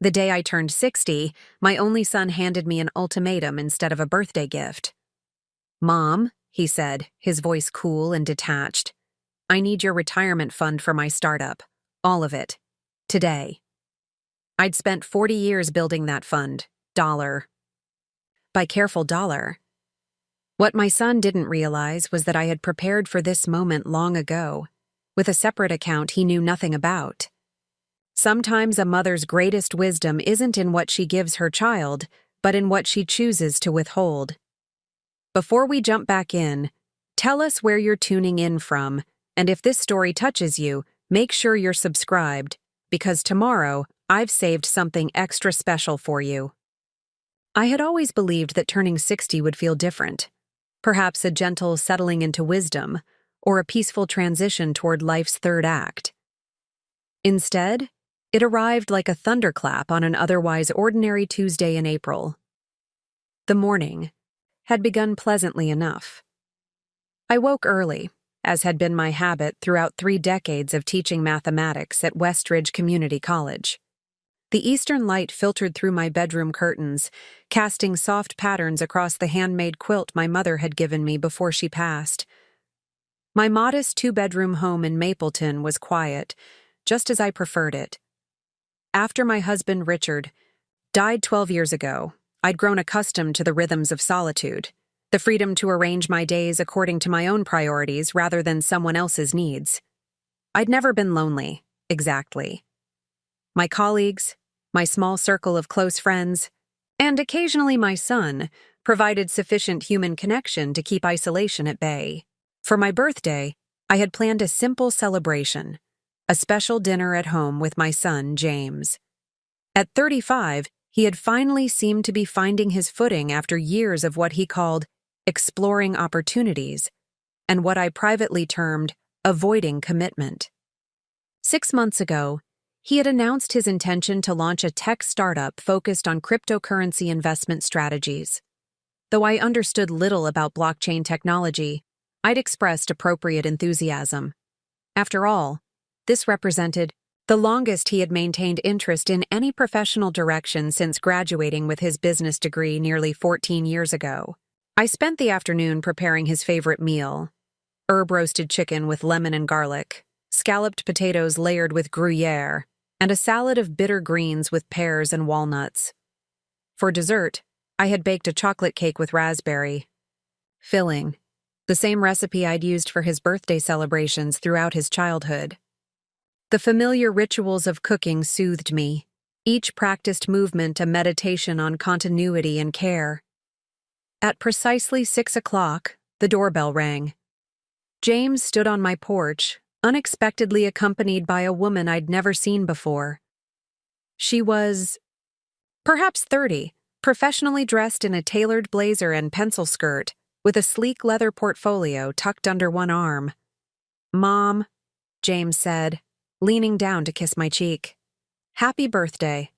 The day I turned 60, my only son handed me an ultimatum instead of a birthday gift. "Mom," he said, his voice cool and detached, "I need your retirement fund for my startup. All of it. Today." I'd spent 40 years building that fund, dollar by careful dollar. What my son didn't realize was that I had prepared for this moment long ago, with a separate account he knew nothing about. Sometimes a mother's greatest wisdom isn't in what she gives her child, but in what she chooses to withhold. Before we jump back in, tell us where you're tuning in from, and if this story touches you, make sure you're subscribed, because tomorrow I've saved something extra special for you. I had always believed that turning 60 would feel different. Perhaps a gentle settling into wisdom, or a peaceful transition toward life's third act. Instead, it arrived like a thunderclap on an otherwise ordinary Tuesday in April. The morning had begun pleasantly enough. I woke early, as had been my habit throughout 3 decades of teaching mathematics at Westridge Community College. The eastern light filtered through my bedroom curtains, casting soft patterns across the handmade quilt my mother had given me before she passed. My modest 2-bedroom home in Mapleton was quiet, just as I preferred it. After my husband, Richard, died 12 years ago, I'd grown accustomed to the rhythms of solitude, the freedom to arrange my days according to my own priorities rather than someone else's needs. I'd never been lonely, exactly. My colleagues, my small circle of close friends, and occasionally my son provided sufficient human connection to keep isolation at bay. For my birthday, I had planned a simple celebration, a special dinner at home with my son, James. At 35, he had finally seemed to be finding his footing after years of what he called exploring opportunities, and what I privately termed avoiding commitment. 6 months ago, he had announced his intention to launch a tech startup focused on cryptocurrency investment strategies. Though I understood little about blockchain technology, I'd expressed appropriate enthusiasm. After all, this represented the longest he had maintained interest in any professional direction since graduating with his business degree nearly 14 years ago. I spent the afternoon preparing his favorite meal: herb-roasted chicken with lemon and garlic, scalloped potatoes layered with Gruyere, and a salad of bitter greens with pears and walnuts. For dessert, I had baked a chocolate cake with raspberry filling, the same recipe I'd used for his birthday celebrations throughout his childhood. The familiar rituals of cooking soothed me, each practiced movement a meditation on continuity and care. At precisely 6 o'clock, the doorbell rang. James stood on my porch, unexpectedly accompanied by a woman I'd never seen before. She was perhaps 30, professionally dressed in a tailored blazer and pencil skirt, with a sleek leather portfolio tucked under one arm. "Mom," James said, leaning down to kiss my cheek. "Happy birthday.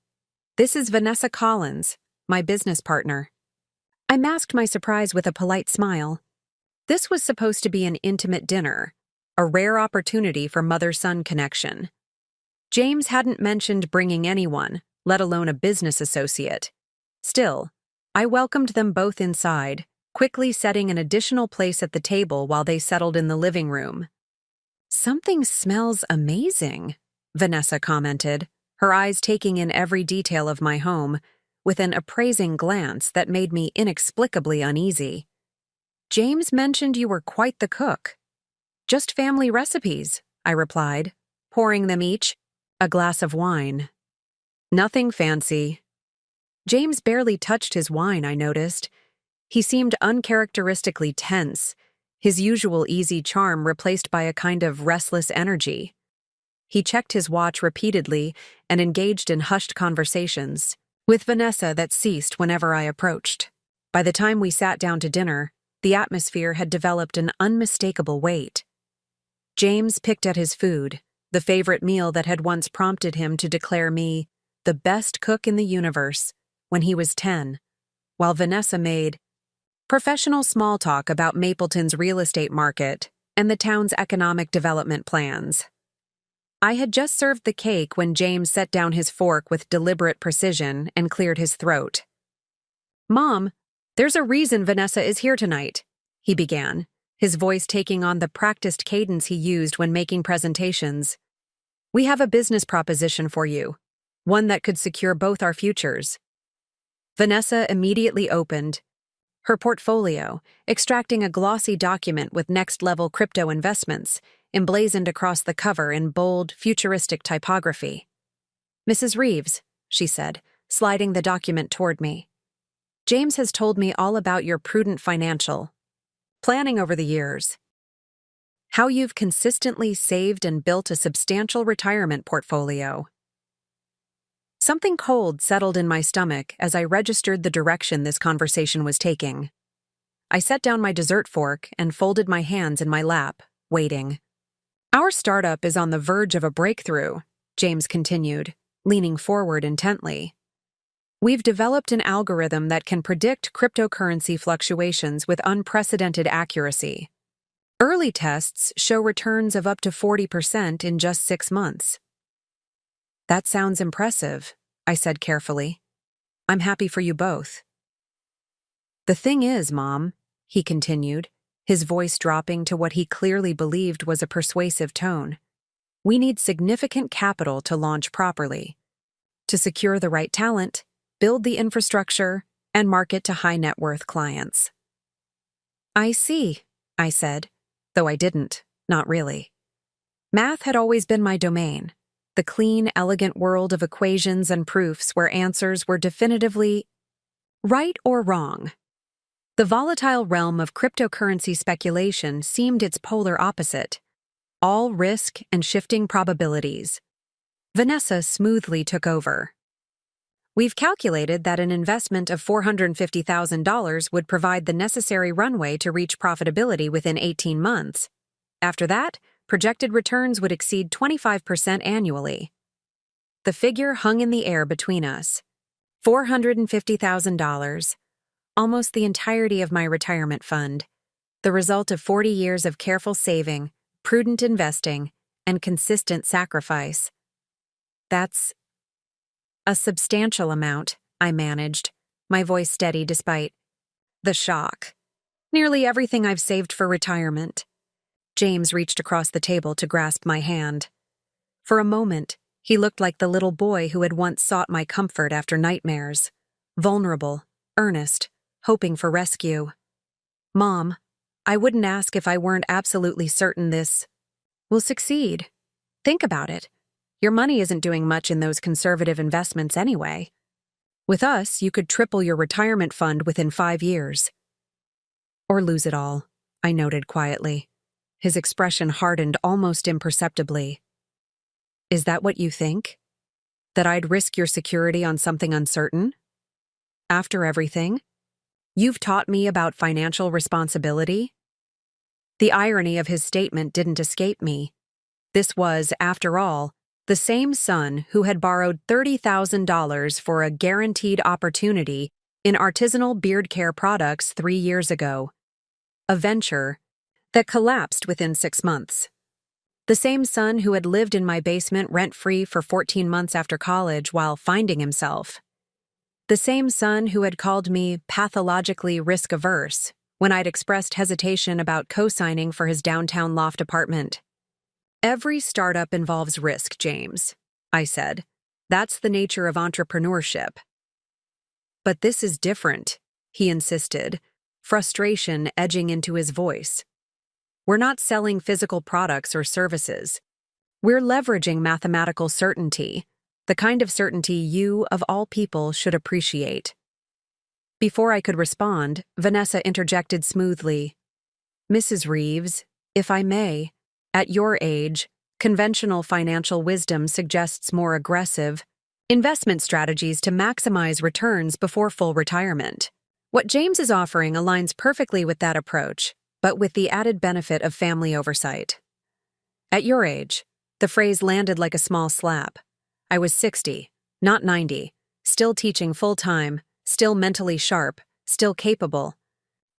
This is Vanessa Collins, my business partner." I masked my surprise with a polite smile. This was supposed to be an intimate dinner, a rare opportunity for mother-son connection. James hadn't mentioned bringing anyone, let alone a business associate. Still, I welcomed them both inside, quickly setting an additional place at the table while they settled in the living room. "Something smells amazing," Vanessa commented, her eyes taking in every detail of my home, with an appraising glance that made me inexplicably uneasy. "James mentioned you were quite the cook." "Just family recipes," I replied, pouring them each a glass of wine. "Nothing fancy." James barely touched his wine, I noticed. He seemed uncharacteristically tense, his usual easy charm replaced by a kind of restless energy. He checked his watch repeatedly and engaged in hushed conversations with Vanessa that ceased whenever I approached. By the time we sat down to dinner, the atmosphere had developed an unmistakable weight. James picked at his food, the favorite meal that had once prompted him to declare me the best cook in the universe when he was 10, while Vanessa made professional small talk about Mapleton's real estate market and the town's economic development plans. I had just served the cake when James set down his fork with deliberate precision and cleared his throat. "Mom, there's a reason Vanessa is here tonight," he began, his voice taking on the practiced cadence he used when making presentations. "We have a business proposition for you, one that could secure both our futures." Vanessa immediately opened her portfolio, extracting a glossy document with next-level crypto investments, emblazoned across the cover in bold, futuristic typography. "Mrs. Reeves," she said, sliding the document toward me, "James has told me all about your prudent financial planning over the years. How you've consistently saved and built a substantial retirement portfolio." Something cold settled in my stomach as I registered the direction this conversation was taking. I set down my dessert fork and folded my hands in my lap, waiting. "Our startup is on the verge of a breakthrough," James continued, leaning forward intently. "We've developed an algorithm that can predict cryptocurrency fluctuations with unprecedented accuracy. Early tests show returns of up to 40% in just 6 months." "That sounds impressive," I said carefully. "I'm happy for you both." "The thing is, Mom," he continued, his voice dropping to what he clearly believed was a persuasive tone, "we need significant capital to launch properly, to secure the right talent, build the infrastructure, and market to high-net-worth clients." "I see," I said, though I didn't, not really. Math had always been my domain, the clean, elegant world of equations and proofs where answers were definitively right or wrong. The volatile realm of cryptocurrency speculation seemed its polar opposite, all risk and shifting probabilities. Vanessa smoothly took over. "We've calculated that an investment of $450,000 would provide the necessary runway to reach profitability within 18 months. After that, projected returns would exceed 25% annually." The figure hung in the air between us. $450,000, almost the entirety of my retirement fund, the result of 40 years of careful saving, prudent investing, and consistent sacrifice. "That's a substantial amount," I managed, my voice steady despite the shock. "Nearly everything I've saved for retirement." James reached across the table to grasp my hand. For a moment, he looked like the little boy who had once sought my comfort after nightmares, vulnerable, earnest, hoping for rescue. "Mom, I wouldn't ask if I weren't absolutely certain this will succeed. Think about it. Your money isn't doing much in those conservative investments anyway. With us, you could triple your retirement fund within 5 years. Or lose it all," I noted quietly. His expression hardened almost imperceptibly. "Is that what you think? That I'd risk your security on something uncertain? After everything you've taught me about financial responsibility?" The irony of his statement didn't escape me. This was, after all, the same son who had borrowed $30,000 for a guaranteed opportunity in artisanal beard care products 3 years ago. A venture that collapsed within 6 months. The same son who had lived in my basement rent-free for 14 months after college while finding himself. The same son who had called me pathologically risk-averse when I'd expressed hesitation about co-signing for his downtown loft apartment. "Every startup involves risk, James," I said. "That's the nature of entrepreneurship." "But this is different," he insisted, frustration edging into his voice. "We're not selling physical products or services. We're leveraging mathematical certainty, the kind of certainty you, of all people, should appreciate." Before I could respond, Vanessa interjected smoothly. "Mrs. Reeves, if I may, at your age, conventional financial wisdom suggests more aggressive investment strategies to maximize returns before full retirement. What James is offering aligns perfectly with that approach, but with the added benefit of family oversight." At your age, the phrase landed like a small slap. I was 60, not 90, still teaching full-time, still mentally sharp, still capable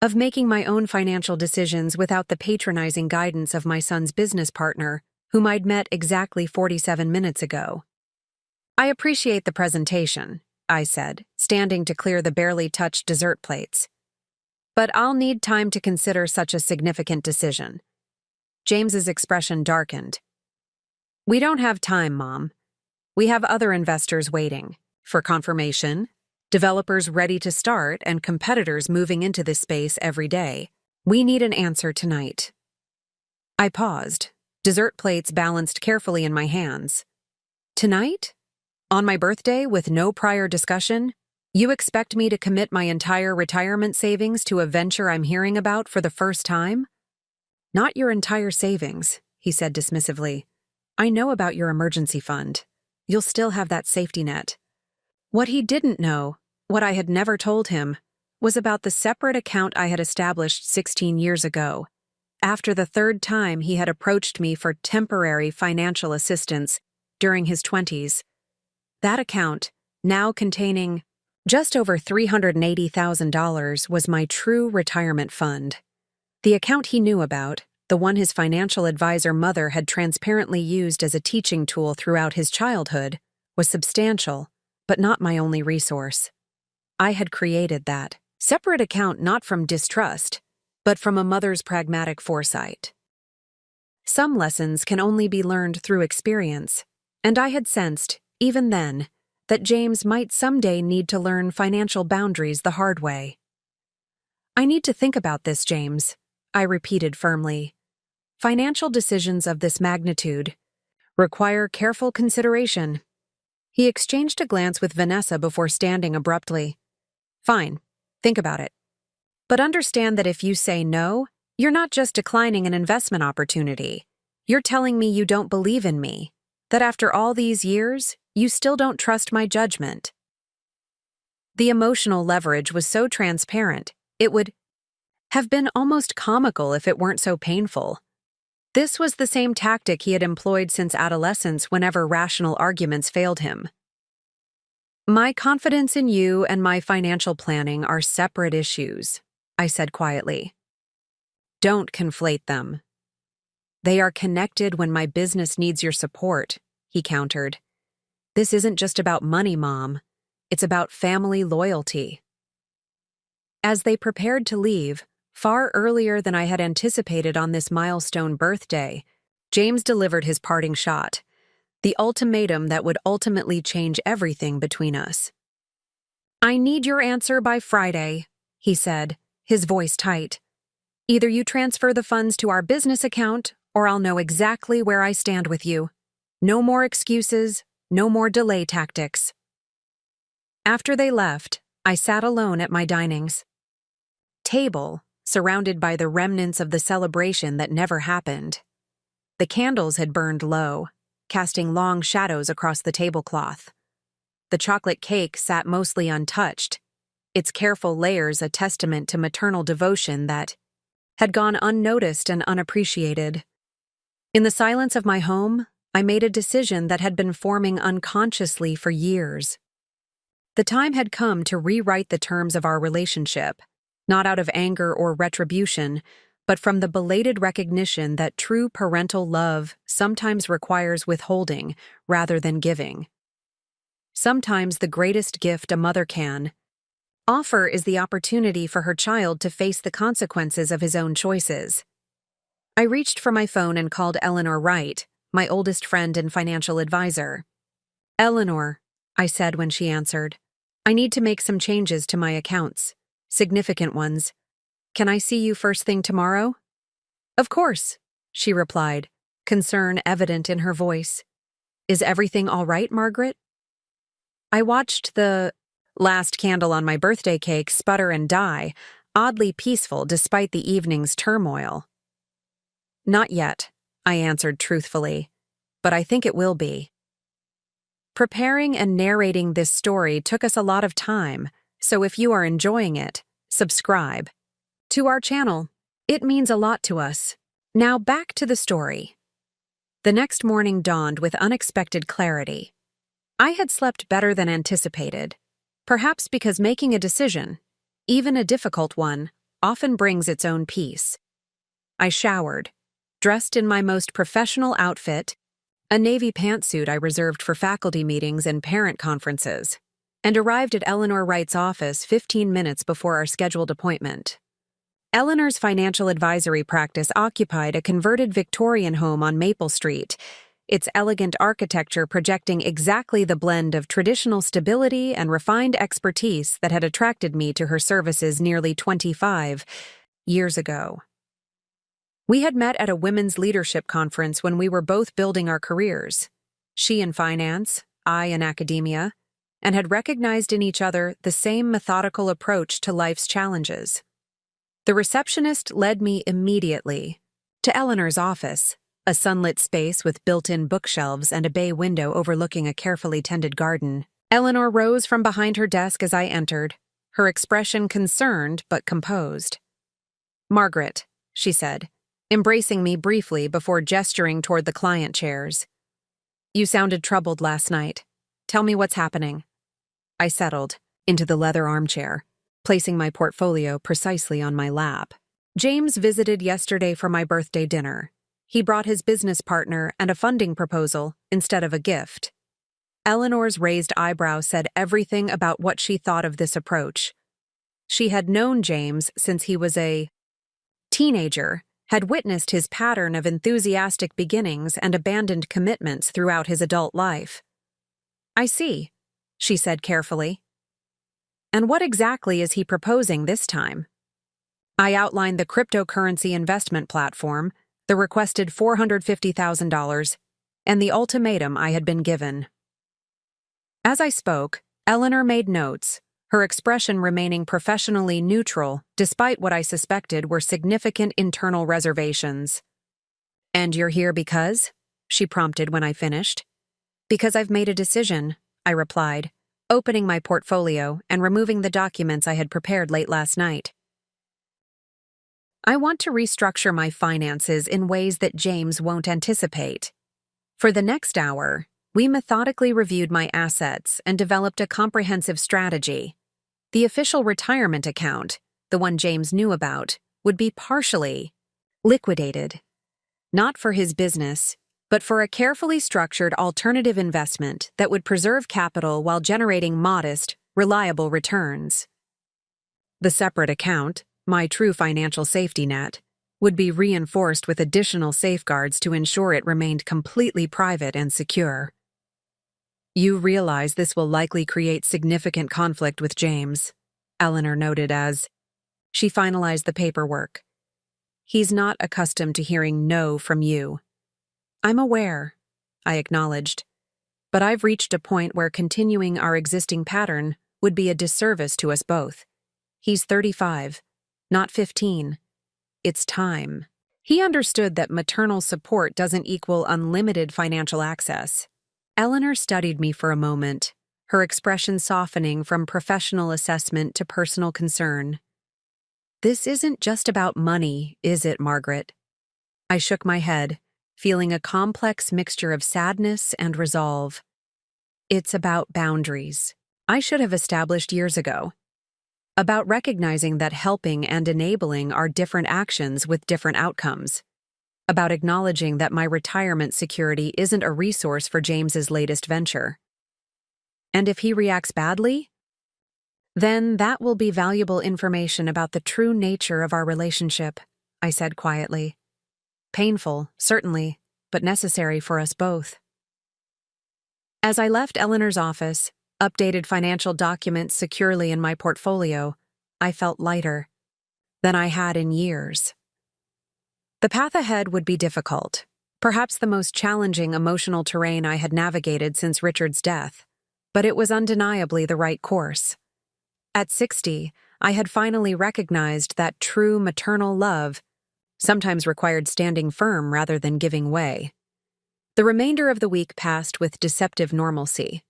of making my own financial decisions without the patronizing guidance of my son's business partner, whom I'd met exactly 47 minutes ago. "I appreciate the presentation," I said, standing to clear the barely touched dessert plates. "But I'll need time to consider such a significant decision." James's expression darkened. "We don't have time, Mom. We have other investors waiting for confirmation, developers ready to start, and competitors moving into this space every day. We need an answer tonight." I paused, dessert plates balanced carefully in my hands. "Tonight? On my birthday, with no prior discussion? You expect me to commit my entire retirement savings to a venture I'm hearing about for the first time?" "Not your entire savings," he said dismissively. "I know about your emergency fund. You'll still have that safety net." What he didn't know, what I had never told him, was about the separate account I had established 16 years ago, after the third time he had approached me for temporary financial assistance during his 20s. That account, now containing just over $380,000, was my true retirement fund. The account he knew about, the one his financial advisor mother had transparently used as a teaching tool throughout his childhood, was substantial, but not my only resource. I had created that separate account not from distrust, but from a mother's pragmatic foresight. Some lessons can only be learned through experience, and I had sensed, even then, that James might someday need to learn financial boundaries the hard way. "I need to think about this, James," I repeated firmly. "Financial decisions of this magnitude require careful consideration." He exchanged a glance with Vanessa before standing abruptly. "Fine, think about it. But understand that if you say no, you're not just declining an investment opportunity. You're telling me you don't believe in me, that after all these years, you still don't trust my judgment." The emotional leverage was so transparent, it would have been almost comical if it weren't so painful. This was the same tactic he had employed since adolescence whenever rational arguments failed him. "My confidence in you and my financial planning are separate issues," I said quietly. "Don't conflate them." "They are connected when my business needs your support," he countered. "This isn't just about money, Mom. It's about family loyalty." As they prepared to leave, far earlier than I had anticipated on this milestone birthday, James delivered his parting shot, the ultimatum that would ultimately change everything between us. "I need your answer by Friday," he said, his voice tight. "Either you transfer the funds to our business account, or I'll know exactly where I stand with you. No more excuses, no more delay tactics." After they left, I sat alone at my dinings table, surrounded by the remnants of the celebration that never happened. The candles had burned low, casting long shadows across the tablecloth. The chocolate cake sat mostly untouched, its careful layers a testament to maternal devotion that had gone unnoticed and unappreciated. In the silence of my home, I made a decision that had been forming unconsciously for years. The time had come to rewrite the terms of our relationship, not out of anger or retribution, but from the belated recognition that true parental love sometimes requires withholding rather than giving. Sometimes the greatest gift a mother can offer is the opportunity for her child to face the consequences of his own choices. I reached for my phone and called Eleanor Wright, my oldest friend and financial advisor. "Eleanor," I said when she answered, "I need to make some changes to my accounts. Significant ones. Can I see you first thing tomorrow?" "Of course," she replied, concern evident in her voice. "Is everything all right, Margaret?" I watched the last candle on my birthday cake sputter and die, oddly peaceful despite the evening's turmoil. "Not yet," I answered truthfully, "but I think it will be." Preparing and narrating this story took us a lot of time, so if you are enjoying it, subscribe to our channel. It means a lot to us. Now back to the story. The next morning dawned with unexpected clarity. I had slept better than anticipated, perhaps because making a decision, even a difficult one, often brings its own peace. I showered, dressed in my most professional outfit, a navy pantsuit I reserved for faculty meetings and parent conferences, and arrived at Eleanor Wright's office 15 minutes before our scheduled appointment. Eleanor's financial advisory practice occupied a converted Victorian home on Maple Street, its elegant architecture projecting exactly the blend of traditional stability and refined expertise that had attracted me to her services nearly 25 years ago. We had met at a women's leadership conference when we were both building our careers, she in finance, I in academia, and had recognized in each other the same methodical approach to life's challenges. The receptionist led me immediately to Eleanor's office, a sunlit space with built-in bookshelves and a bay window overlooking a carefully tended garden. Eleanor rose from behind her desk as I entered, her expression concerned but composed. "Margaret," she said, embracing me briefly before gesturing toward the client chairs. "You sounded troubled last night. Tell me what's happening." I settled into the leather armchair, placing my portfolio precisely on my lap. James visited yesterday for my birthday dinner. He brought his business partner and a funding proposal instead of a gift. Eleanor's raised eyebrow said everything about what she thought of this approach. She had known James since he was a teenager, had witnessed his pattern of enthusiastic beginnings and abandoned commitments throughout his adult life. "I see," she said carefully. "And what exactly is he proposing this time?" I outlined the cryptocurrency investment platform, the requested $450,000, and the ultimatum I had been given. As I spoke, Eleanor made notes, her expression remaining professionally neutral despite what I suspected were significant internal reservations. "And you're here because?" she prompted when I finished. "Because I've made a decision," I replied, opening my portfolio and removing the documents I had prepared late last night. "I want to restructure my finances in ways that James won't anticipate." For the next hour, we methodically reviewed my assets and developed a comprehensive strategy. The official retirement account, the one James knew about, would be partially liquidated. Not for his business, but for a carefully structured alternative investment that would preserve capital while generating modest, reliable returns. The separate account, my true financial safety net, would be reinforced with additional safeguards to ensure it remained completely private and secure. "You realize this will likely create significant conflict with James," Eleanor noted as she finalized the paperwork. "He's not accustomed to hearing no from you." "I'm aware," I acknowledged, "but I've reached a point where continuing our existing pattern would be a disservice to us both. He's 35. Not 15. It's time." He understood that maternal support doesn't equal unlimited financial access. Eleanor studied me for a moment, her expression softening from professional assessment to personal concern. "This isn't just about money, is it, Margaret?" I shook my head, feeling a complex mixture of sadness and resolve. "It's about boundaries I should have established years ago. About recognizing that helping and enabling are different actions with different outcomes. About acknowledging that my retirement security isn't a resource for James's latest venture. And if he reacts badly, then that will be valuable information about the true nature of our relationship," I said quietly. "Painful, certainly, but necessary for us both." As I left Eleanor's office, updated financial documents securely in my portfolio, I felt lighter than I had in years. The path ahead would be difficult, perhaps the most challenging emotional terrain I had navigated since Richard's death, but it was undeniably the right course. At 60, I had finally recognized that true maternal love sometimes required standing firm rather than giving way. The remainder of the week passed with deceptive normalcy.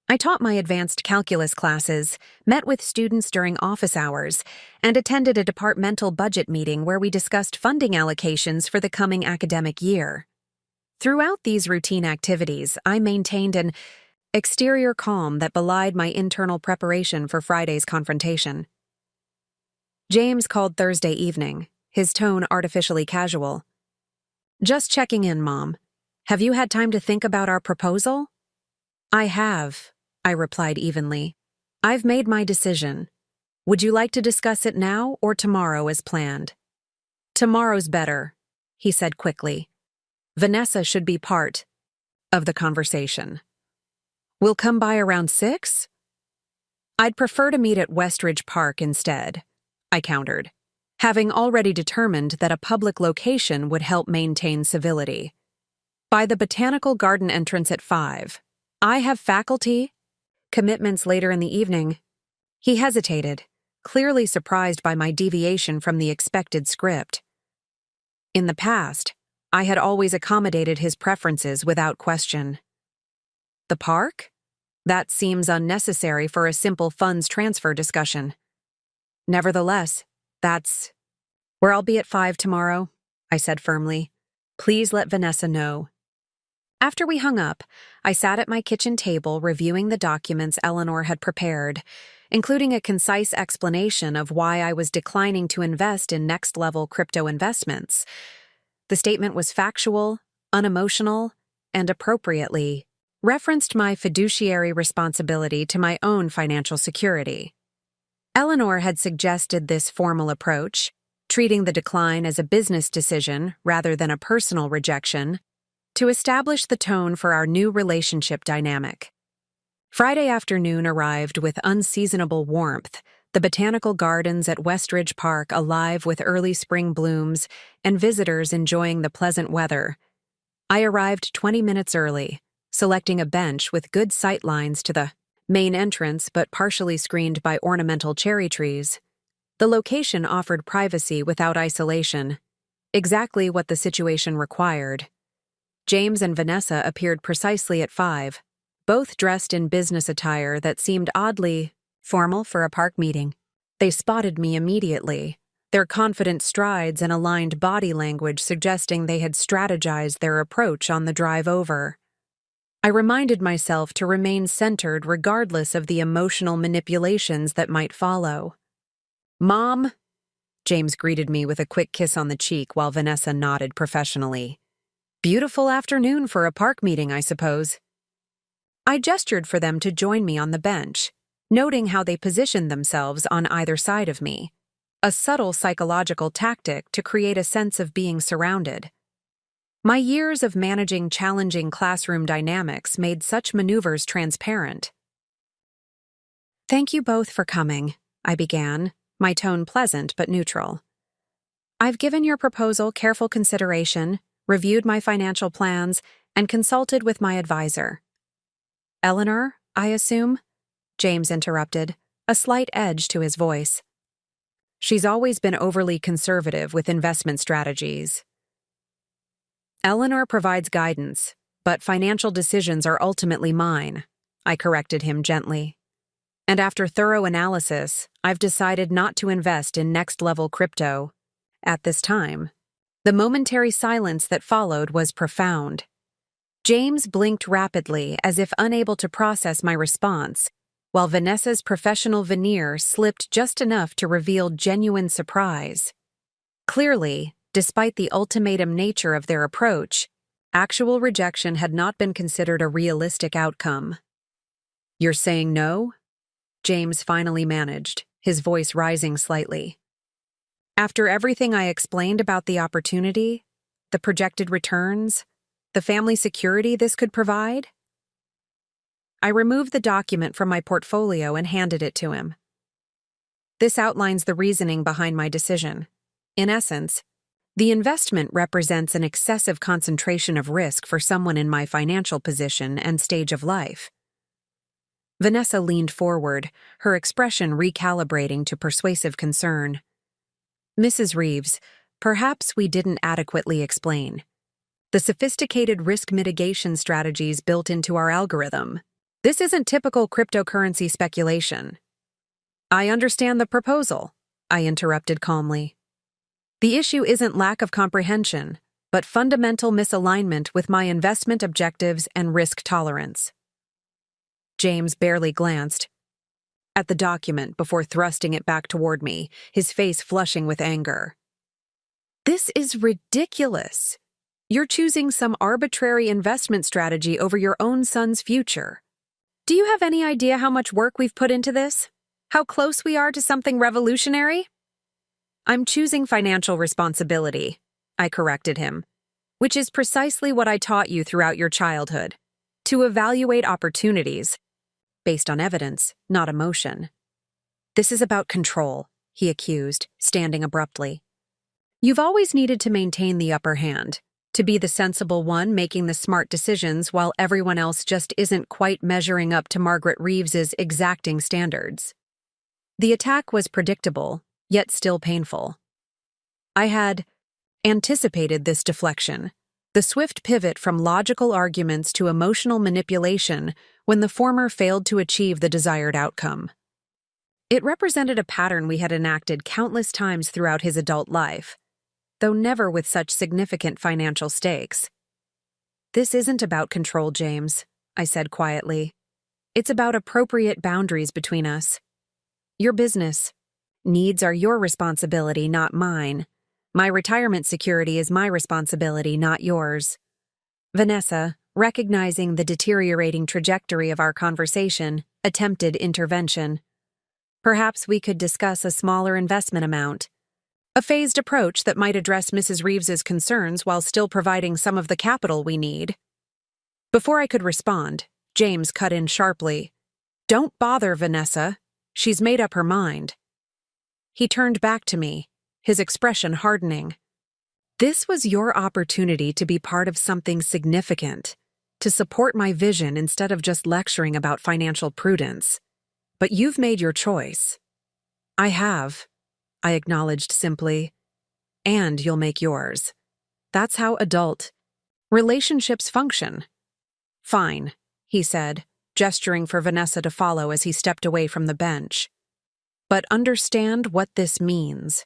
I taught my advanced calculus classes, met with students during office hours, and attended a departmental budget meeting where we discussed funding allocations for the coming academic year. Throughout these routine activities, I maintained an exterior calm that belied my internal preparation for Friday's confrontation. James called Thursday evening, his tone artificially casual. Just checking in, Mom. Have you had time to think about our proposal? I have, I replied evenly. I've made my decision. Would you like to discuss it now or tomorrow as planned? Tomorrow's better, he said quickly. Vanessa should be part of the conversation. We'll come by around 6? I'd prefer to meet at Westridge Park instead, I countered, having already determined that a public location would help maintain civility. By the botanical garden entrance at 5. I have faculty commitments later in the evening. He hesitated, clearly surprised by my deviation from the expected script. In the past, I had always accommodated his preferences without question. The park? That seems unnecessary for a simple funds transfer discussion. Nevertheless, that's where I'll be at 5 tomorrow, I said firmly. Please let Vanessa know. After we hung up, I sat at my kitchen table reviewing the documents Eleanor had prepared, including a concise explanation of why I was declining to invest in next-level crypto investments. The statement was factual, unemotional, and appropriately referenced my fiduciary responsibility to my own financial security. Eleanor had suggested this formal approach, treating the decline as a business decision rather than a personal rejection, to establish the tone for our new relationship dynamic. Friday afternoon arrived with unseasonable warmth, the botanical gardens at Westridge Park alive with early spring blooms and visitors enjoying the pleasant weather. I arrived 20 minutes early, selecting a bench with good sight lines to the main entrance but partially screened by ornamental cherry trees. The location offered privacy without isolation, exactly what the situation required. James and Vanessa appeared precisely at 5, both dressed in business attire that seemed oddly formal for a park meeting. They spotted me immediately, their confident strides and aligned body language suggesting they had strategized their approach on the drive over. I reminded myself to remain centered regardless of the emotional manipulations that might follow. Mom, James greeted me with a quick kiss on the cheek while Vanessa nodded professionally. Beautiful afternoon for a park meeting, I suppose. I gestured for them to join me on the bench, noting how they positioned themselves on either side of me, a subtle psychological tactic to create a sense of being surrounded. My years of managing challenging classroom dynamics made such maneuvers transparent. Thank you both for coming, I began, my tone pleasant but neutral. I've given your proposal careful consideration, reviewed my financial plans, and consulted with my advisor. Eleanor, I assume? James interrupted, a slight edge to his voice. She's always been overly conservative with investment strategies. Eleanor provides guidance, but financial decisions are ultimately mine, I corrected him gently. And after thorough analysis, I've decided not to invest in next-level crypto at this time. The momentary silence that followed was profound. James blinked rapidly as if unable to process my response, while Vanessa's professional veneer slipped just enough to reveal genuine surprise. Clearly, despite the ultimatum nature of their approach, actual rejection had not been considered a realistic outcome. You're saying no? James finally managed, his voice rising slightly. After everything I explained about the opportunity, the projected returns, the family security this could provide? I removed the document from my portfolio and handed it to him. This outlines the reasoning behind my decision. In essence, the investment represents an excessive concentration of risk for someone in my financial position and stage of life. Vanessa leaned forward, her expression recalibrating to persuasive concern. Mrs. Reeves, perhaps we didn't adequately explain. The sophisticated risk mitigation strategies built into our algorithm. This isn't typical cryptocurrency speculation. I understand the proposal, I interrupted calmly. The issue isn't lack of comprehension, but fundamental misalignment with my investment objectives and risk tolerance. James barely glanced at the document before thrusting it back toward me, his face flushing with anger. This is ridiculous. You're choosing some arbitrary investment strategy over your own son's future. Do you have any idea how much work we've put into this? How close we are to something revolutionary? I'm choosing financial responsibility, I corrected him, which is precisely what I taught you throughout your childhood, to evaluate opportunities based on evidence, not emotion. This is about control, he accused, standing abruptly. You've always needed to maintain the upper hand, to be the sensible one making the smart decisions while everyone else just isn't quite measuring up to Margaret Reeves's exacting standards. The attack was predictable, yet still painful. I had anticipated this deflection, the swift pivot from logical arguments to emotional manipulation when the former failed to achieve the desired outcome. It represented a pattern we had enacted countless times throughout his adult life, though never with such significant financial stakes. This isn't about control, James, I said quietly. It's about appropriate boundaries between us. Your business needs are your responsibility, not mine. My retirement security is my responsibility, not yours. Vanessa, recognizing the deteriorating trajectory of our conversation, attempted intervention. Perhaps we could discuss a smaller investment amount. A phased approach that might address Mrs. Reeves's concerns while still providing some of the capital we need. Before I could respond, James cut in sharply. Don't bother Vanessa. She's made up her mind. He turned back to me, his expression hardening. This was your opportunity to be part of something significant, to support my vision instead of just lecturing about financial prudence. But you've made your choice. I have, I acknowledged simply. And you'll make yours. That's how adult relationships function. Fine, he said, gesturing for Vanessa to follow as he stepped away from the bench. But understand what this means.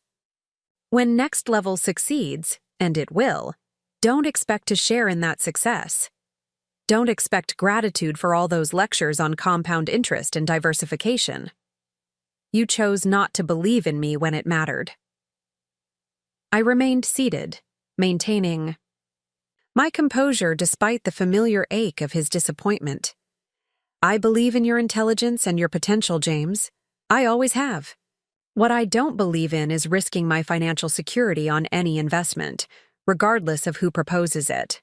When Next Level succeeds, and it will, don't expect to share in that success. Don't expect gratitude for all those lectures on compound interest and diversification. You chose not to believe in me when it mattered. I remained seated, maintaining my composure despite the familiar ache of his disappointment. I believe in your intelligence and your potential, James. I always have. What I don't believe in is risking my financial security on any investment, regardless of who proposes it.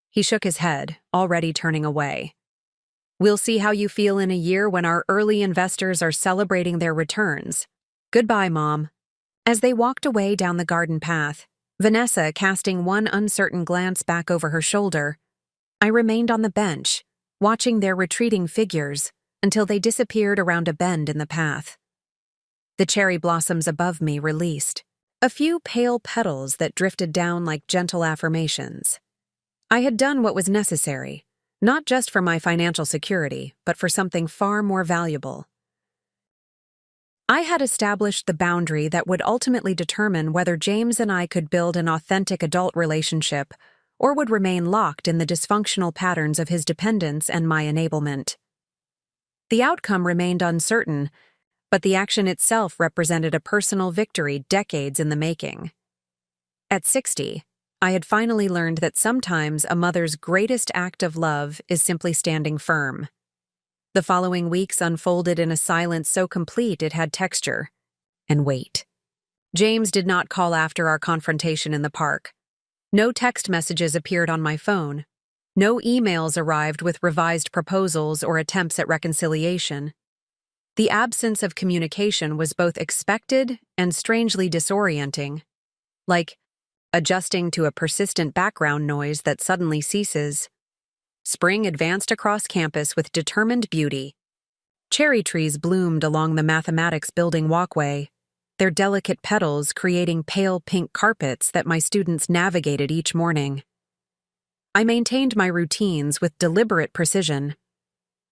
He shook his head, already turning away. We'll see how you feel in a year when our early investors are celebrating their returns. Goodbye, Mom. As they walked away down the garden path, Vanessa casting one uncertain glance back over her shoulder, I remained on the bench, watching their retreating figures until they disappeared around a bend in the path. The cherry blossoms above me released, a few pale petals that drifted down like gentle affirmations. I had done what was necessary, not just for my financial security, but for something far more valuable. I had established the boundary that would ultimately determine whether James and I could build an authentic adult relationship or would remain locked in the dysfunctional patterns of his dependence and my enablement. The outcome remained uncertain, but the action itself represented a personal victory decades in the making. At 60, I had finally learned that sometimes a mother's greatest act of love is simply standing firm. The following weeks unfolded in a silence so complete it had texture and weight. James did not call after our confrontation in the park. No text messages appeared on my phone. No emails arrived with revised proposals or attempts at reconciliation. The absence of communication was both expected and strangely disorienting, like adjusting to a persistent background noise that suddenly ceases. Spring advanced across campus with determined beauty. Cherry trees bloomed along the mathematics building walkway, their delicate petals creating pale pink carpets that my students navigated each morning. I maintained my routines with deliberate precision.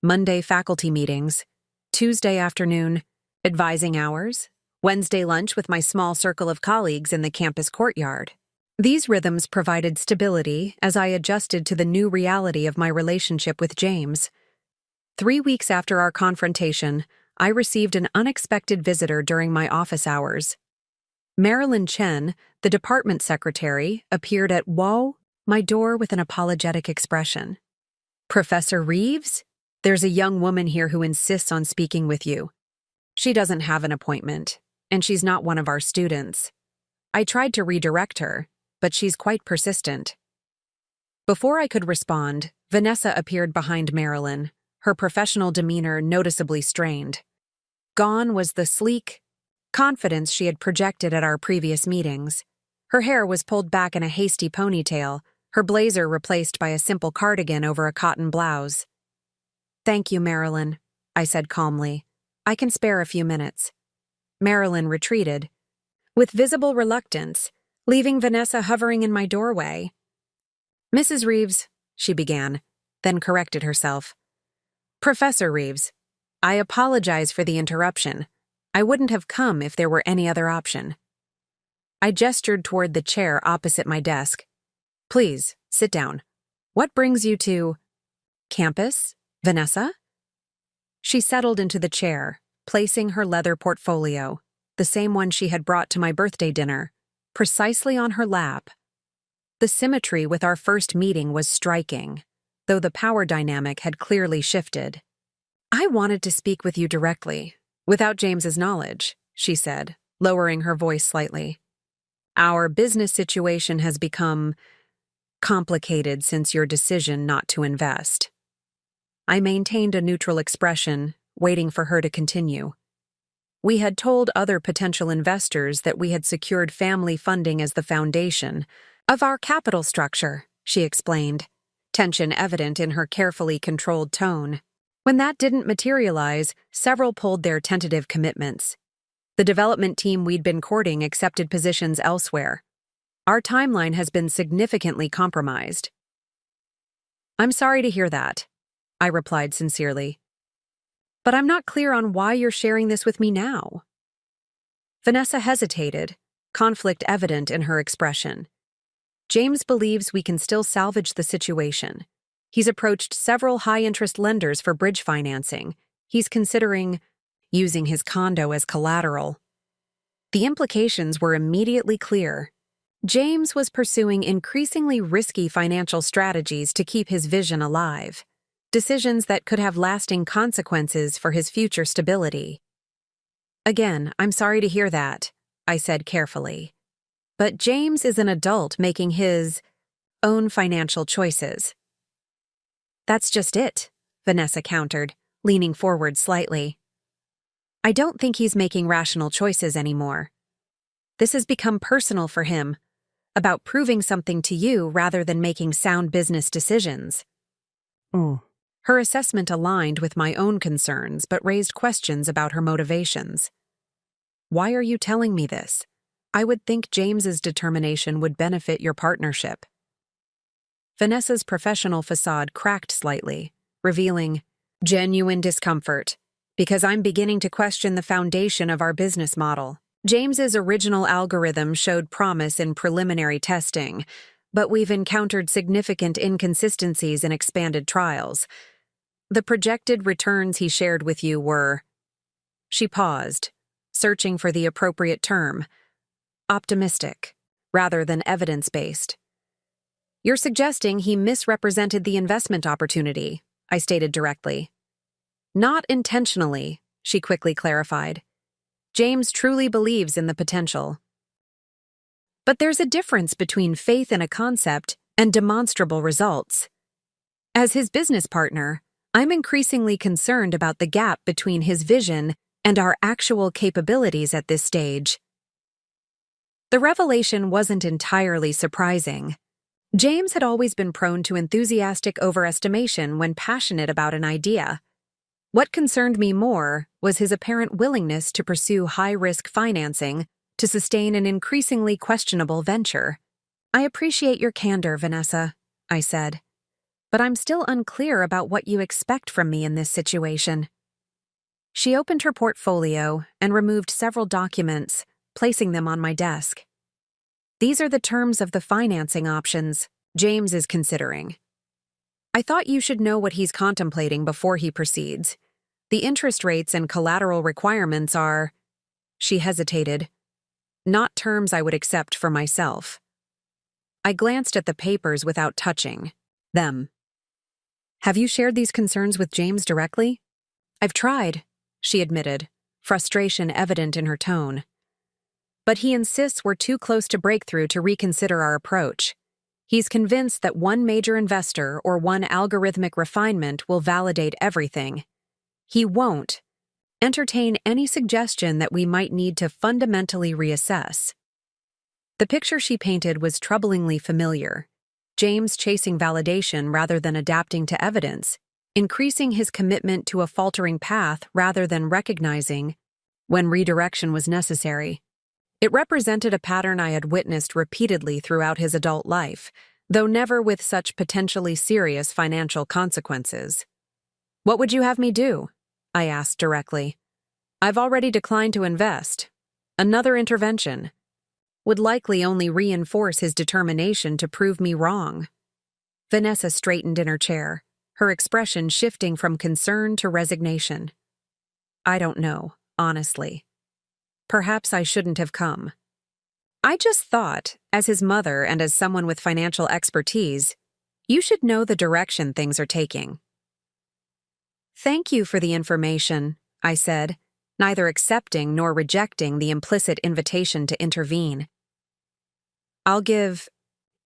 Monday faculty meetings, Tuesday afternoon advising hours, Wednesday lunch with my small circle of colleagues in the campus courtyard. These rhythms provided stability as I adjusted to the new reality of my relationship with James. 3 weeks after our confrontation, I received an unexpected visitor during my office hours. Marilyn Chen, the department secretary, appeared at Whoa, my door with an apologetic expression. "Professor Reeves? There's a young woman here who insists on speaking with you. She doesn't have an appointment, and she's not one of our students. I tried to redirect her, but she's quite persistent." Before I could respond, Vanessa appeared behind Marilyn, her professional demeanor noticeably strained. Gone was the sleek confidence she had projected at our previous meetings. Her hair was pulled back in a hasty ponytail, her blazer replaced by a simple cardigan over a cotton blouse. "Thank you, Marilyn," I said calmly. "I can spare a few minutes." Marilyn retreated, with visible reluctance, leaving Vanessa hovering in my doorway. "Mrs. Reeves," she began, then corrected herself. "Professor Reeves, I apologize for the interruption. I wouldn't have come if there were any other option." I gestured toward the chair opposite my desk. "Please, sit down. What brings you to campus, Vanessa?" She settled into the chair, placing her leather portfolio, the same one she had brought to my birthday dinner, precisely on her lap. The symmetry with our first meeting was striking, though the power dynamic had clearly shifted. "I wanted to speak with you directly, without James's knowledge," she said, lowering her voice slightly. "Our business situation has become complicated since your decision not to invest." I maintained a neutral expression, waiting for her to continue. "We had told other potential investors that we had secured family funding as the foundation of our capital structure," she explained, tension evident in her carefully controlled tone. "When that didn't materialize, several pulled their tentative commitments. The development team we'd been courting accepted positions elsewhere. Our timeline has been significantly compromised." "I'm sorry to hear that," I replied sincerely. "But I'm not clear on why you're sharing this with me now." Vanessa hesitated, conflict evident in her expression. "James believes we can still salvage the situation. He's approached several high-interest lenders for bridge financing. He's considering using his condo as collateral." The implications were immediately clear. James was pursuing increasingly risky financial strategies to keep his vision alive, decisions that could have lasting consequences for his future stability. "Again, I'm sorry to hear that," I said carefully. "But James is an adult making his own financial choices." "That's just it," Vanessa countered, leaning forward slightly. "I don't think he's making rational choices anymore. This has become personal for him, about proving something to you rather than making sound business decisions." Her assessment aligned with my own concerns but raised questions about her motivations. "Why are you telling me this? I would think James's determination would benefit your partnership." Vanessa's professional facade cracked slightly, revealing genuine discomfort, "because I'm beginning to question the foundation of our business model. James's original algorithm showed promise in preliminary testing, but we've encountered significant inconsistencies in expanded trials. The projected returns he shared with you were—" She paused, searching for the appropriate term. "Optimistic, rather than evidence-based." "You're suggesting he misrepresented the investment opportunity," I stated directly. "Not intentionally," she quickly clarified. "James truly believes in the potential. But there's a difference between faith in a concept and demonstrable results. As his business partner, I'm increasingly concerned about the gap between his vision and our actual capabilities at this stage." The revelation wasn't entirely surprising. James had always been prone to enthusiastic overestimation when passionate about an idea. What concerned me more was his apparent willingness to pursue high-risk financing to sustain an increasingly questionable venture. "I appreciate your candor, Vanessa," I said, "but I'm still unclear about what you expect from me in this situation." She opened her portfolio and removed several documents, placing them on my desk. "These are the terms of the financing options James is considering. I thought you should know what he's contemplating before he proceeds. The interest rates and collateral requirements are—" She hesitated. "Not terms I would accept for myself." I glanced at the papers without touching them. Have you shared these concerns with James directly? I've tried, she admitted, frustration evident in her tone. But he insists we're too close to breakthrough to reconsider our approach. He's convinced that one major investor or one algorithmic refinement will validate everything. He won't entertain any suggestion that we might need to fundamentally reassess. The picture she painted was troublingly familiar. James chasing validation rather than adapting to evidence, increasing his commitment to a faltering path rather than recognizing when redirection was necessary. It represented a pattern I had witnessed repeatedly throughout his adult life, though never with such potentially serious financial consequences. What would you have me do? I asked directly. I've already declined to invest. Another intervention would likely only reinforce his determination to prove me wrong. Vanessa straightened in her chair, her expression shifting from concern to resignation. I don't know, honestly. Perhaps I shouldn't have come. I just thought, as his mother and as someone with financial expertise, you should know the direction things are taking. Thank you for the information, I said, neither accepting nor rejecting the implicit invitation to intervene. I'll give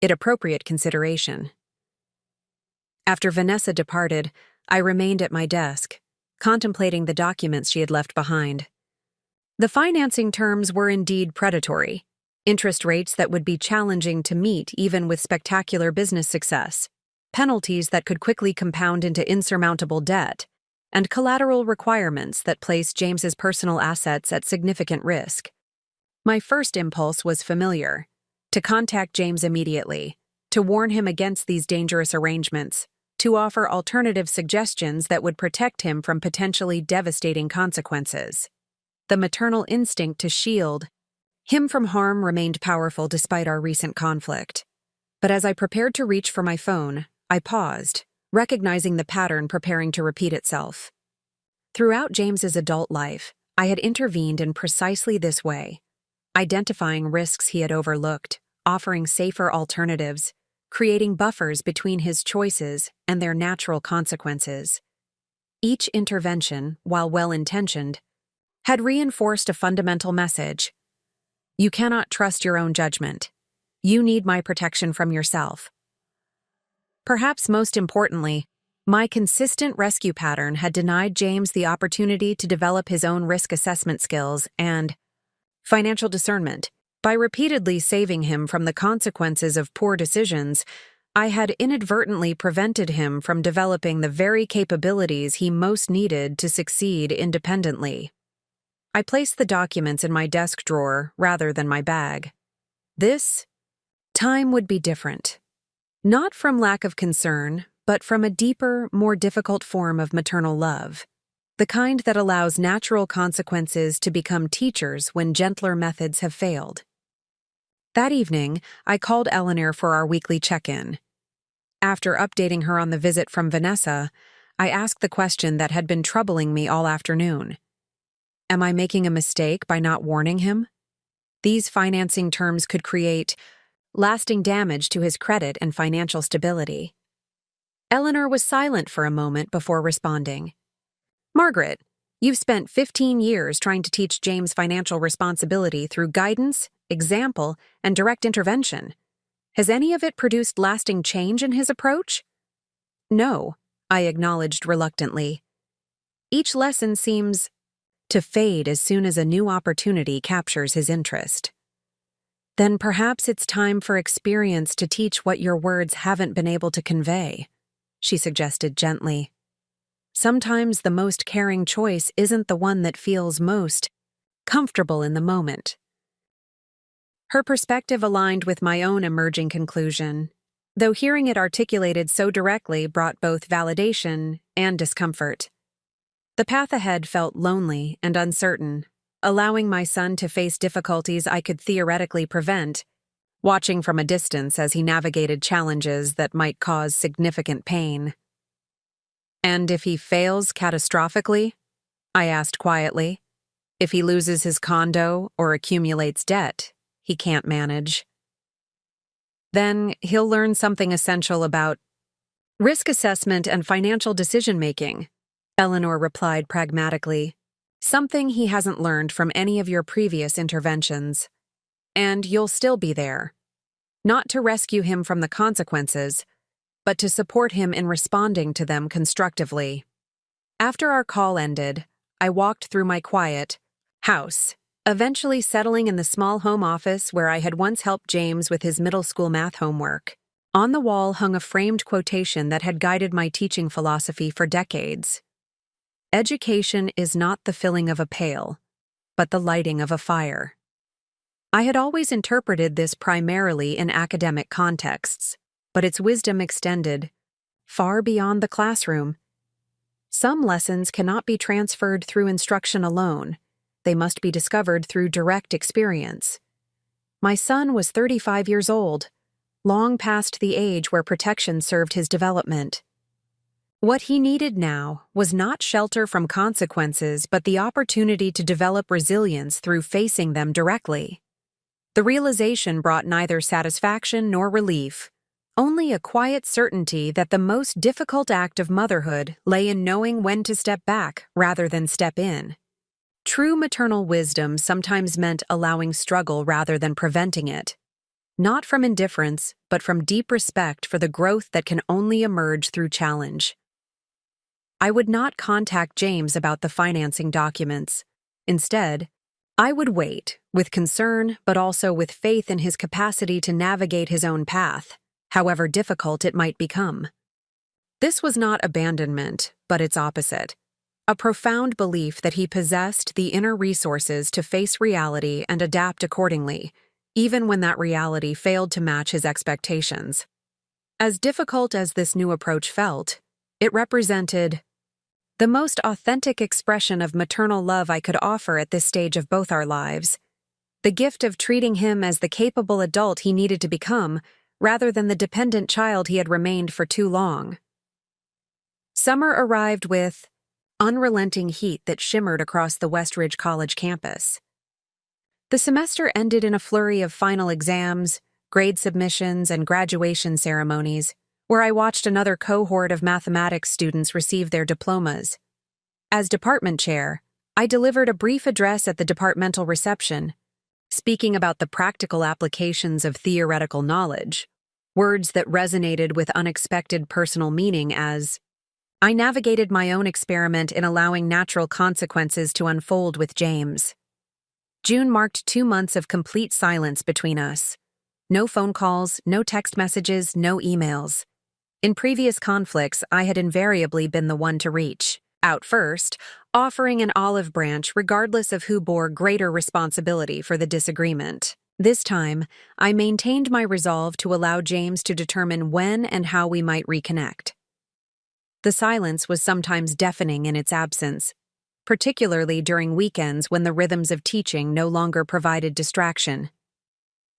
it appropriate consideration. After Vanessa departed, I remained at my desk, contemplating the documents she had left behind. The financing terms were indeed predatory, interest rates that would be challenging to meet even with spectacular business success, penalties that could quickly compound into insurmountable debt, and collateral requirements that placed James's personal assets at significant risk. My first impulse was familiar: to contact James immediately, to warn him against these dangerous arrangements, to offer alternative suggestions that would protect him from potentially devastating consequences. The maternal instinct to shield him from harm remained powerful despite our recent conflict. But as I prepared to reach for my phone, I paused, recognizing the pattern preparing to repeat itself. Throughout James's adult life, I had intervened in precisely this way, identifying risks he had overlooked, offering safer alternatives, creating buffers between his choices and their natural consequences. Each intervention, while well-intentioned, had reinforced a fundamental message. You cannot trust your own judgment. You need my protection from yourself. Perhaps most importantly, my consistent rescue pattern had denied James the opportunity to develop his own risk assessment skills and financial discernment. By repeatedly saving him from the consequences of poor decisions, I had inadvertently prevented him from developing the very capabilities he most needed to succeed independently. I placed the documents in my desk drawer rather than my bag. This time would be different. Not from lack of concern, but from a deeper, more difficult form of maternal love. The kind that allows natural consequences to become teachers when gentler methods have failed. That evening, I called Eleanor for our weekly check-in. After updating her on the visit from Vanessa, I asked the question that had been troubling me all afternoon. Am I making a mistake by not warning him? These financing terms could create lasting damage to his credit and financial stability. Eleanor was silent for a moment before responding. Margaret, you've spent 15 years trying to teach James financial responsibility through guidance, example, and direct intervention. Has any of it produced lasting change in his approach? No, I acknowledged reluctantly. Each lesson seems to fade as soon as a new opportunity captures his interest. Then perhaps it's time for experience to teach what your words haven't been able to convey, she suggested gently. Sometimes the most caring choice isn't the one that feels most comfortable in the moment. Her perspective aligned with my own emerging conclusion, though hearing it articulated so directly brought both validation and discomfort. The path ahead felt lonely and uncertain, allowing my son to face difficulties I could theoretically prevent, watching from a distance as he navigated challenges that might cause significant pain. And if he fails catastrophically? I asked quietly. If he loses his condo or accumulates debt he can't manage? Then he'll learn something essential about risk assessment and financial decision-making, Eleanor replied pragmatically. Something he hasn't learned from any of your previous interventions. And you'll still be there. Not to rescue him from the consequences, but to support him in responding to them constructively. After our call ended, I walked through my quiet house, eventually settling in the small home office where I had once helped James with his middle school math homework. On the wall hung a framed quotation that had guided my teaching philosophy for decades. Education is not the filling of a pail, but the lighting of a fire. I had always interpreted this primarily in academic contexts, but its wisdom extended far beyond the classroom. Some lessons cannot be transferred through instruction alone. They must be discovered through direct experience. My son was 35 years old, long past the age where protection served his development. What he needed now was not shelter from consequences, but the opportunity to develop resilience through facing them directly. The realization brought neither satisfaction nor relief, only a quiet certainty that the most difficult act of motherhood lay in knowing when to step back rather than step in. True maternal wisdom sometimes meant allowing struggle rather than preventing it. Not from indifference, but from deep respect for the growth that can only emerge through challenge. I would not contact James about the financing documents. Instead, I would wait, with concern but also with faith in his capacity to navigate his own path, however difficult it might become. This was not abandonment, but its opposite. A profound belief that he possessed the inner resources to face reality and adapt accordingly, even when that reality failed to match his expectations. As difficult as this new approach felt, it represented the most authentic expression of maternal love I could offer at this stage of both our lives, the gift of treating him as the capable adult he needed to become, rather than the dependent child he had remained for too long. Summer arrived with unrelenting heat that shimmered across the Westridge College campus. The semester ended in a flurry of final exams, grade submissions, and graduation ceremonies, where I watched another cohort of mathematics students receive their diplomas. As department chair, I delivered a brief address at the departmental reception, speaking about the practical applications of theoretical knowledge, words that resonated with unexpected personal meaning as I navigated my own experiment in allowing natural consequences to unfold with James. June marked 2 months of complete silence between us. No phone calls, no text messages, no emails. In previous conflicts, I had invariably been the one to reach out first, offering an olive branch regardless of who bore greater responsibility for the disagreement. This time, I maintained my resolve to allow James to determine when and how we might reconnect. The silence was sometimes deafening in its absence, particularly during weekends when the rhythms of teaching no longer provided distraction.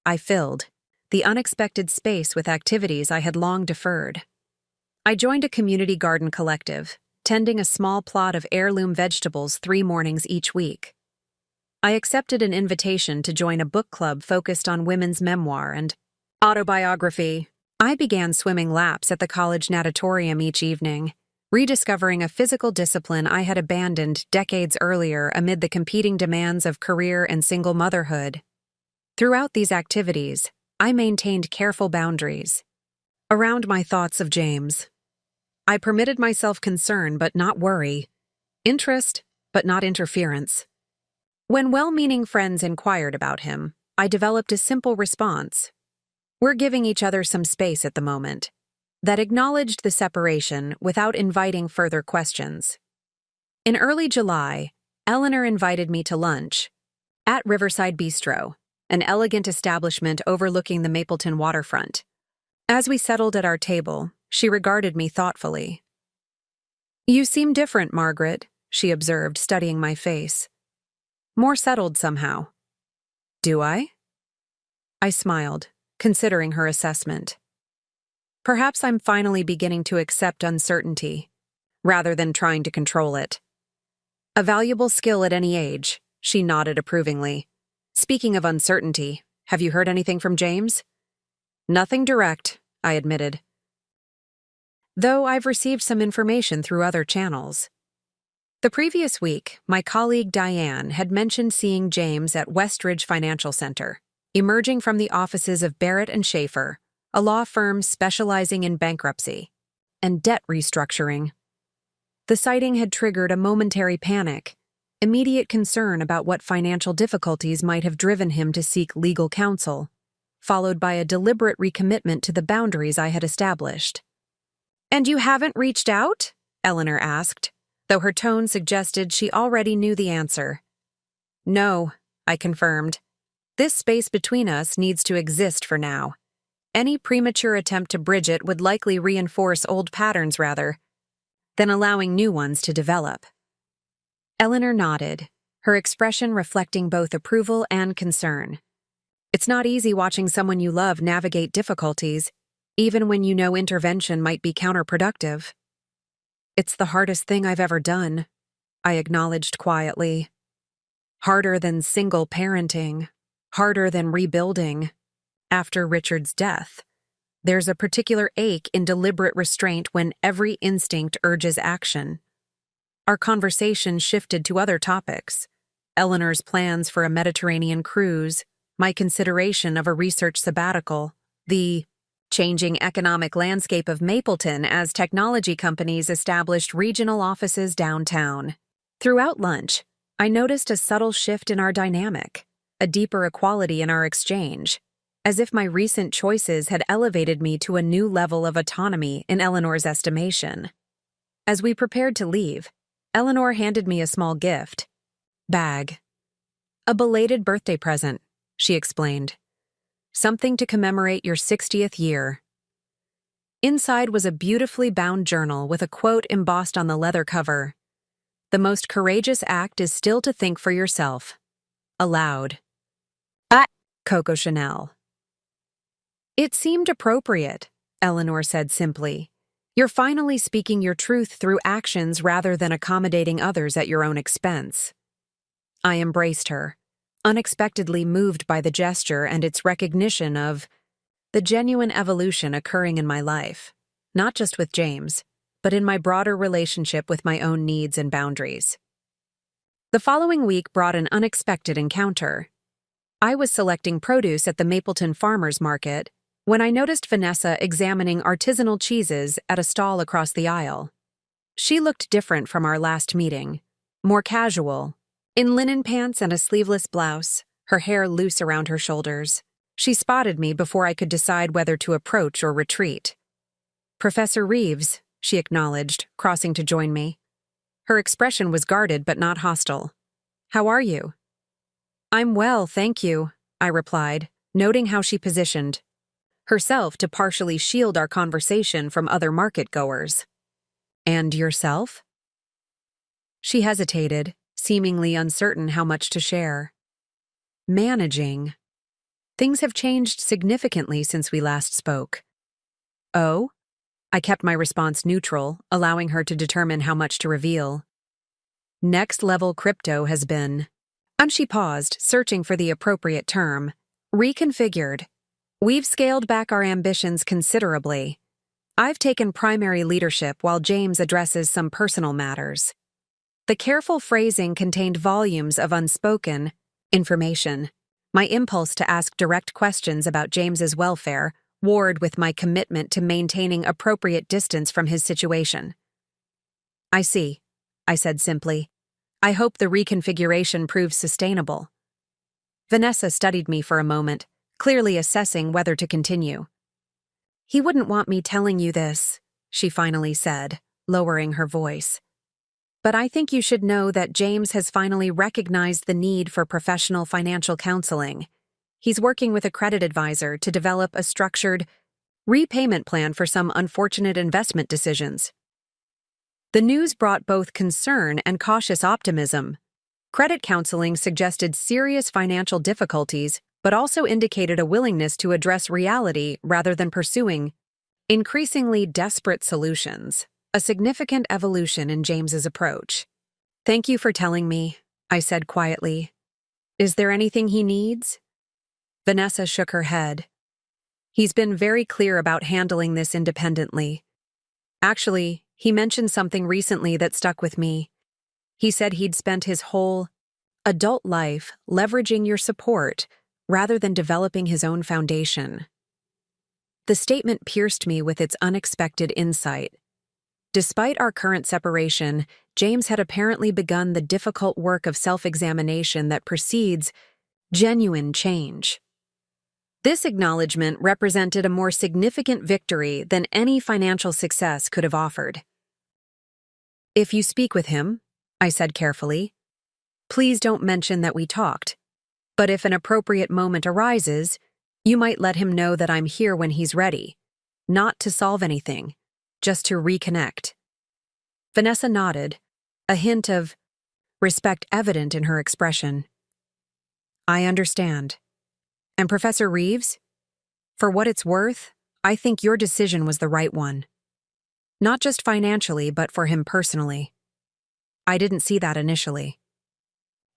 I filled the unexpected space with activities I had long deferred. I joined a community garden collective, tending a small plot of heirloom vegetables 3 mornings each week. I accepted an invitation to join a book club focused on women's memoir and autobiography. I began swimming laps at the college natatorium each evening, rediscovering a physical discipline I had abandoned decades earlier amid the competing demands of career and single motherhood. Throughout these activities, I maintained careful boundaries. Around my thoughts of James, I permitted myself concern but not worry, interest but not interference. When well-meaning friends inquired about him, I developed a simple response. We're giving each other some space at the moment. That acknowledged the separation without inviting further questions. In early July, Eleanor invited me to lunch at Riverside Bistro, an elegant establishment overlooking the Mapleton waterfront. As we settled at our table, she regarded me thoughtfully. "You seem different, Margaret," she observed, studying my face. "More settled somehow." "Do I?" I smiled, considering her assessment. Perhaps I'm finally beginning to accept uncertainty, rather than trying to control it. A valuable skill at any age, she nodded approvingly. Speaking of uncertainty, have you heard anything from James? Nothing direct, I admitted. Though I've received some information through other channels. The previous week, my colleague Diane had mentioned seeing James at Westridge Financial Center, emerging from the offices of Barrett and Schaefer, a law firm specializing in bankruptcy and debt restructuring. The sighting had triggered a momentary panic, immediate concern about what financial difficulties might have driven him to seek legal counsel, followed by a deliberate recommitment to the boundaries I had established. "And you haven't reached out?" Eleanor asked, though her tone suggested she already knew the answer. "No," I confirmed. "This space between us needs to exist for now. Any premature attempt to bridge it would likely reinforce old patterns rather than allowing new ones to develop." Eleanor nodded, her expression reflecting both approval and concern. It's not easy watching someone you love navigate difficulties, even when you know intervention might be counterproductive. "It's the hardest thing I've ever done," I acknowledged quietly. "Harder than single parenting, harder than rebuilding. After Richard's death, there's a particular ache in deliberate restraint when every instinct urges action." Our conversation shifted to other topics: Eleanor's plans for a Mediterranean cruise, my consideration of a research sabbatical, the changing economic landscape of Mapleton as technology companies established regional offices downtown. Throughout lunch, I noticed a subtle shift in our dynamic, a deeper equality in our exchange, as if my recent choices had elevated me to a new level of autonomy in Eleanor's estimation. As we prepared to leave, Eleanor handed me a small gift bag. "A belated birthday present," she explained. "Something to commemorate your 60th year." Inside was a beautifully bound journal with a quote embossed on the leather cover. "The most courageous act is still to think for yourself." Aloud. Coco Chanel. "It seemed appropriate," Eleanor said simply. "You're finally speaking your truth through actions rather than accommodating others at your own expense." I embraced her, unexpectedly moved by the gesture and its recognition of the genuine evolution occurring in my life, not just with James, but in my broader relationship with my own needs and boundaries. The following week brought an unexpected encounter. I was selecting produce at the Mapleton Farmers Market when I noticed Vanessa examining artisanal cheeses at a stall across the aisle. She looked different from our last meeting, more casual, in linen pants and a sleeveless blouse, her hair loose around her shoulders. She spotted me before I could decide whether to approach or retreat. "Professor Reeves," she acknowledged, crossing to join me. Her expression was guarded but not hostile. "How are you?" "I'm well, thank you," I replied, noting how she positioned herself to partially shield our conversation from other market-goers. "And yourself?" She hesitated, seemingly uncertain how much to share. "Managing. Things have changed significantly since we last spoke." "Oh?" I kept my response neutral, allowing her to determine how much to reveal. "Next-level crypto has been," and she paused, searching for the appropriate term, "reconfigured. We've scaled back our ambitions considerably. I've taken primary leadership while James addresses some personal matters." The careful phrasing contained volumes of unspoken information. My impulse to ask direct questions about James's welfare warred with my commitment to maintaining appropriate distance from his situation. "I see," I said simply. "I hope the reconfiguration proves sustainable." Vanessa studied me for a moment, clearly assessing whether to continue. "He wouldn't want me telling you this," she finally said, lowering her voice. "But I think you should know that James has finally recognized the need for professional financial counseling. He's working with a credit advisor to develop a structured repayment plan for some unfortunate investment decisions." The news brought both concern and cautious optimism. Credit counseling suggested serious financial difficulties, but also indicated a willingness to address reality rather than pursuing increasingly desperate solutions, a significant evolution in James's approach. "Thank you for telling me," I said quietly. "Is there anything he needs?" Vanessa shook her head. He's been very clear about handling this independently. Actually, he mentioned something recently that stuck with me. He said he'd spent his whole adult life leveraging your support rather than developing his own foundation. The statement pierced me with its unexpected insight. Despite our current separation, James had apparently begun the difficult work of self-examination that precedes genuine change. This acknowledgement represented a more significant victory than any financial success could have offered. "If you speak with him," I said carefully, "please don't mention that we talked. But if an appropriate moment arises, you might let him know that I'm here when he's ready, not to solve anything, just to reconnect." Vanessa nodded, a hint of respect evident in her expression. "I understand. And Professor Reeves? For what it's worth, I think your decision was the right one. Not just financially, but for him personally. I didn't see that initially."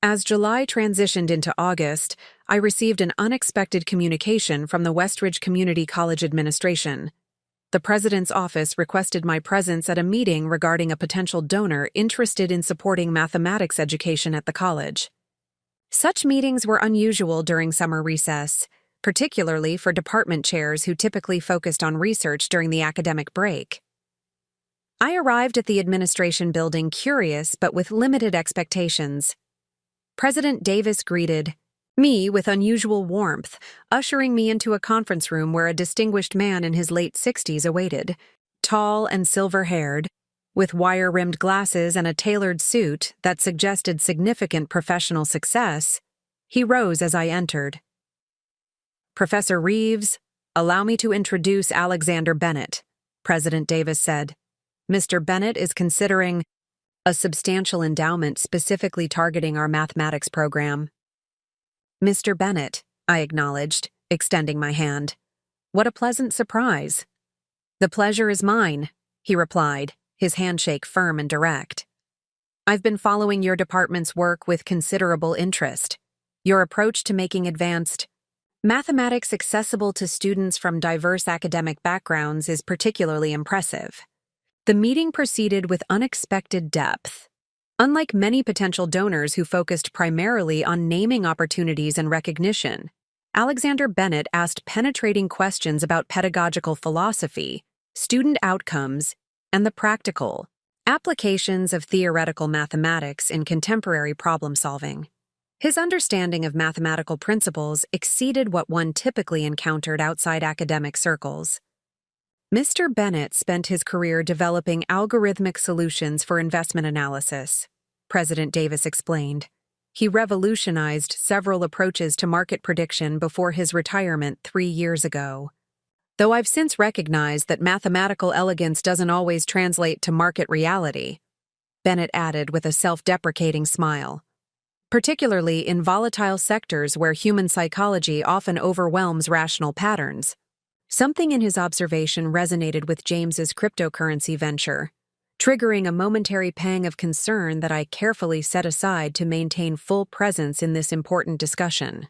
As July transitioned into August, I received an unexpected communication from the Westridge Community College administration. The president's office requested my presence at a meeting regarding a potential donor interested in supporting mathematics education at the college. Such meetings were unusual during summer recess, particularly for department chairs who typically focused on research during the academic break. I arrived at the administration building curious but with limited expectations. President Davis greeted me with unusual warmth, ushering me into a conference room where a distinguished man in his late 60s awaited. Tall and silver-haired, with wire-rimmed glasses and a tailored suit that suggested significant professional success, he rose as I entered. "Professor Reeves, allow me to introduce Alexander Bennett," President Davis said. "Mr. Bennett is considering a substantial endowment specifically targeting our mathematics program." "Mr. Bennett," I acknowledged, extending my hand. "What a pleasant surprise." "The pleasure is mine," he replied, his handshake firm and direct. "I've been following your department's work with considerable interest. Your approach to making advanced mathematics accessible to students from diverse academic backgrounds is particularly impressive." The meeting proceeded with unexpected depth. Unlike many potential donors who focused primarily on naming opportunities and recognition, Alexander Bennett asked penetrating questions about pedagogical philosophy, student outcomes, and the practical applications of theoretical mathematics in contemporary problem-solving. His understanding of mathematical principles exceeded what one typically encountered outside academic circles. Mr. Bennett spent his career developing algorithmic solutions for investment analysis, President Davis explained. He revolutionized several approaches to market prediction before his retirement 3 years ago. Though I've since recognized that mathematical elegance doesn't always translate to market reality, Bennett added with a self-deprecating smile. Particularly in volatile sectors where human psychology often overwhelms rational patterns. Something in his observation resonated with James's cryptocurrency venture, triggering a momentary pang of concern that I carefully set aside to maintain full presence in this important discussion.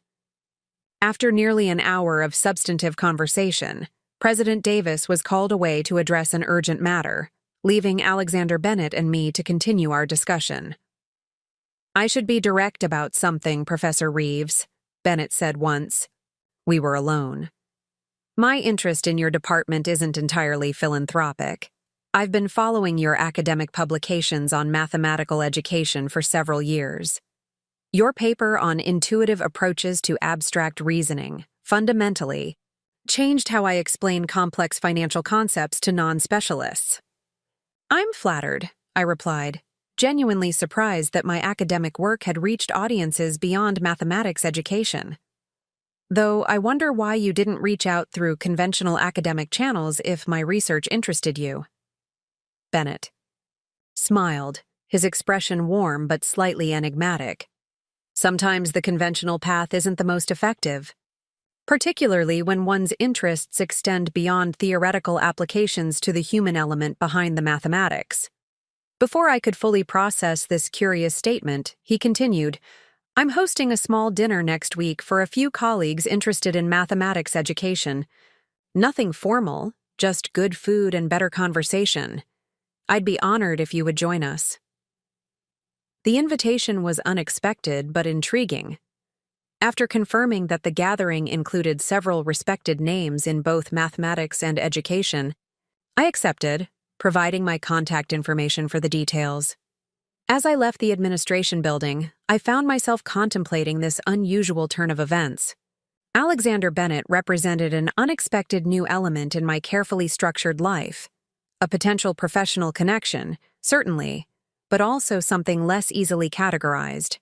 After nearly an hour of substantive conversation, President Davis was called away to address an urgent matter, leaving Alexander Bennett and me to continue our discussion. "I should be direct about something, Professor Reeves," Bennett said once. We were alone. "My interest in your department isn't entirely philanthropic. I've been following your academic publications on mathematical education for several years. Your paper on intuitive approaches to abstract reasoning, fundamentally, changed how I explain complex financial concepts to non-specialists." "I'm flattered," I replied, genuinely surprised that my academic work had reached audiences beyond mathematics education. "Though I wonder why you didn't reach out through conventional academic channels if my research interested you." Bennett smiled, his expression warm but slightly enigmatic. "Sometimes the conventional path isn't the most effective, particularly when one's interests extend beyond theoretical applications to the human element behind the mathematics." Before I could fully process this curious statement, he continued, "I'm hosting a small dinner next week for a few colleagues interested in mathematics education. Nothing formal, just good food and better conversation. I'd be honored if you would join us. The invitation was unexpected but intriguing. After confirming that the gathering included several respected names in both mathematics and education, I accepted, providing my contact information for the details. As I left the administration building, I found myself contemplating this unusual turn of events. Alexander Bennett represented an unexpected new element in my carefully structured life. A potential professional connection, certainly, but also something less easily categorized.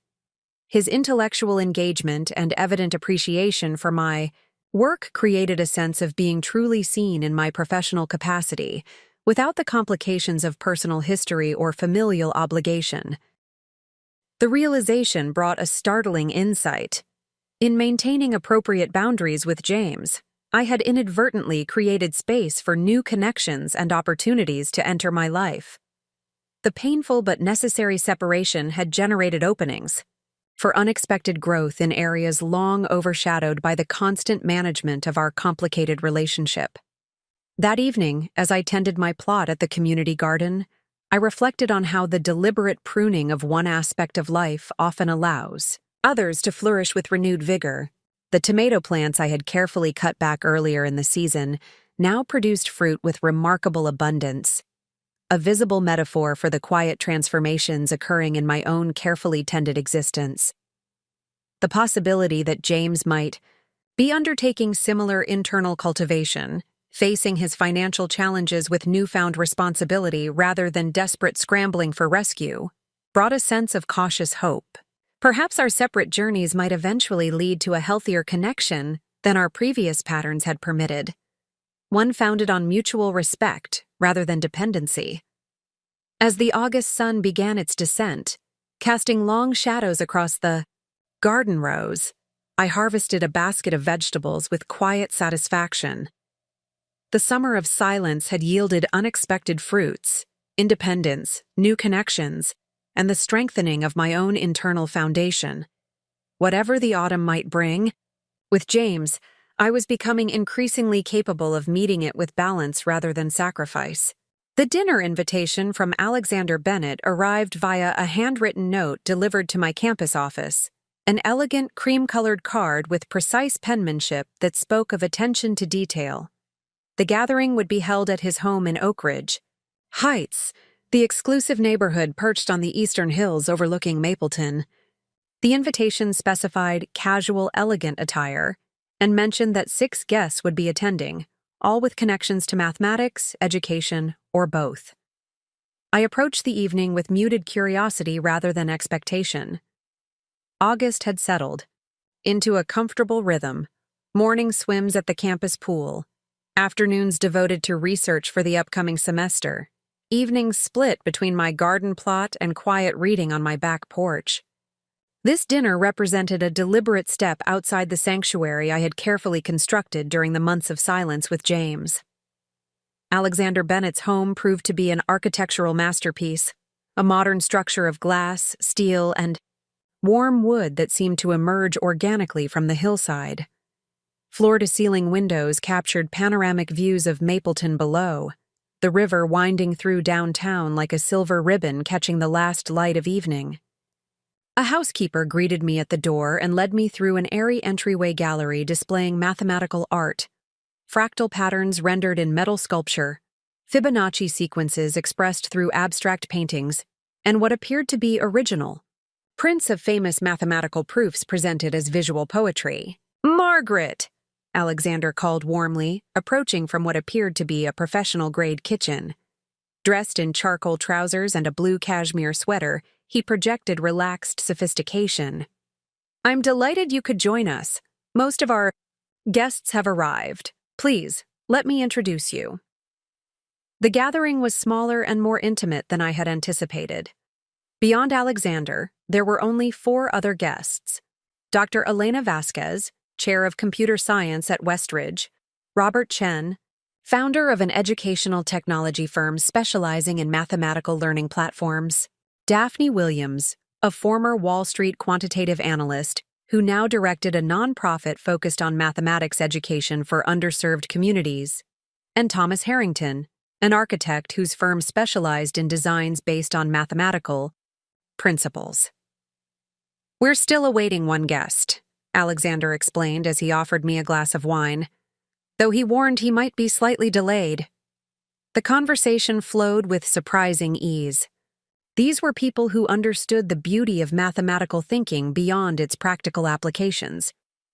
His intellectual engagement and evident appreciation for my work created a sense of being truly seen in my professional capacity, without the complications of personal history or familial obligation. The realization brought a startling insight. In maintaining appropriate boundaries with James, I had inadvertently created space for new connections and opportunities to enter my life. The painful but necessary separation had generated openings for unexpected growth in areas long overshadowed by the constant management of our complicated relationship. That evening, as I tended my plot at the community garden, I reflected on how the deliberate pruning of one aspect of life often allows others to flourish with renewed vigor. The tomato plants I had carefully cut back earlier in the season now produced fruit with remarkable abundance, a visible metaphor for the quiet transformations occurring in my own carefully tended existence. The possibility that James might be undertaking similar internal cultivation, facing his financial challenges with newfound responsibility rather than desperate scrambling for rescue, brought a sense of cautious hope. Perhaps our separate journeys might eventually lead to a healthier connection than our previous patterns had permitted, one founded on mutual respect rather than dependency. As the August sun began its descent, casting long shadows across the garden rows, I harvested a basket of vegetables with quiet satisfaction. The summer of silence had yielded unexpected fruits, independence, new connections, and the strengthening of my own internal foundation. Whatever the autumn might bring, with James, I was becoming increasingly capable of meeting it with balance rather than sacrifice. The dinner invitation from Alexander Bennett arrived via a handwritten note delivered to my campus office, an elegant cream-colored card with precise penmanship that spoke of attention to detail. The gathering would be held at his home in Oak Ridge Heights, the exclusive neighborhood perched on the eastern hills overlooking Mapleton. The invitation specified casual, elegant attire and mentioned that 6 guests would be attending, all with connections to mathematics, education, or both. I approached the evening with muted curiosity rather than expectation. August had settled into a comfortable rhythm, morning swims at the campus pool, afternoons devoted to research for the upcoming semester, evenings split between my garden plot and quiet reading on my back porch. This dinner represented a deliberate step outside the sanctuary I had carefully constructed during the months of silence with James. Alexander Bennett's home proved to be an architectural masterpiece, a modern structure of glass, steel, and warm wood that seemed to emerge organically from the hillside. Floor-to-ceiling windows captured panoramic views of Mapleton below, the river winding through downtown like a silver ribbon catching the last light of evening. A housekeeper greeted me at the door and led me through an airy entryway gallery displaying mathematical art, fractal patterns rendered in metal sculpture, Fibonacci sequences expressed through abstract paintings, and what appeared to be original prints of famous mathematical proofs presented as visual poetry. "Margaret!" Alexander called warmly, approaching from what appeared to be a professional-grade kitchen. Dressed in charcoal trousers and a blue cashmere sweater, he projected relaxed sophistication. "I'm delighted you could join us. Most of our guests have arrived. Please, let me introduce you." The gathering was smaller and more intimate than I had anticipated. Beyond Alexander, there were only 4 other guests: Dr. Elena Vasquez, Chair of Computer Science at Westridge; Robert Chen, founder of an educational technology firm specializing in mathematical learning platforms; Daphne Williams, a former Wall Street quantitative analyst who now directed a nonprofit focused on mathematics education for underserved communities, and Thomas Harrington, an architect whose firm specialized in designs based on mathematical principles. "We're still awaiting one guest," Alexander explained as he offered me a glass of wine, though he warned he might be slightly delayed. The conversation flowed with surprising ease. These were people who understood the beauty of mathematical thinking beyond its practical applications,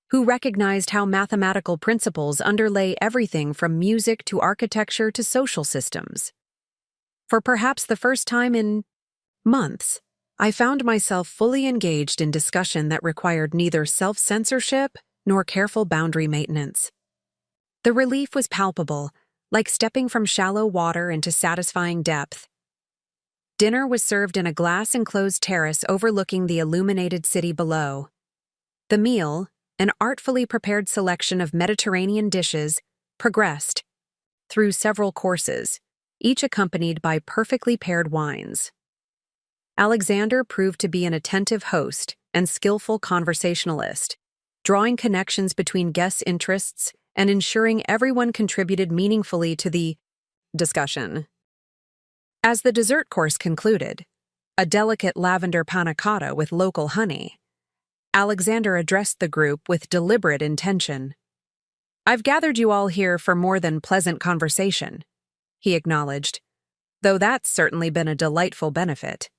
who recognized how mathematical principles underlay everything from music to architecture to social systems. For perhaps the first time in months, I found myself fully engaged in discussion that required neither self-censorship nor careful boundary maintenance. The relief was palpable, like stepping from shallow water into satisfying depth. Dinner was served in a glass-enclosed terrace overlooking the illuminated city below. The meal, an artfully prepared selection of Mediterranean dishes, progressed through several courses, each accompanied by perfectly paired wines. Alexander proved to be an attentive host and skillful conversationalist, drawing connections between guests' interests and ensuring everyone contributed meaningfully to the discussion. As the dessert course concluded, a delicate lavender panna cotta with local honey, Alexander addressed the group with deliberate intention. "I've gathered you all here for more than pleasant conversation," he acknowledged, "though that's certainly been a delightful benefit."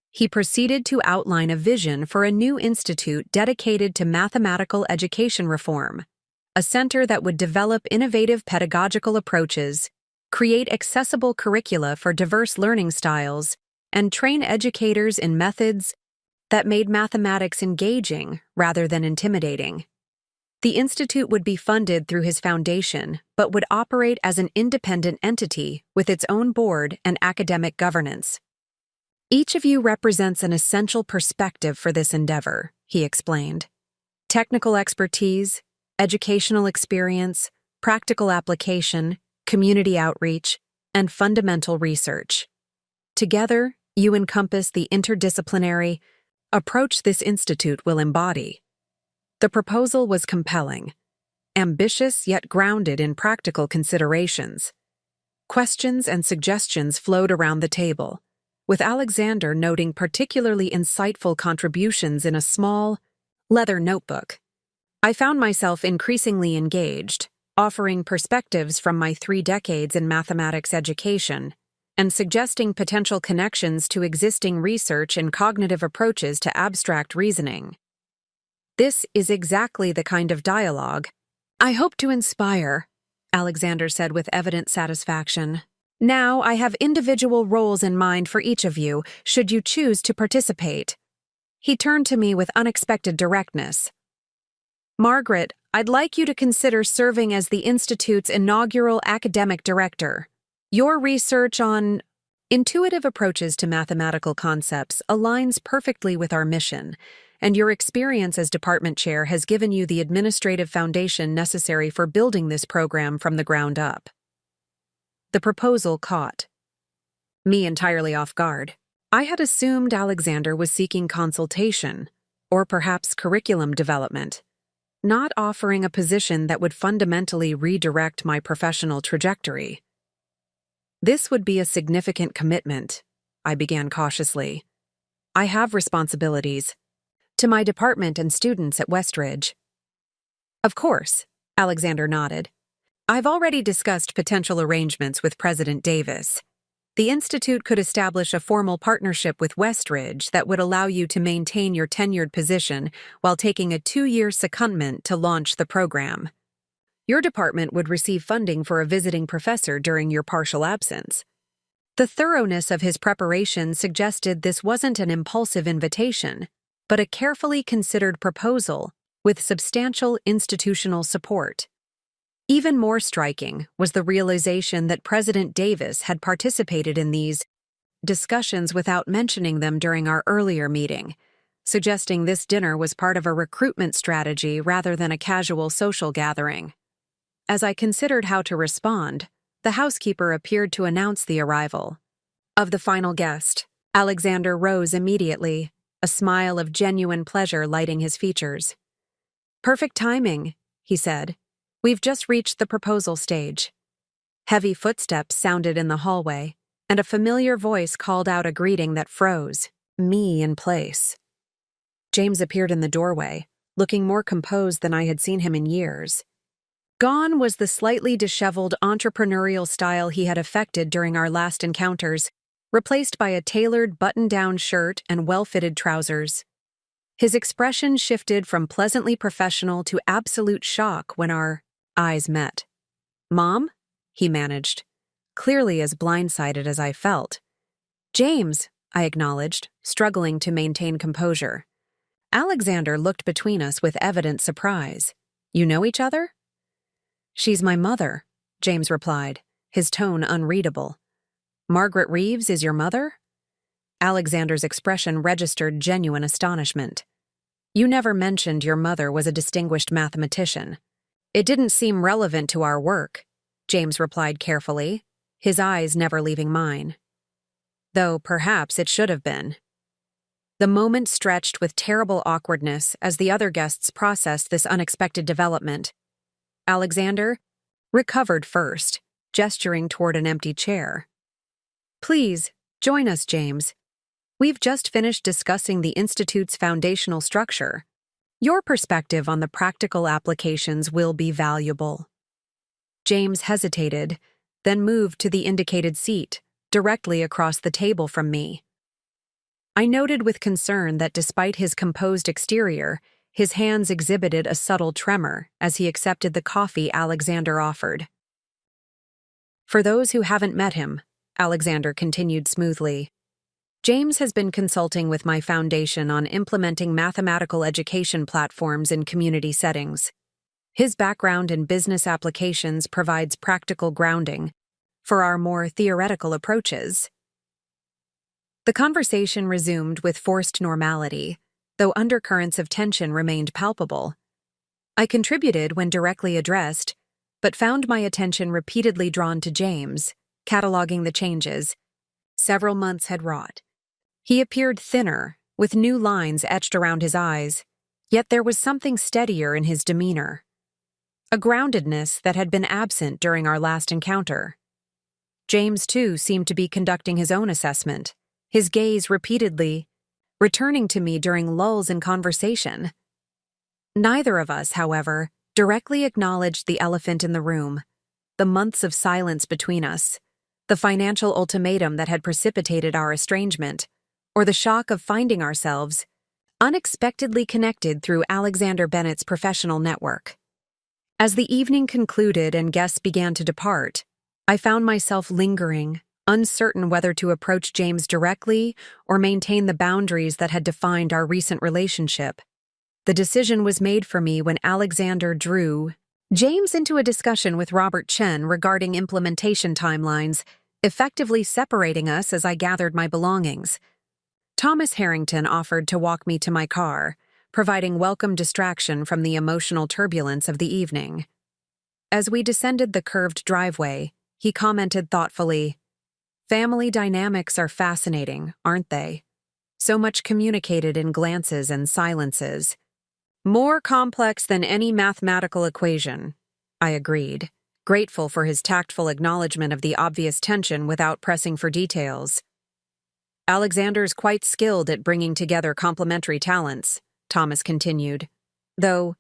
He proceeded to outline a vision for a new institute dedicated to mathematical education reform, a center that would develop innovative pedagogical approaches, create accessible curricula for diverse learning styles, and train educators in methods that made mathematics engaging rather than intimidating. The institute would be funded through his foundation, but would operate as an independent entity with its own board and academic governance. "Each of you represents an essential perspective for this endeavor," he explained. "Technical expertise, educational experience, practical application, community outreach, and fundamental research. Together, you encompass the interdisciplinary approach this institute will embody." The proposal was compelling, ambitious yet grounded in practical considerations. Questions and suggestions flowed around the table, with Alexander noting particularly insightful contributions in a small, leather notebook. I found myself increasingly engaged, offering perspectives from my 3 decades in mathematics education, and suggesting potential connections to existing research and cognitive approaches to abstract reasoning. "This is exactly the kind of dialogue I hope to inspire," Alexander said with evident satisfaction. "Now I have individual roles in mind for each of you, should you choose to participate." He turned to me with unexpected directness. "Margaret, I'd like you to consider serving as the Institute's inaugural academic director. Your research on intuitive approaches to mathematical concepts aligns perfectly with our mission, and your experience as department chair has given you the administrative foundation necessary for building this program from the ground up." The proposal caught me entirely off guard. I had assumed Alexander was seeking consultation, or perhaps curriculum development, not offering a position that would fundamentally redirect my professional trajectory. "This would be a significant commitment," I began cautiously. "I have responsibilities to my department and students at Westridge." "Of course," Alexander nodded. "I've already discussed potential arrangements with President Davis. The Institute could establish a formal partnership with Westridge that would allow you to maintain your tenured position while taking a 2-year secondment to launch the program. Your department would receive funding for a visiting professor during your partial absence." The thoroughness of his preparation suggested this wasn't an impulsive invitation, but a carefully considered proposal with substantial institutional support. Even more striking was the realization that President Davis had participated in these discussions without mentioning them during our earlier meeting, suggesting this dinner was part of a recruitment strategy rather than a casual social gathering. As I considered how to respond, the housekeeper appeared to announce the arrival of the final guest. Alexander rose immediately, a smile of genuine pleasure lighting his features. "Perfect timing," he said. "We've just reached the proposal stage." Heavy footsteps sounded in the hallway, and a familiar voice called out a greeting that froze me in place. James appeared in the doorway, looking more composed than I had seen him in years. Gone was the slightly disheveled entrepreneurial style he had affected during our last encounters, replaced by a tailored button-down shirt and well-fitted trousers. His expression shifted from pleasantly professional to absolute shock when our eyes met. "Mom?" he managed, clearly as blindsided as I felt. "James," I acknowledged, struggling to maintain composure. Alexander looked between us with evident surprise. "You know each other?" "She's my mother," James replied, his tone unreadable. "Margaret Reeves is your mother?" Alexander's expression registered genuine astonishment. "You never mentioned your mother was a distinguished mathematician." "It didn't seem relevant to our work," James replied carefully, his eyes never leaving mine. "Though perhaps it should have been." The moment stretched with terrible awkwardness as the other guests processed this unexpected development. Alexander recovered first, gesturing toward an empty chair. "Please, join us, James. We've just finished discussing the Institute's foundational structure. Your perspective on the practical applications will be valuable." James hesitated, then moved to the indicated seat, directly across the table from me. I noted with concern that despite his composed exterior, his hands exhibited a subtle tremor as he accepted the coffee Alexander offered. "For those who haven't met him," Alexander continued smoothly, "James has been consulting with my foundation on implementing mathematical education platforms in community settings. His background in business applications provides practical grounding for our more theoretical approaches." The conversation resumed with forced normality, though undercurrents of tension remained palpable. I contributed when directly addressed, but found my attention repeatedly drawn to James, cataloging the changes several months had wrought. He appeared thinner, with new lines etched around his eyes, yet there was something steadier in his demeanor. A groundedness that had been absent during our last encounter. James, too, seemed to be conducting his own assessment, his gaze repeatedly returning to me during lulls in conversation. Neither of us, however, directly acknowledged the elephant in the room, the months of silence between us, the financial ultimatum that had precipitated our estrangement, or the shock of finding ourselves unexpectedly connected through Alexander Bennett's professional network. As the evening concluded and guests began to depart, I found myself lingering, uncertain whether to approach James directly or maintain the boundaries that had defined our recent relationship. The decision was made for me when Alexander drew James into a discussion with Robert Chen regarding implementation timelines, effectively separating us as I gathered my belongings. Thomas Harrington offered to walk me to my car, providing welcome distraction from the emotional turbulence of the evening. As we descended the curved driveway, he commented thoughtfully, "Family dynamics are fascinating, aren't they? So much communicated in glances and silences. More complex than any mathematical equation," I agreed, grateful for his tactful acknowledgement of the obvious tension without pressing for details. "Alexander's quite skilled at bringing together complementary talents," Thomas continued, "though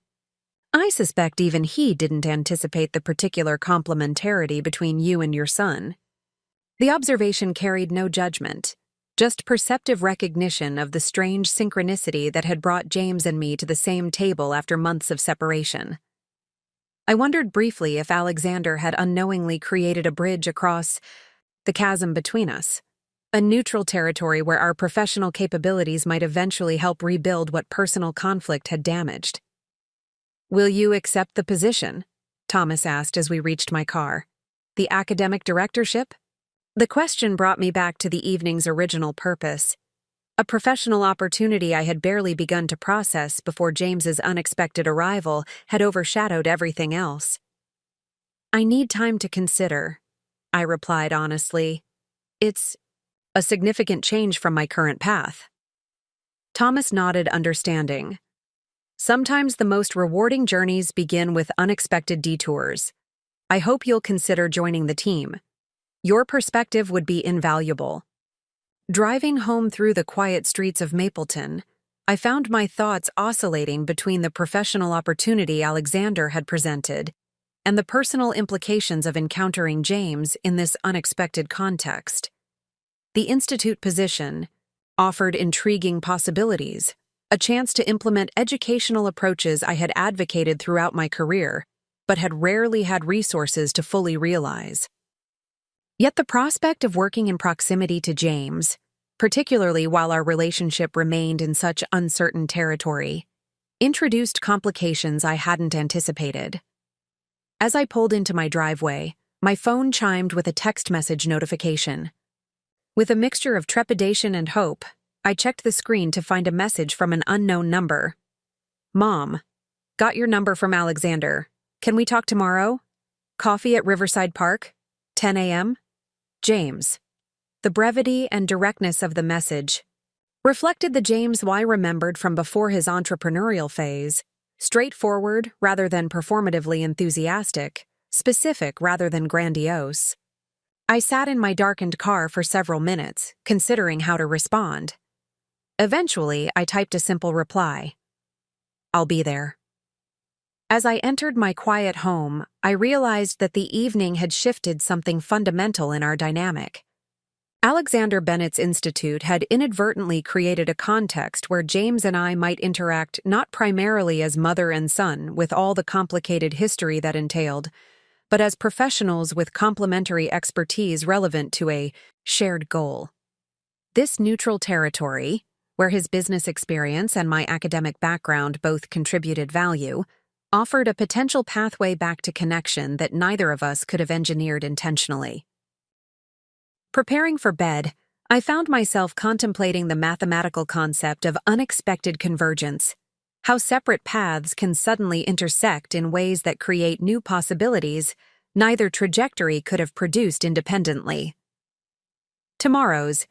I suspect even he didn't anticipate the particular complementarity between you and your son." The observation carried no judgment, just perceptive recognition of the strange synchronicity that had brought James and me to the same table after months of separation. I wondered briefly if Alexander had unknowingly created a bridge across the chasm between us, a neutral territory where our professional capabilities might eventually help rebuild what personal conflict had damaged. "Will you accept the position?" Thomas asked as we reached my car. "The academic directorship?" The question brought me back to the evening's original purpose, a professional opportunity I had barely begun to process before James's unexpected arrival had overshadowed everything else. "I need time to consider," I replied honestly. "It's a significant change from my current path." Thomas nodded, understanding. Sometimes the most rewarding journeys begin with unexpected detours. I hope you'll consider joining the team. Your perspective would be invaluable. Driving home through the quiet streets of Mapleton, I found my thoughts oscillating between the professional opportunity Alexander had presented and the personal implications of encountering James in this unexpected context. The institute position offered intriguing possibilities, a chance to implement educational approaches I had advocated throughout my career, but had rarely had resources to fully realize. Yet the prospect of working in proximity to James, particularly while our relationship remained in such uncertain territory, introduced complications I hadn't anticipated. As I pulled into my driveway, my phone chimed with a text message notification. With a mixture of trepidation and hope, I checked the screen to find a message from an unknown number. Mom, got your number from Alexander. Can we talk tomorrow? Coffee at Riverside Park, 10 a.m.? James. The brevity and directness of the message reflected the James I remembered from before his entrepreneurial phase, straightforward rather than performatively enthusiastic, specific rather than grandiose. I sat in my darkened car for several minutes, considering how to respond. Eventually, I typed a simple reply. I'll be there. As I entered my quiet home, I realized that the evening had shifted something fundamental in our dynamic. Alexander Bennett's Institute had inadvertently created a context where James and I might interact not primarily as mother and son with all the complicated history that entailed, but as professionals with complementary expertise relevant to a shared goal. This neutral territory, where his business experience and my academic background both contributed value, offered a potential pathway back to connection that neither of us could have engineered intentionally. Preparing for bed, I found myself contemplating the mathematical concept of unexpected convergence, how separate paths can suddenly intersect in ways that create new possibilities neither trajectory could have produced independently. Tomorrow's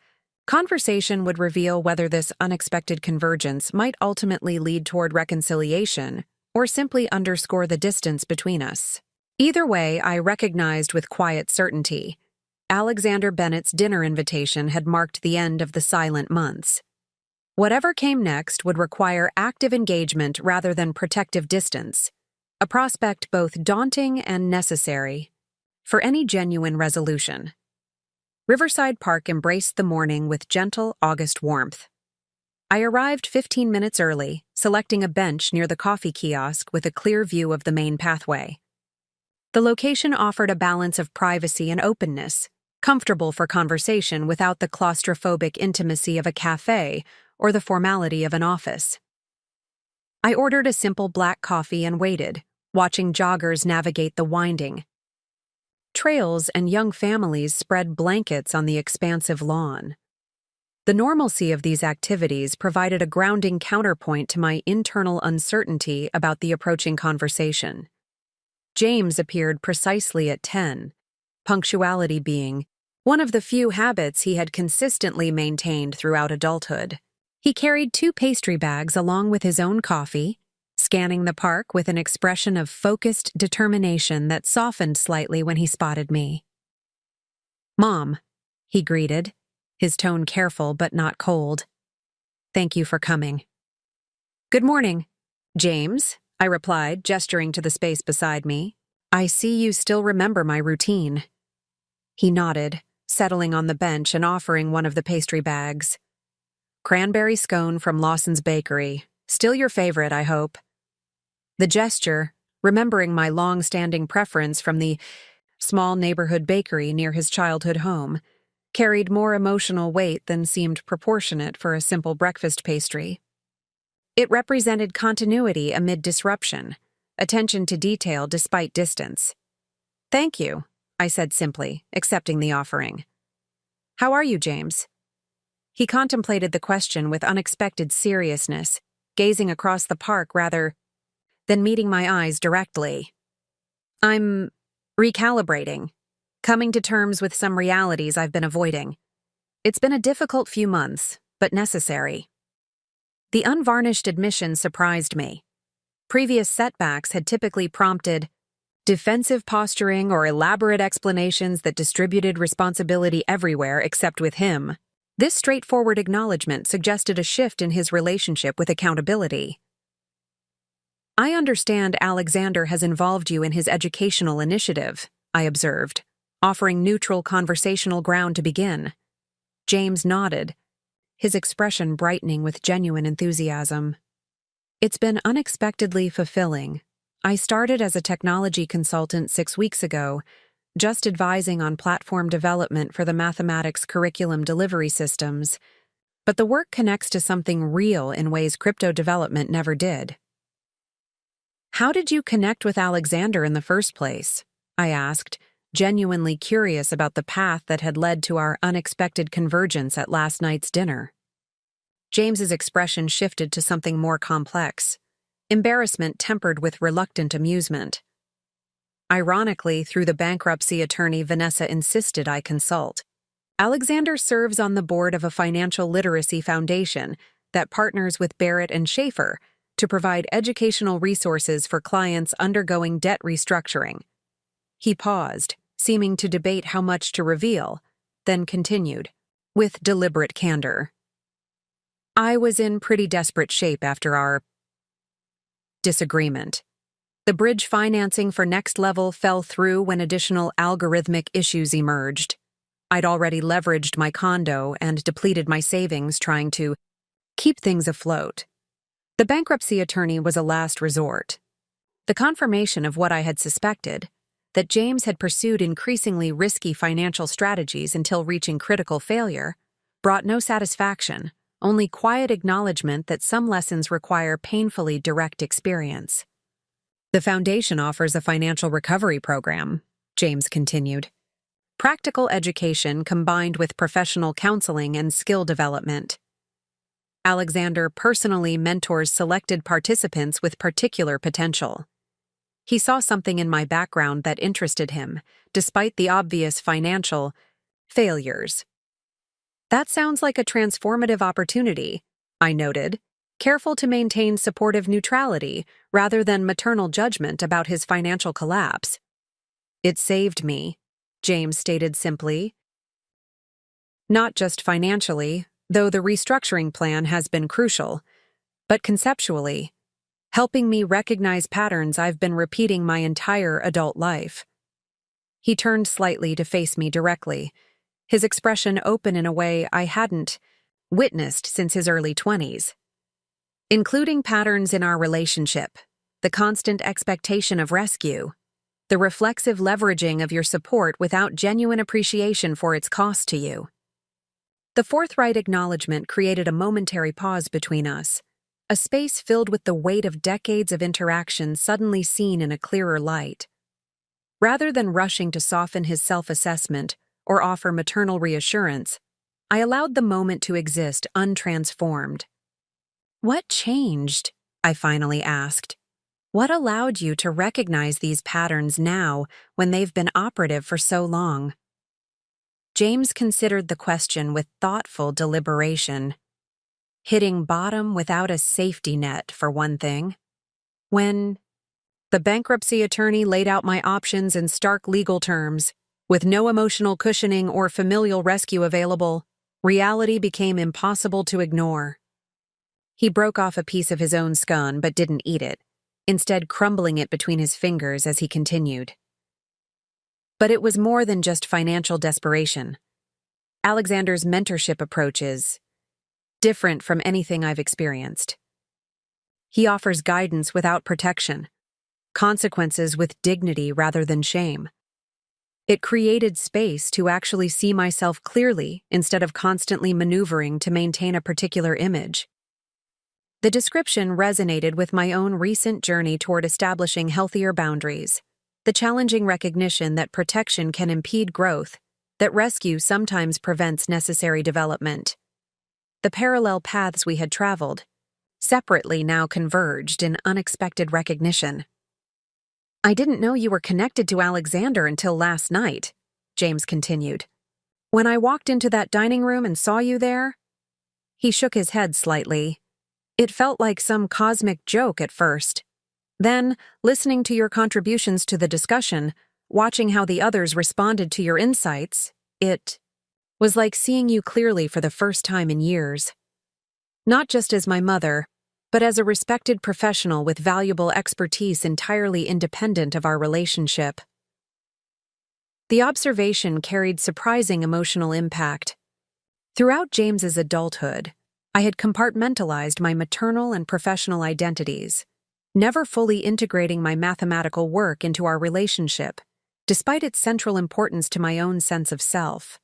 conversation would reveal whether this unexpected convergence might ultimately lead toward reconciliation or simply underscore the distance between us. Either way, I recognized with quiet certainty, Alexander Bennett's dinner invitation had marked the end of the silent months. Whatever came next would require active engagement rather than protective distance, a prospect both daunting and necessary for any genuine resolution. Riverside Park embraced the morning with gentle August warmth. I arrived 15 minutes early, selecting a bench near the coffee kiosk with a clear view of the main pathway. The location offered a balance of privacy and openness, comfortable for conversation without the claustrophobic intimacy of a cafe or the formality of an office. I ordered a simple black coffee and waited, watching joggers navigate the winding trails and young families spread blankets on the expansive lawn. The normalcy of these activities provided a grounding counterpoint to my internal uncertainty about the approaching conversation. James appeared precisely at 10, punctuality being one of the few habits he had consistently maintained throughout adulthood. He carried 2 pastry bags along with his own coffee, scanning the park with an expression of focused determination that softened slightly when he spotted me. "Mom," he greeted, his tone careful but not cold. "Thank you for coming." "Good morning, James," I replied, gesturing to the space beside me. "I see you still remember my routine." He nodded, settling on the bench and offering one of the pastry bags. "Cranberry scone from Lawson's Bakery. Still your favorite, I hope." The gesture, remembering my long-standing preference from the small neighborhood bakery near his childhood home, carried more emotional weight than seemed proportionate for a simple breakfast pastry. It represented continuity amid disruption, attention to detail despite distance. "Thank you," I said simply, accepting the offering. "How are you, James?" He contemplated the question with unexpected seriousness, gazing across the park rather than meeting my eyes directly. "I'm recalibrating, coming to terms with some realities I've been avoiding. It's been a difficult few months, but necessary." The unvarnished admission surprised me. Previous setbacks had typically prompted defensive posturing or elaborate explanations that distributed responsibility everywhere except with him. This straightforward acknowledgement suggested a shift in his relationship with accountability. "I understand Alexander has involved you in his educational initiative," I observed, offering neutral conversational ground to begin. James nodded, his expression brightening with genuine enthusiasm. "It's been unexpectedly fulfilling. I started as a technology consultant 6 weeks ago, just advising on platform development for the mathematics curriculum delivery systems, but the work connects to something real in ways crypto development never did." "How did you connect with Alexander in the first place?" I asked, genuinely curious about the path that had led to our unexpected convergence at last night's dinner. James's expression shifted to something more complex, embarrassment tempered with reluctant amusement. "Ironically, through the bankruptcy attorney Vanessa insisted I consult. Alexander serves on the board of a financial literacy foundation that partners with Barrett and Schaefer to provide educational resources for clients undergoing debt restructuring." He paused, seeming to debate how much to reveal, then continued, with deliberate candor. "I was in pretty desperate shape after our disagreement. The bridge financing for Next Level fell through when additional algorithmic issues emerged. I'd already leveraged my condo and depleted my savings trying to keep things afloat. The bankruptcy attorney was a last resort. The confirmation of what I had suspected, that James had pursued increasingly risky financial strategies until reaching critical failure, brought no satisfaction, only quiet acknowledgement that some lessons require painfully direct experience. "The foundation offers a financial recovery program," James continued. "Practical education combined with professional counseling and skill development. Alexander personally mentors selected participants with particular potential. He saw something in my background that interested him, despite the obvious financial failures." "That sounds like a transformative opportunity," I noted, careful to maintain supportive neutrality rather than maternal judgment about his financial collapse. "It saved me," James stated simply. "Not just financially, though the restructuring plan has been crucial, but conceptually, helping me recognize patterns I've been repeating my entire adult life." He turned slightly to face me directly, his expression open in a way I hadn't witnessed since his early 20s. "Including patterns in our relationship, the constant expectation of rescue, the reflexive leveraging of your support without genuine appreciation for its cost to you." The forthright acknowledgement created a momentary pause between us, a space filled with the weight of decades of interaction suddenly seen in a clearer light. Rather than rushing to soften his self-assessment or offer maternal reassurance, I allowed the moment to exist untransformed. "What changed?" I finally asked. "What allowed you to recognize these patterns now when they've been operative for so long?" James considered the question with thoughtful deliberation. "Hitting bottom without a safety net, for one thing. When the bankruptcy attorney laid out my options in stark legal terms, with no emotional cushioning or familial rescue available, reality became impossible to ignore." He broke off a piece of his own scone but didn't eat it, instead crumbling it between his fingers as he continued. "But it was more than just financial desperation. Alexander's mentorship approach is different from anything I've experienced. He offers guidance without protection, consequences with dignity rather than shame. It created space to actually see myself clearly instead of constantly maneuvering to maintain a particular image." The description resonated with my own recent journey toward establishing healthier boundaries, the challenging recognition that protection can impede growth, that rescue sometimes prevents necessary development. The parallel paths we had traveled, separately now converged in unexpected recognition. "I didn't know you were connected to Alexander until last night," James continued. "When I walked into that dining room and saw you there—" He shook his head slightly. It felt like some cosmic joke at first. Then, listening to your contributions to the discussion, watching how the others responded to your insights, it was like seeing you clearly for the first time in years. Not just as my mother, but as a respected professional with valuable expertise entirely independent of our relationship. The observation carried surprising emotional impact. Throughout James's adulthood, I had compartmentalized my maternal and professional identities, never fully integrating my mathematical work into our relationship, despite its central importance to my own sense of self.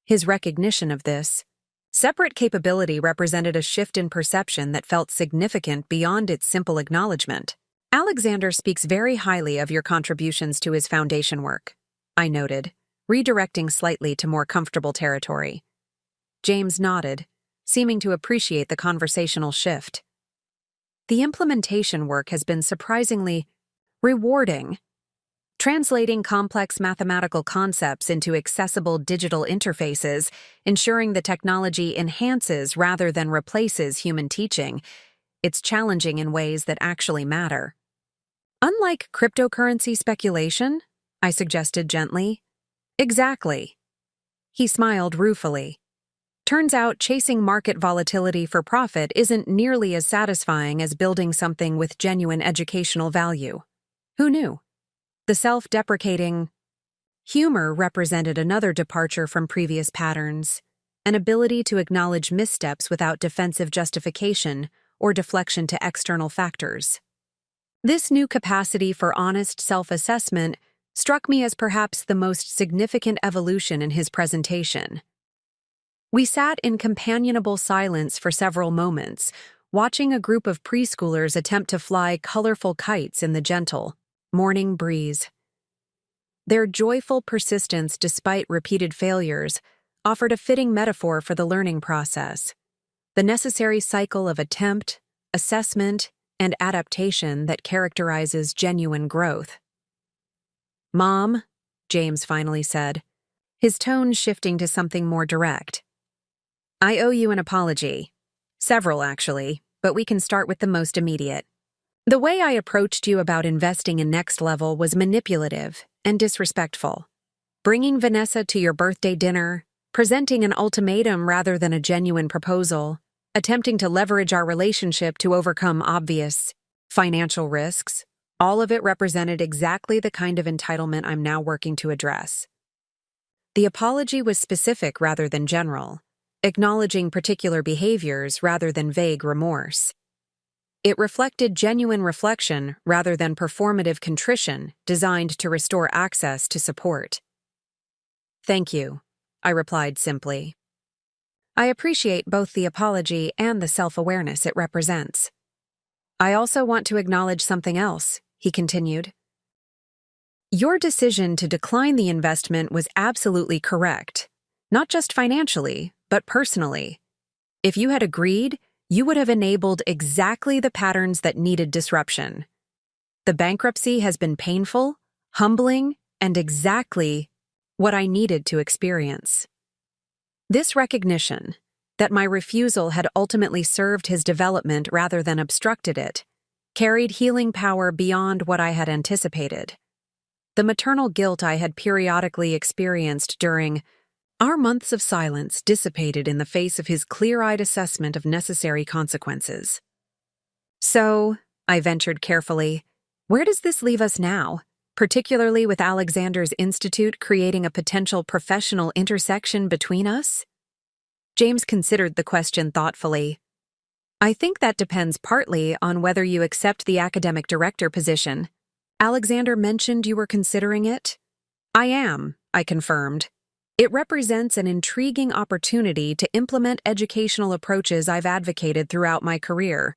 His recognition of this separate capability represented a shift in perception that felt significant beyond its simple acknowledgement. Alexander speaks very highly of your contributions to his foundation work, I noted, redirecting slightly to more comfortable territory. James nodded, seeming to appreciate the conversational shift. The implementation work has been surprisingly rewarding. Translating complex mathematical concepts into accessible digital interfaces, ensuring the technology enhances rather than replaces human teaching, it's challenging in ways that actually matter. Unlike cryptocurrency speculation, I suggested gently. Exactly. He smiled ruefully. Turns out chasing market volatility for profit isn't nearly as satisfying as building something with genuine educational value. Who knew? The self-deprecating humor represented another departure from previous patterns, an ability to acknowledge missteps without defensive justification or deflection to external factors. This new capacity for honest self-assessment struck me as perhaps the most significant evolution in his presentation. We sat in companionable silence for several moments, watching a group of preschoolers attempt to fly colorful kites in the gentle morning breeze. Their joyful persistence despite repeated failures offered a fitting metaphor for the learning process, the necessary cycle of attempt, assessment, and adaptation that characterizes genuine growth. "Mom," James finally said, his tone shifting to something more direct. "I owe you an apology. Several, actually, but we can start with the most immediate. The way I approached you about investing in Next Level was manipulative and disrespectful. Bringing Vanessa to your birthday dinner, presenting an ultimatum rather than a genuine proposal, attempting to leverage our relationship to overcome obvious financial risks, all of it represented exactly the kind of entitlement I'm now working to address." The apology was specific rather than general, acknowledging particular behaviors rather than vague remorse. It reflected genuine reflection rather than performative contrition designed to restore access to support. "Thank you," I replied simply. "I appreciate both the apology and the self-awareness it represents. I also want to acknowledge something else," he continued. "Your decision to decline the investment was absolutely correct, not just financially, but personally. If you had agreed, you would have enabled exactly the patterns that needed disruption. The bankruptcy has been painful, humbling, and exactly what I needed to experience." This recognition, that my refusal had ultimately served his development rather than obstructed it, carried healing power beyond what I had anticipated. The maternal guilt I had periodically experienced during our months of silence dissipated in the face of his clear-eyed assessment of necessary consequences. "So," I ventured carefully, "where does this leave us now, particularly with Alexander's Institute creating a potential professional intersection between us?" James considered the question thoughtfully. "I think that depends partly on whether you accept the academic director position. Alexander mentioned you were considering it." "I am," I confirmed. "It represents an intriguing opportunity to implement educational approaches I've advocated throughout my career.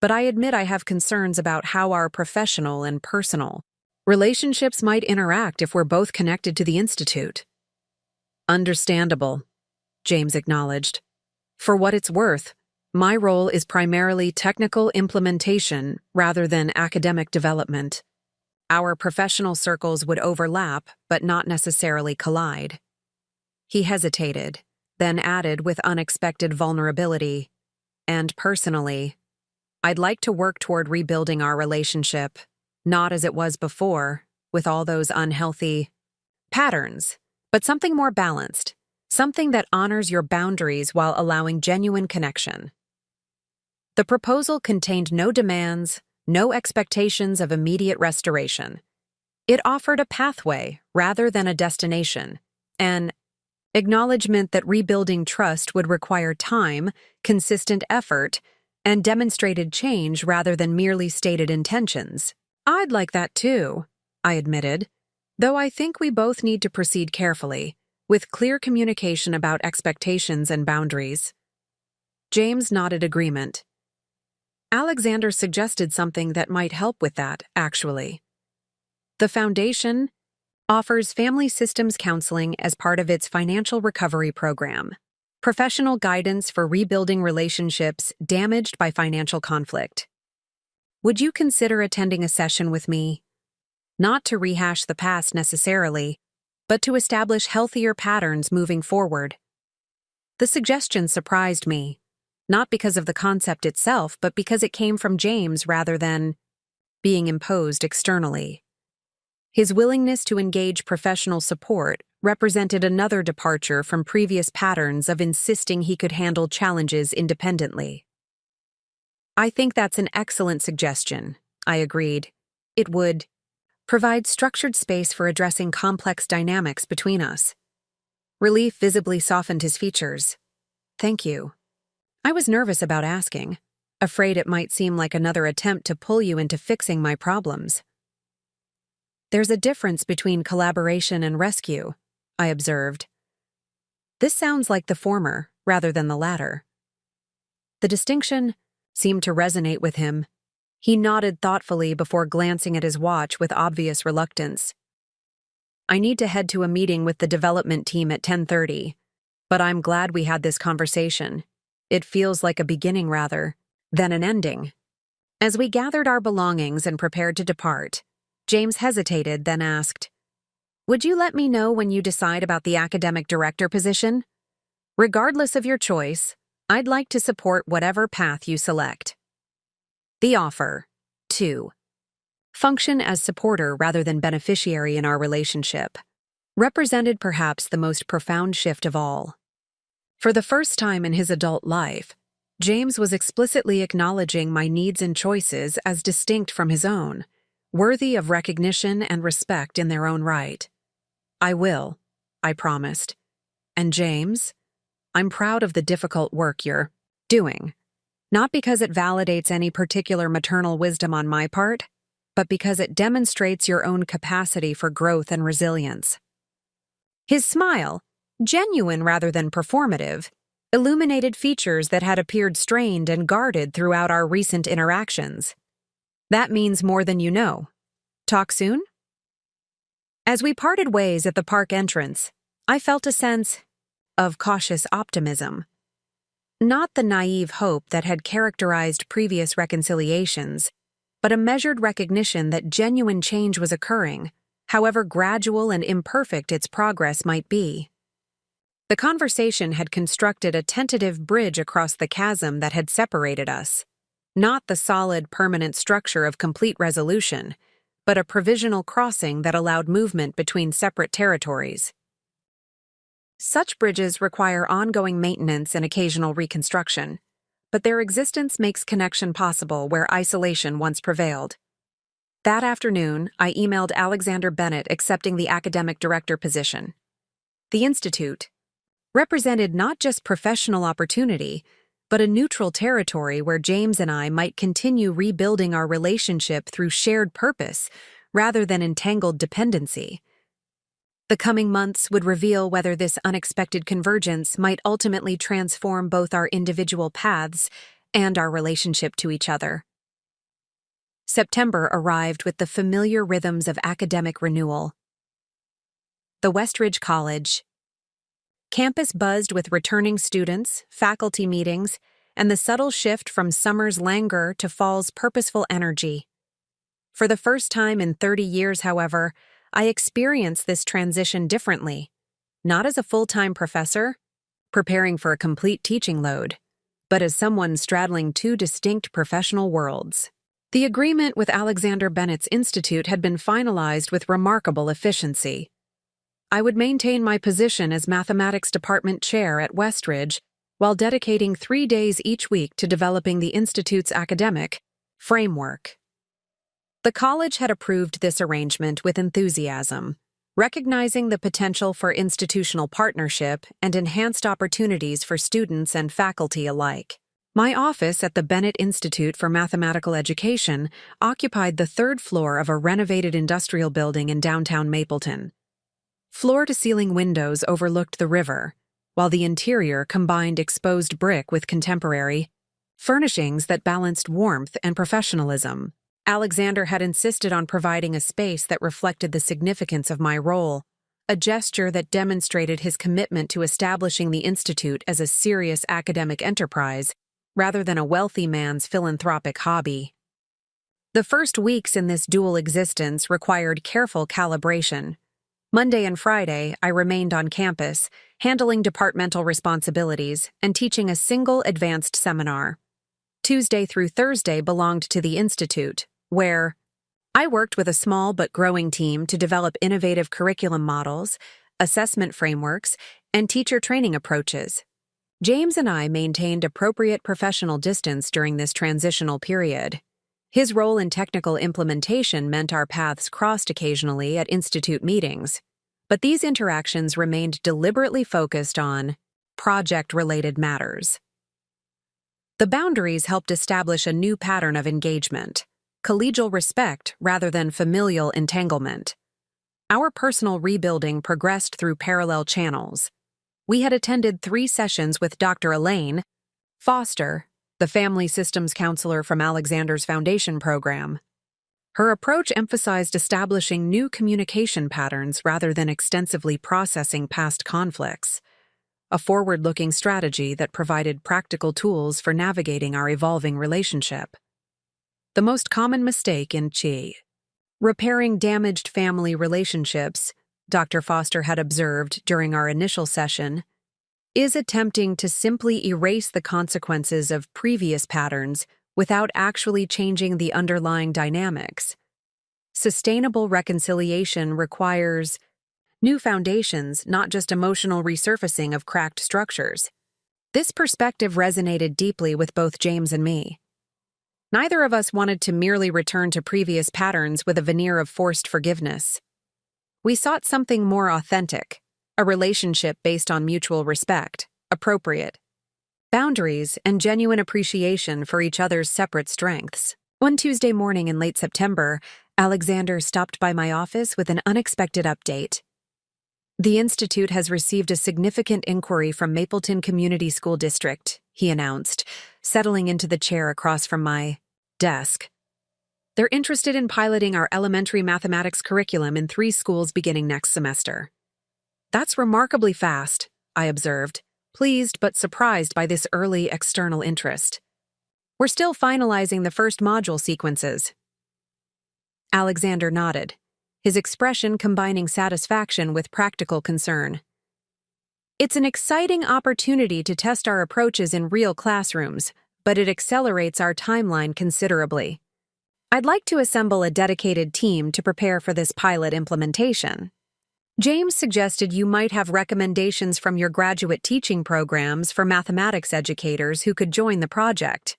But I admit I have concerns about how our professional and personal relationships might interact if we're both connected to the Institute." "Understandable," James acknowledged. "For what it's worth, my role is primarily technical implementation rather than academic development. Our professional circles would overlap, but not necessarily collide." He hesitated, then added with unexpected vulnerability, "And personally, I'd like to work toward rebuilding our relationship, not as it was before, with all those unhealthy patterns, but something more balanced, something that honors your boundaries while allowing genuine connection. The proposal contained no demands, no expectations of immediate restoration. It offered a pathway rather than a destination, an acknowledgement that rebuilding trust would require time, consistent effort, and demonstrated change rather than merely stated intentions. I'd like that too, I admitted, though I think we both need to proceed carefully, with clear communication about expectations and boundaries. James nodded agreement. Alexander suggested something that might help with that, actually. The Foundation offers family systems counseling as part of its financial recovery program, professional guidance for rebuilding relationships damaged by financial conflict. Would you consider attending a session with me? Not to rehash the past necessarily, but to establish healthier patterns moving forward. The suggestion surprised me, not because of the concept itself, but because it came from James rather than being imposed externally. His willingness to engage professional support represented another departure from previous patterns of insisting he could handle challenges independently. I think that's an excellent suggestion, I agreed. It would provide structured space for addressing complex dynamics between us. Relief visibly softened his features. Thank you. I was nervous about asking, afraid it might seem like another attempt to pull you into fixing my problems. There's a difference between collaboration and rescue, I observed. This sounds like the former rather than the latter. The distinction seemed to resonate with him. He nodded thoughtfully before glancing at his watch with obvious reluctance. I need to head to a meeting with the development team at 10:30, but I'm glad we had this conversation. It feels like a beginning rather than an ending. As we gathered our belongings and prepared to depart, James hesitated, then asked, "Would you let me know when you decide about the academic director position? Regardless of your choice, I'd like to support whatever path you select." The offer, 2. Function as supporter rather than beneficiary in our relationship, represented perhaps the most profound shift of all. For the first time in his adult life, James was explicitly acknowledging my needs and choices as distinct from his own, worthy of recognition and respect in their own right. I will, I promised. And James, I'm proud of the difficult work you're doing, not because it validates any particular maternal wisdom on my part, but because it demonstrates your own capacity for growth and resilience. His smile, genuine rather than performative, illuminated features that had appeared strained and guarded throughout our recent interactions. That means more than you know. Talk soon? As we parted ways at the park entrance, I felt a sense of cautious optimism. Not the naive hope that had characterized previous reconciliations, but a measured recognition that genuine change was occurring, however gradual and imperfect its progress might be. The conversation had constructed a tentative bridge across the chasm that had separated us, not the solid, permanent structure of complete resolution, but a provisional crossing that allowed movement between separate territories. Such bridges require ongoing maintenance and occasional reconstruction, but their existence makes connection possible where isolation once prevailed. That afternoon, I emailed Alexander Bennett accepting the academic director position. The Institute represented not just professional opportunity, but a neutral territory where James and I might continue rebuilding our relationship through shared purpose rather than entangled dependency. The coming months would reveal whether this unexpected convergence might ultimately transform both our individual paths and our relationship to each other. September arrived with the familiar rhythms of academic renewal. The Westridge College campus buzzed with returning students, faculty meetings, and the subtle shift from summer's languor to fall's purposeful energy. For the first time in 30 years, however, I experienced this transition differently, not as a full-time professor, preparing for a complete teaching load, but as someone straddling two distinct professional worlds. The agreement with Alexander Bennett's institute had been finalized with remarkable efficiency. I would maintain my position as mathematics department chair at Westridge while dedicating 3 days each week to developing the institute's academic framework. The college had approved this arrangement with enthusiasm, recognizing the potential for institutional partnership and enhanced opportunities for students and faculty alike. My office at the Bennett Institute for Mathematical Education occupied the 3rd floor of a renovated industrial building in downtown Mapleton. Floor-to-ceiling windows overlooked the river, while the interior combined exposed brick with contemporary furnishings that balanced warmth and professionalism. Alexander had insisted on providing a space that reflected the significance of my role, a gesture that demonstrated his commitment to establishing the institute as a serious academic enterprise rather than a wealthy man's philanthropic hobby. The first weeks in this dual existence required careful calibration. Monday and Friday, I remained on campus, handling departmental responsibilities and teaching a single advanced seminar. Tuesday through Thursday belonged to the institute, where I worked with a small but growing team to develop innovative curriculum models, assessment frameworks, and teacher training approaches. James and I maintained appropriate professional distance during this transitional period. His role in technical implementation meant our paths crossed occasionally at institute meetings, but these interactions remained deliberately focused on project-related matters. The boundaries helped establish a new pattern of engagement, collegial respect rather than familial entanglement. Our personal rebuilding progressed through parallel channels. We had attended 3 sessions with Dr. Elaine Foster, the family systems counselor from Alexander's Foundation program. Her approach emphasized establishing new communication patterns rather than extensively processing past conflicts, a forward-looking strategy that provided practical tools for navigating our evolving relationship. The most common mistake in repairing damaged family relationships, Dr. Foster had observed during our initial session, is attempting to simply erase the consequences of previous patterns without actually changing the underlying dynamics. Sustainable reconciliation requires new foundations, not just emotional resurfacing of cracked structures. This perspective resonated deeply with both James and me. Neither of us wanted to merely return to previous patterns with a veneer of forced forgiveness. We sought something more authentic, a relationship based on mutual respect, appropriate boundaries, and genuine appreciation for each other's separate strengths. One Tuesday morning in late September, Alexander stopped by my office with an unexpected update. The Institute has received a significant inquiry from Mapleton Community School District, he announced, settling into the chair across from my desk. They're interested in piloting our elementary mathematics curriculum in 3 schools beginning next semester. That's remarkably fast, I observed, pleased but surprised by this early external interest. We're still finalizing the first module sequences. Alexander nodded, his expression combining satisfaction with practical concern. It's an exciting opportunity to test our approaches in real classrooms, but it accelerates our timeline considerably. I'd like to assemble a dedicated team to prepare for this pilot implementation. James suggested you might have recommendations from your graduate teaching programs for mathematics educators who could join the project.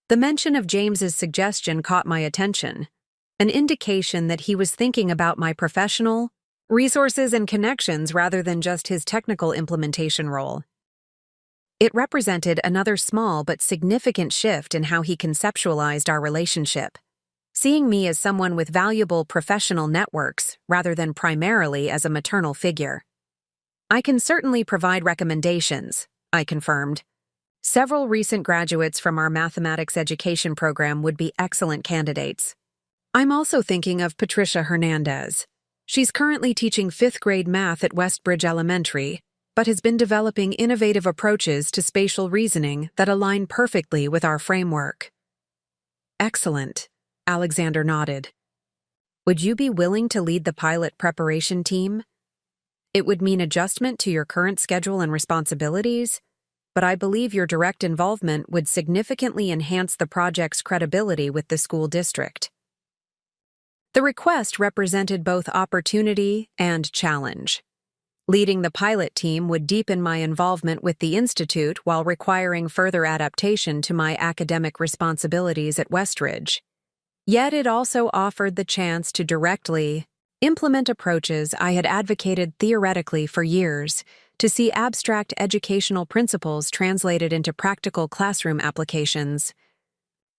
The mention of James's suggestion caught my attention, an indication that he was thinking about my professional resources and connections rather than just his technical implementation role. It represented another small but significant shift in how he conceptualized our relationship, seeing me as someone with valuable professional networks rather than primarily as a maternal figure. I can certainly provide recommendations, I confirmed. Several recent graduates from our mathematics education program would be excellent candidates. I'm also thinking of Patricia Hernandez. She's currently teaching 5th grade math at Westbridge Elementary, but has been developing innovative approaches to spatial reasoning that align perfectly with our framework. Excellent, Alexander nodded. Would you be willing to lead the pilot preparation team? It would mean adjustment to your current schedule and responsibilities, but I believe your direct involvement would significantly enhance the project's credibility with the school district. The request represented both opportunity and challenge. Leading the pilot team would deepen my involvement with the Institute while requiring further adaptation to my academic responsibilities at Westridge. Yet it also offered the chance to directly implement approaches I had advocated theoretically for years, to see abstract educational principles translated into practical classroom applications.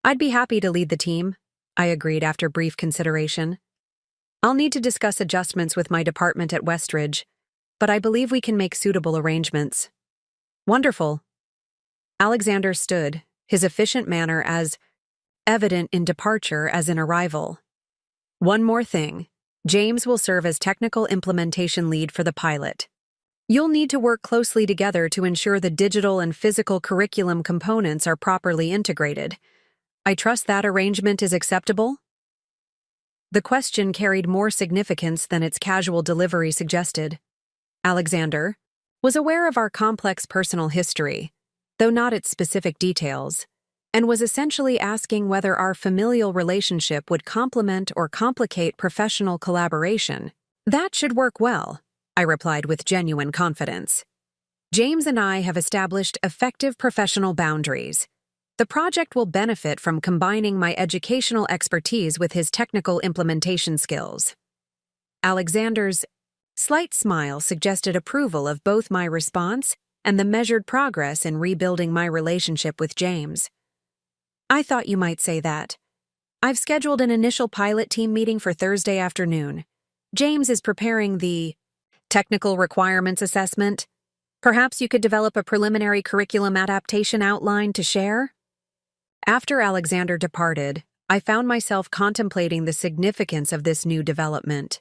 I'd be happy to lead the team, I agreed after brief consideration. I'll need to discuss adjustments with my department at Westridge, but I believe we can make suitable arrangements. Wonderful. Alexander stood, his efficient manner as evident in departure as in arrival. One more thing. James will serve as technical implementation lead for the pilot. You'll need to work closely together to ensure the digital and physical curriculum components are properly integrated. I trust that arrangement is acceptable? The question carried more significance than its casual delivery suggested. Alexander was aware of our complex personal history, though not its specific details, and was essentially asking whether our familial relationship would complement or complicate professional collaboration. That should work well, I replied with genuine confidence. James and I have established effective professional boundaries. The project will benefit from combining my educational expertise with his technical implementation skills. Alexander's slight smile suggested approval of both my response and the measured progress in rebuilding my relationship with James. I thought you might say that. I've scheduled an initial pilot team meeting for Thursday afternoon. James is preparing the technical requirements assessment. Perhaps you could develop a preliminary curriculum adaptation outline to share? After Alexander departed, I found myself contemplating the significance of this new development.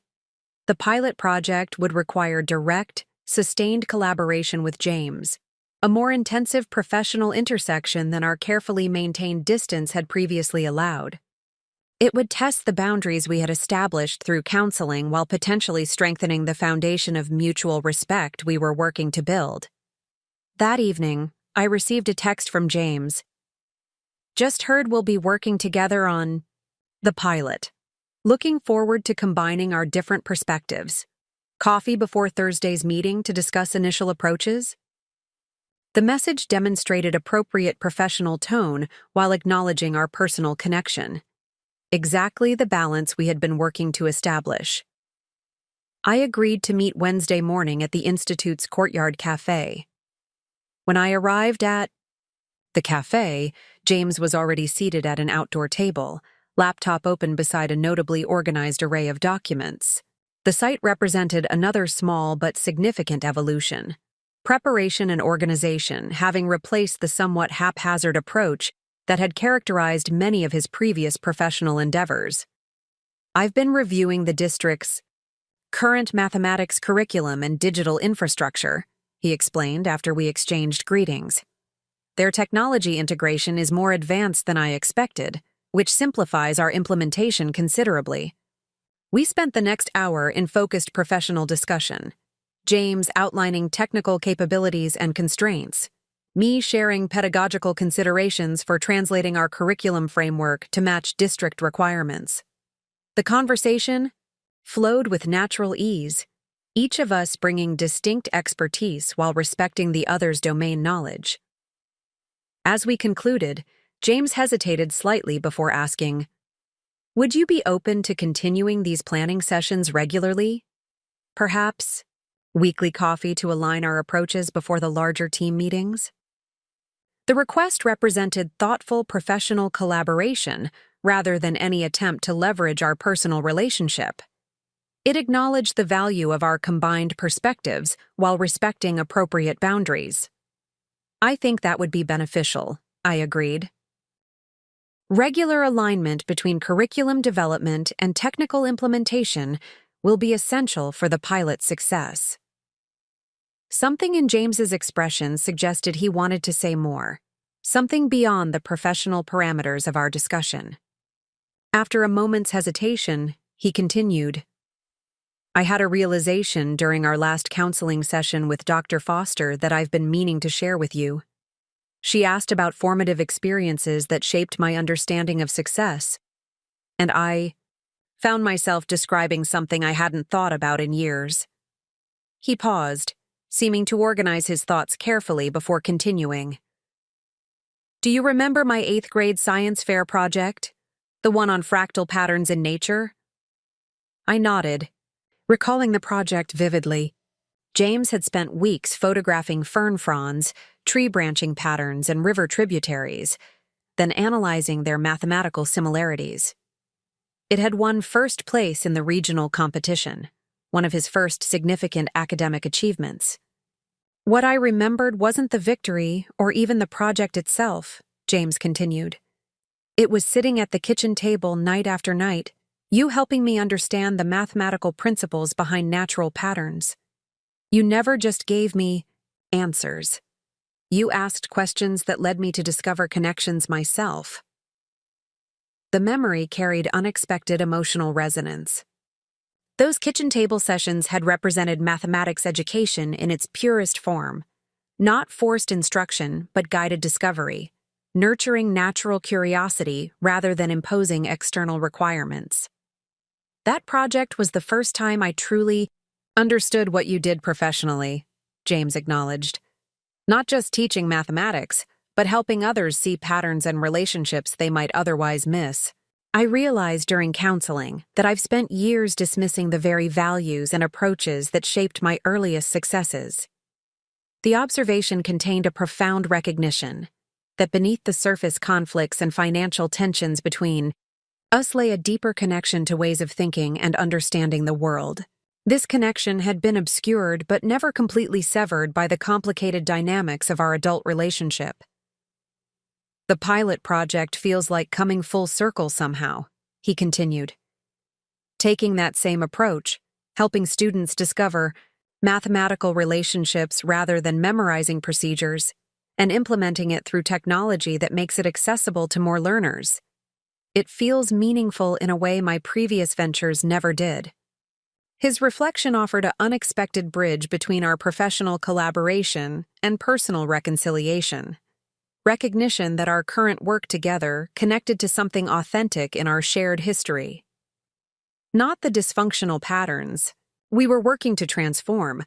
The pilot project would require direct, sustained collaboration with James, a more intensive professional intersection than our carefully maintained distance had previously allowed. It would test the boundaries we had established through counseling while potentially strengthening the foundation of mutual respect we were working to build. That evening, I received a text from James. Just heard we'll be working together on the pilot. Looking forward to combining our different perspectives. Coffee before Thursday's meeting to discuss initial approaches? The message demonstrated appropriate professional tone while acknowledging our personal connection. Exactly the balance we had been working to establish. I agreed to meet Wednesday morning at the Institute's Courtyard Cafe. When I arrived at the cafe, James was already seated at an outdoor table, laptop open beside a notably organized array of documents. The site represented another small but significant evolution. Preparation and organization, having replaced the somewhat haphazard approach that had characterized many of his previous professional endeavors. I've been reviewing the district's current mathematics curriculum and digital infrastructure, he explained after we exchanged greetings. Their technology integration is more advanced than I expected, which simplifies our implementation considerably. We spent the next hour in focused professional discussion. James outlining technical capabilities and constraints, me sharing pedagogical considerations for translating our curriculum framework to match district requirements. The conversation flowed with natural ease, each of us bringing distinct expertise while respecting the other's domain knowledge. As we concluded, James hesitated slightly before asking, "Would you be open to continuing these planning sessions regularly? Perhaps weekly coffee to align our approaches before the larger team meetings?" The request represented thoughtful professional collaboration rather than any attempt to leverage our personal relationship. It acknowledged the value of our combined perspectives while respecting appropriate boundaries. I think that would be beneficial, I agreed. Regular alignment between curriculum development and technical implementation will be essential for the pilot's success. Something in James's expression suggested he wanted to say more, something beyond the professional parameters of our discussion. After a moment's hesitation, he continued, "I had a realization during our last counseling session with Dr. Foster that I've been meaning to share with you. She asked about formative experiences that shaped my understanding of success, and I found myself describing something I hadn't thought about in years. He paused, seeming to organize his thoughts carefully before continuing. Do you remember my 8th grade science fair project? The one on fractal patterns in nature? I nodded, recalling the project vividly. James had spent weeks photographing fern fronds, tree branching patterns, and river tributaries, then analyzing their mathematical similarities. It had won first place in the regional competition, one of his first significant academic achievements. What I remembered wasn't the victory or even the project itself, James continued. It was sitting at the kitchen table night after night, you helping me understand the mathematical principles behind natural patterns. You never just gave me answers. You asked questions that led me to discover connections myself. The memory carried unexpected emotional resonance. Those kitchen table sessions had represented mathematics education in its purest form, not forced instruction but guided discovery, nurturing natural curiosity rather than imposing external requirements. That project was the first time I truly understood what you did professionally, James acknowledged. Not just teaching mathematics, but helping others see patterns and relationships they might otherwise miss. I realized during counseling that I've spent years dismissing the very values and approaches that shaped my earliest successes. The observation contained a profound recognition that beneath the surface conflicts and financial tensions between us lay a deeper connection to ways of thinking and understanding the world. This connection had been obscured but never completely severed by the complicated dynamics of our adult relationship. The pilot project feels like coming full circle somehow, he continued. Taking that same approach, helping students discover mathematical relationships rather than memorizing procedures, and implementing it through technology that makes it accessible to more learners. It feels meaningful in a way my previous ventures never did. His reflection offered an unexpected bridge between our professional collaboration and personal reconciliation. Recognition that our current work together connected to something authentic in our shared history. Not the dysfunctional patterns we were working to transform,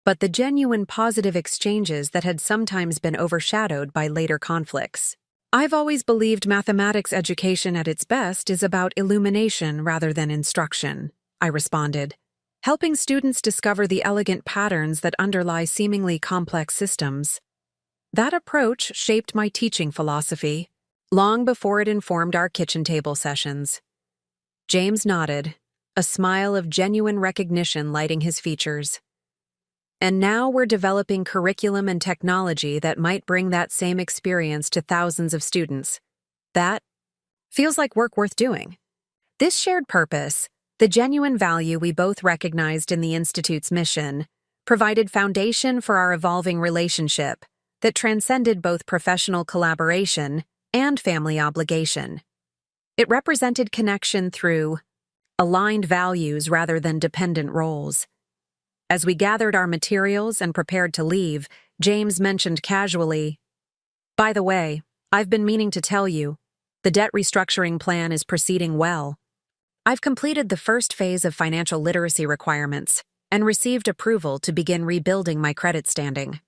but the genuine positive exchanges that had sometimes been overshadowed by later conflicts. I've always believed mathematics education at its best is about illumination rather than instruction, I responded, helping students discover the elegant patterns that underlie seemingly complex systems. That approach shaped my teaching philosophy, long before it informed our kitchen table sessions. James nodded, a smile of genuine recognition lighting his features. And now we're developing curriculum and technology that might bring that same experience to thousands of students. That feels like work worth doing. This shared purpose, the genuine value we both recognized in the Institute's mission, provided foundation for our evolving relationship that transcended both professional collaboration and family obligation. It represented connection through aligned values rather than dependent roles. As we gathered our materials and prepared to leave, James mentioned casually, "By the way, I've been meaning to tell you, the debt restructuring plan is proceeding well. I've completed the first phase of financial literacy requirements and received approval to begin rebuilding my credit standing."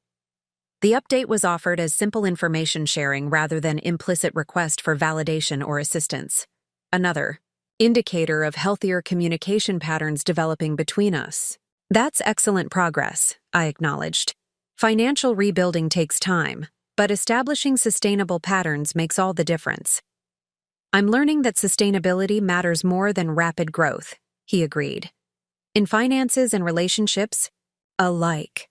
The update was offered as simple information sharing rather than implicit request for validation or assistance. Another indicator of healthier communication patterns developing between us. That's excellent progress, I acknowledged. Financial rebuilding takes time, but establishing sustainable patterns makes all the difference. I'm learning that sustainability matters more than rapid growth, he agreed. In finances and relationships, alike.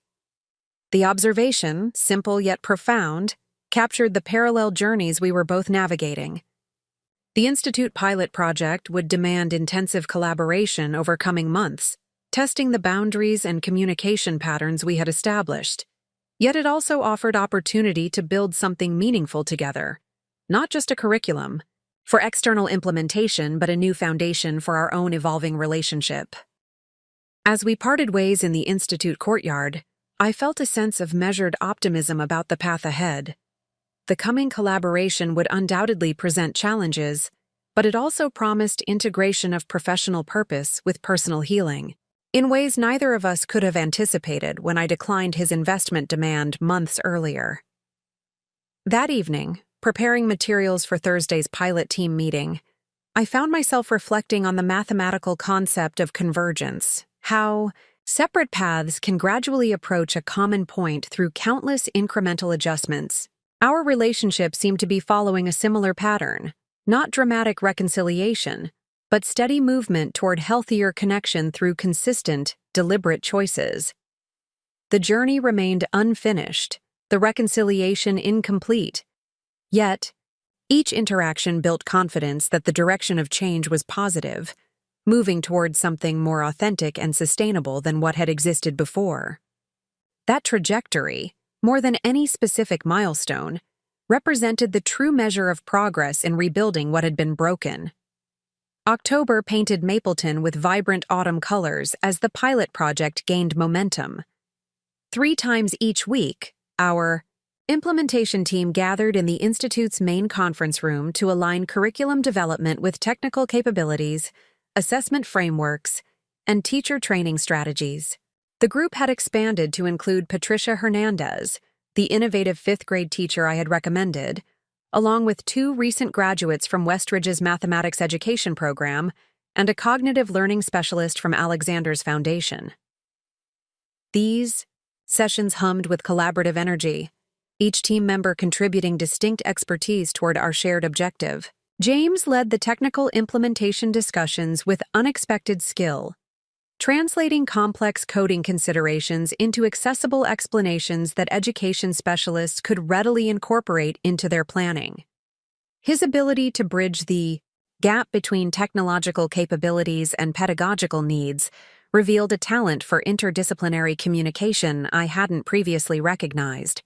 The observation, simple yet profound, captured the parallel journeys we were both navigating. The Institute pilot project would demand intensive collaboration over coming months, testing the boundaries and communication patterns we had established. Yet it also offered opportunity to build something meaningful together, not just a curriculum, for external implementation but a new foundation for our own evolving relationship. As we parted ways in the Institute courtyard, I felt a sense of measured optimism about the path ahead. The coming collaboration would undoubtedly present challenges, but it also promised integration of professional purpose with personal healing, in ways neither of us could have anticipated when I declined his investment demand months earlier. That evening, preparing materials for Thursday's pilot team meeting, I found myself reflecting on the mathematical concept of convergence, how separate paths can gradually approach a common point through countless incremental adjustments. Our relationship seemed to be following a similar pattern, not dramatic reconciliation, but steady movement toward healthier connection through consistent, deliberate choices. The journey remained unfinished, the reconciliation incomplete. Yet, each interaction built confidence that the direction of change was positive, moving toward something more authentic and sustainable than what had existed before. That trajectory, more than any specific milestone, represented the true measure of progress in rebuilding what had been broken. October painted Mapleton with vibrant autumn colors as the pilot project gained momentum. 3 times each week, our implementation team gathered in the Institute's main conference room to align curriculum development with technical capabilities, assessment frameworks, and teacher training strategies. The group had expanded to include Patricia Hernandez, the innovative 5th-grade teacher I had recommended, along with 2 recent graduates from Westridge's mathematics education program and a cognitive learning specialist from Alexander's Foundation. These sessions hummed with collaborative energy, each team member contributing distinct expertise toward our shared objective. James led the technical implementation discussions with unexpected skill, translating complex coding considerations into accessible explanations that education specialists could readily incorporate into their planning. His ability to bridge the gap between technological capabilities and pedagogical needs revealed a talent for interdisciplinary communication I hadn't previously recognized.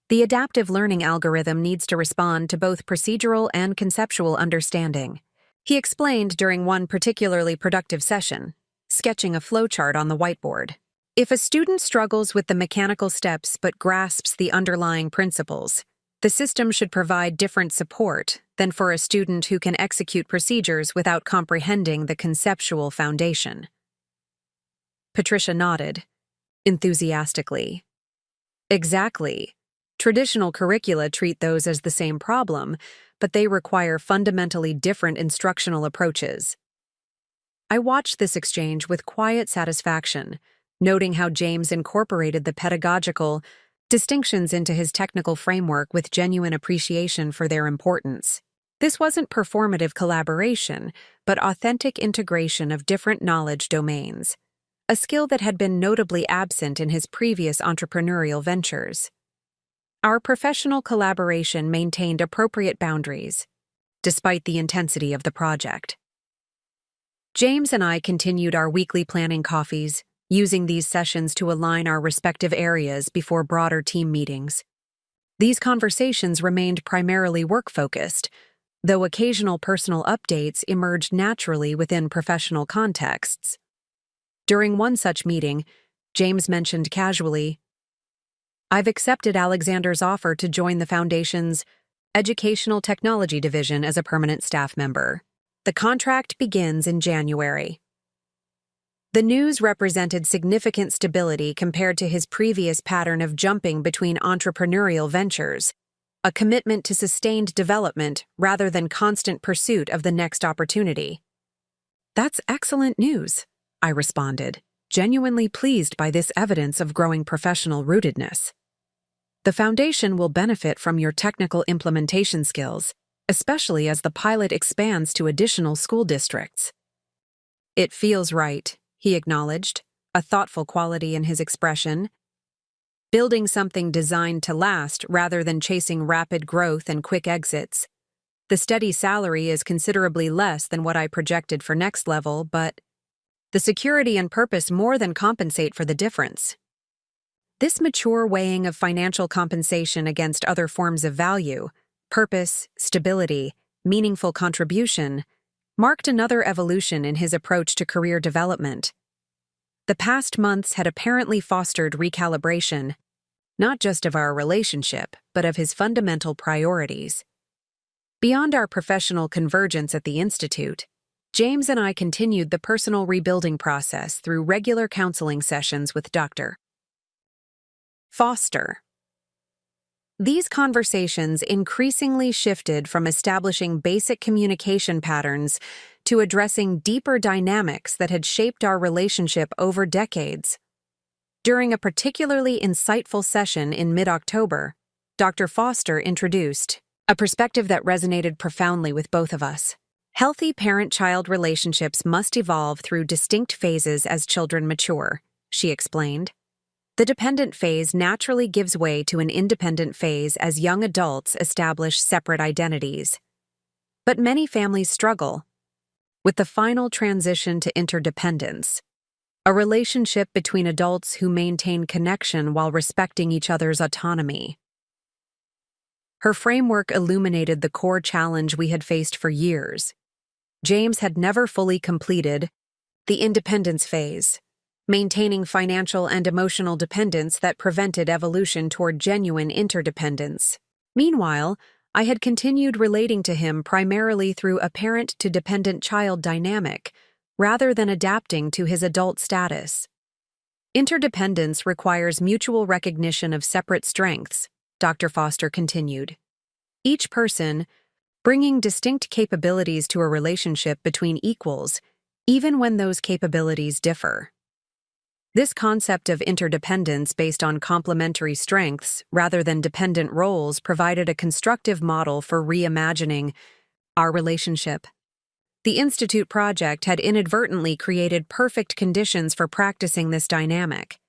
The adaptive learning algorithm needs to respond to both procedural and conceptual understanding, he explained during one particularly productive session, sketching a flowchart on the whiteboard. If a student struggles with the mechanical steps but grasps the underlying principles, the system should provide different support than for a student who can execute procedures without comprehending the conceptual foundation. Patricia nodded, enthusiastically. Exactly. Traditional curricula treat those as the same problem, but they require fundamentally different instructional approaches. I watched this exchange with quiet satisfaction, noting how James incorporated the pedagogical distinctions into his technical framework with genuine appreciation for their importance. This wasn't performative collaboration, but authentic integration of different knowledge domains, a skill that had been notably absent in his previous entrepreneurial ventures. Our professional collaboration maintained appropriate boundaries, despite the intensity of the project. James and I continued our weekly planning coffees, using these sessions to align our respective areas before broader team meetings. These conversations remained primarily work-focused, though occasional personal updates emerged naturally within professional contexts. During one such meeting, James mentioned casually, "I've accepted Alexander's offer to join the Foundation's Educational Technology Division as a permanent staff member. The contract begins in January." The news represented significant stability compared to his previous pattern of jumping between entrepreneurial ventures, a commitment to sustained development rather than constant pursuit of the next opportunity. "That's excellent news," I responded, genuinely pleased by this evidence of growing professional rootedness. "The Foundation will benefit from your technical implementation skills, especially as the pilot expands to additional school districts." "It feels right," he acknowledged, a thoughtful quality in his expression. "Building something designed to last rather than chasing rapid growth and quick exits. The steady salary is considerably less than what I projected for next level, but the security and purpose more than compensate for the difference." This mature weighing of financial compensation against other forms of value, purpose, stability, meaningful contribution, marked another evolution in his approach to career development. The past months had apparently fostered recalibration, not just of our relationship, but of his fundamental priorities. Beyond our professional convergence at the Institute, James and I continued the personal rebuilding process through regular counseling sessions with Dr. Foster. These conversations increasingly shifted from establishing basic communication patterns to addressing deeper dynamics that had shaped our relationship over decades. During a particularly insightful session in mid-October, Dr. Foster introduced a perspective that resonated profoundly with both of us. Healthy parent-child relationships must evolve through distinct phases as children mature, she explained. The dependent phase naturally gives way to an independent phase as young adults establish separate identities. But many families struggle with the final transition to interdependence, a relationship between adults who maintain connection while respecting each other's autonomy. Her framework illuminated the core challenge we had faced for years. James had never fully completed the independence phase, maintaining financial and emotional dependence that prevented evolution toward genuine interdependence. Meanwhile, I had continued relating to him primarily through a parent-to-dependent child dynamic, rather than adapting to his adult status. Interdependence requires mutual recognition of separate strengths, Dr. Foster continued. Each person bringing distinct capabilities to a relationship between equals, even when those capabilities differ. This concept of interdependence based on complementary strengths rather than dependent roles provided a constructive model for reimagining our relationship. The Institute project had inadvertently created perfect conditions for practicing this dynamic,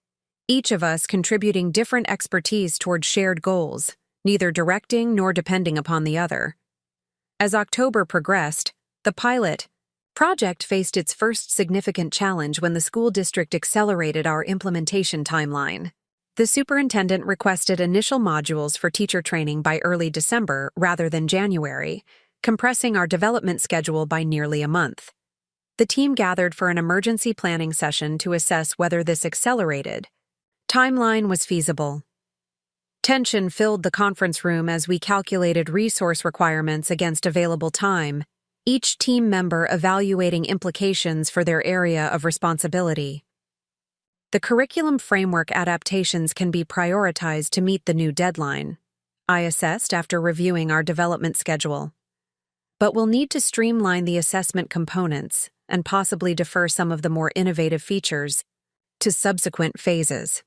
each of us contributing different expertise toward shared goals, neither directing nor depending upon the other. As October progressed, the pilot project faced its first significant challenge when the school district accelerated our implementation timeline. The superintendent requested initial modules for teacher training by early December rather than January, compressing our development schedule by nearly a month. The team gathered for an emergency planning session to assess whether this accelerated timeline was feasible. Tension filled the conference room as we calculated resource requirements against available time, each team member evaluating implications for their area of responsibility. The curriculum framework adaptations can be prioritized to meet the new deadline, I assessed after reviewing our development schedule. But we'll need to streamline the assessment components and possibly defer some of the more innovative features to subsequent phases.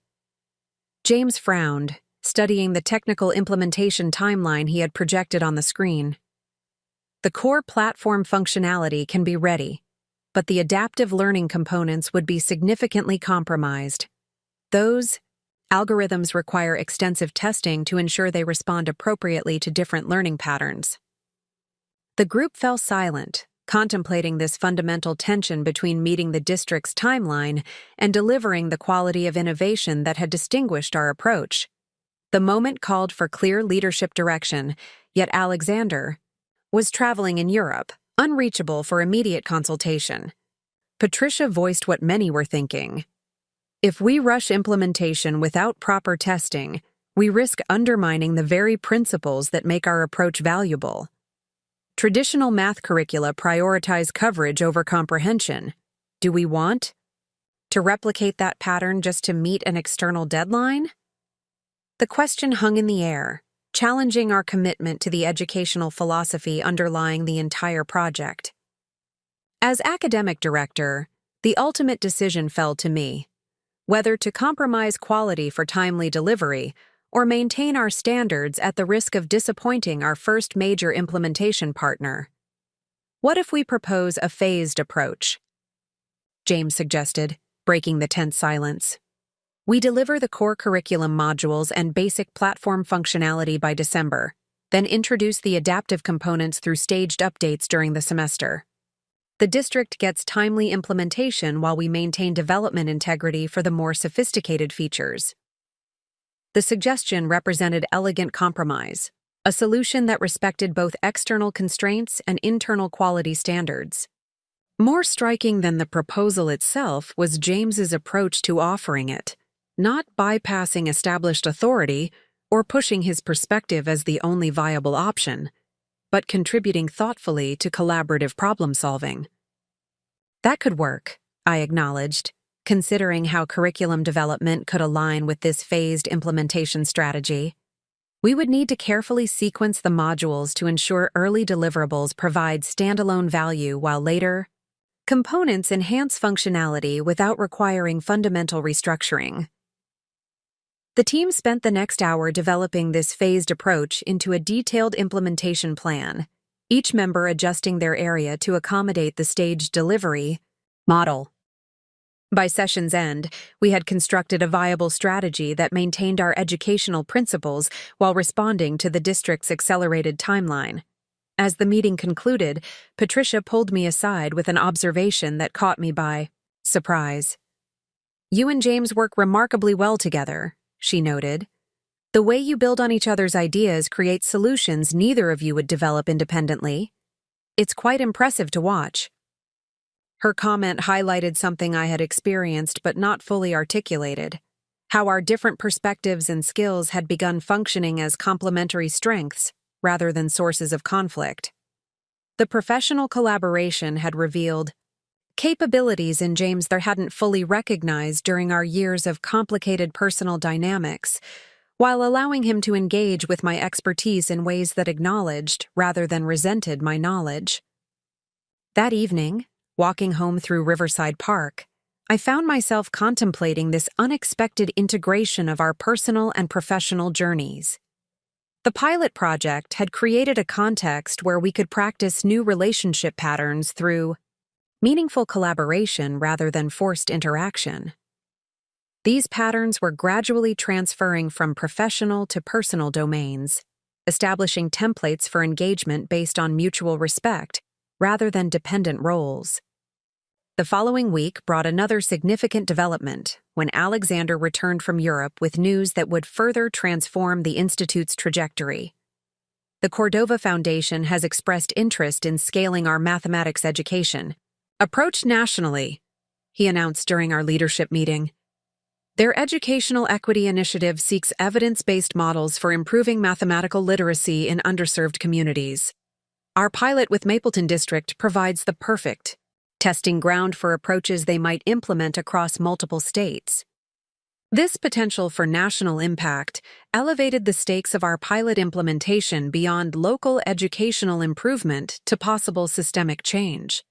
James frowned, studying the technical implementation timeline he had projected on the screen. The core platform functionality can be ready, but the adaptive learning components would be significantly compromised. Those algorithms require extensive testing to ensure they respond appropriately to different learning patterns. The group fell silent, contemplating this fundamental tension between meeting the district's timeline and delivering the quality of innovation that had distinguished our approach. The moment called for clear leadership direction, yet Alexander was traveling in Europe, unreachable for immediate consultation. Patricia voiced what many were thinking. If we rush implementation without proper testing, we risk undermining the very principles that make our approach valuable. Traditional math curricula prioritize coverage over comprehension. Do we want to replicate that pattern just to meet an external deadline? The question hung in the air, challenging our commitment to the educational philosophy underlying the entire project. As academic director, the ultimate decision fell to me, whether to compromise quality for timely delivery or maintain our standards at the risk of disappointing our first major implementation partner. What if we propose a phased approach? James suggested, breaking the tense silence. We deliver the core curriculum modules and basic platform functionality by December, then introduce the adaptive components through staged updates during the semester. The district gets timely implementation while we maintain development integrity for the more sophisticated features. The suggestion represented elegant compromise, a solution that respected both external constraints and internal quality standards. More striking than the proposal itself was James's approach to offering it. not bypassing established authority or pushing his perspective as the only viable option, but contributing thoughtfully to collaborative problem-solving. That could work, I acknowledged, considering how curriculum development could align with this phased implementation strategy. We would need to carefully sequence the modules to ensure early deliverables provide standalone value while later components enhance functionality without requiring fundamental restructuring. The team spent the next hour developing this phased approach into a detailed implementation plan, each member adjusting their area to accommodate the staged delivery model. By session's end, we had constructed a viable strategy that maintained our educational principles while responding to the district's accelerated timeline. As the meeting concluded, Patricia pulled me aside with an observation that caught me by surprise. "You and James work remarkably well together," she noted. "The way you build on each other's ideas creates solutions neither of you would develop independently. It's quite impressive to watch." Her comment highlighted something I had experienced but not fully articulated: how our different perspectives and skills had begun functioning as complementary strengths rather than sources of conflict. The professional collaboration had revealed capabilities in James that hadn't fully recognized during our years of complicated personal dynamics, while allowing him to engage with my expertise in ways that acknowledged rather than resented my knowledge. That evening, walking home through Riverside Park, I found myself contemplating this unexpected integration of our personal and professional journeys. The pilot project had created a context where we could practice new relationship patterns through meaningful collaboration rather than forced interaction. These patterns were gradually transferring from professional to personal domains, establishing templates for engagement based on mutual respect rather than dependent roles. The following week brought another significant development when Alexander returned from Europe with news that would further transform the Institute's trajectory. The Cordova Foundation has expressed interest in scaling our mathematics education. Approach nationally, he announced during our leadership meeting. Their educational equity initiative seeks evidence-based models for improving mathematical literacy in underserved communities. Our pilot with Mapleton District provides the perfect testing ground for approaches they might implement across multiple states. This potential for national impact elevated the stakes of our pilot implementation beyond local educational improvement to possible systemic change.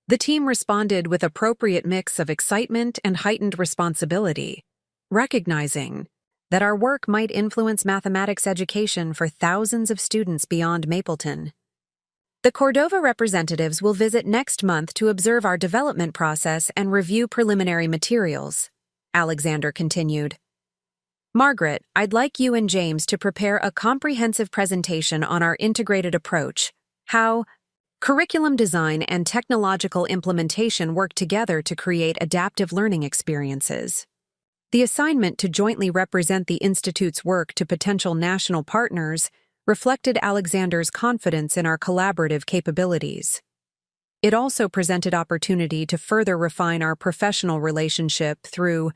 The team responded with appropriate mix of excitement and heightened responsibility, recognizing that our work might influence mathematics education for thousands of students beyond Mapleton. The Cordova representatives will visit next month to observe our development process and review preliminary materials, Alexander continued. Margaret, I'd like you and James to prepare a comprehensive presentation on our integrated approach, how curriculum design and technological implementation work together to create adaptive learning experiences. The assignment to jointly represent the Institute's work to potential national partners reflected Alexander's confidence in our collaborative capabilities. It also presented opportunity to further refine our professional relationship through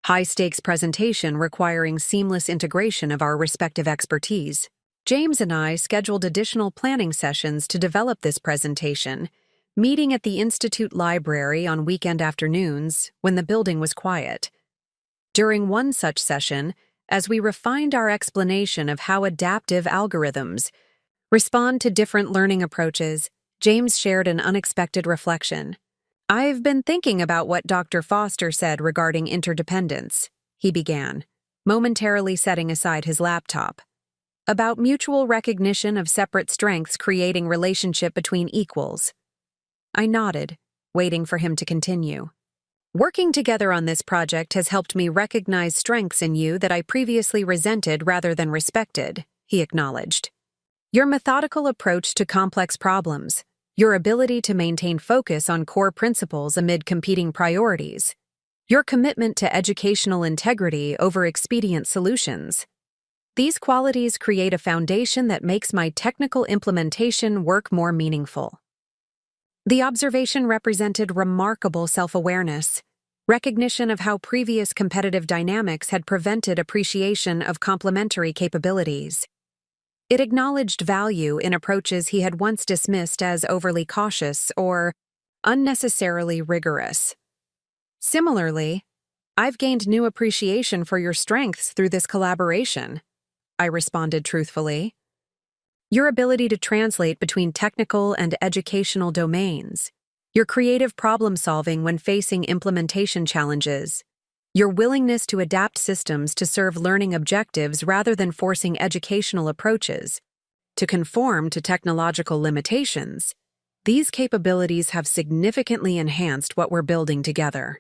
high-stakes presentation requiring seamless integration of our respective expertise. James and I scheduled additional planning sessions to develop this presentation, meeting at the Institute Library on weekend afternoons when the building was quiet. During one such session, as we refined our explanation of how adaptive algorithms respond to different learning approaches, James shared an unexpected reflection. "I've been thinking about what Dr. Foster said regarding interdependence," he began, momentarily setting aside his laptop. "About mutual recognition of separate strengths creating relationship between equals." I nodded, waiting for him to continue. "Working together on this project has helped me recognize strengths in you that I previously resented rather than respected," he acknowledged. "Your methodical approach to complex problems, your ability to maintain focus on core principles amid competing priorities, your commitment to educational integrity over expedient solutions. These qualities create a foundation that makes my technical implementation work more meaningful." The observation represented remarkable self-awareness. recognition of how previous competitive dynamics had prevented appreciation of complementary capabilities. It acknowledged value in approaches he had once dismissed as overly cautious or unnecessarily rigorous. Similarly, I've gained new appreciation for your strengths through this collaboration, I responded truthfully. Your ability to translate between technical and educational domains, your creative problem-solving when facing implementation challenges, your willingness to adapt systems to serve learning objectives rather than forcing educational approaches to conform to technological limitations, these capabilities have significantly enhanced what we're building together.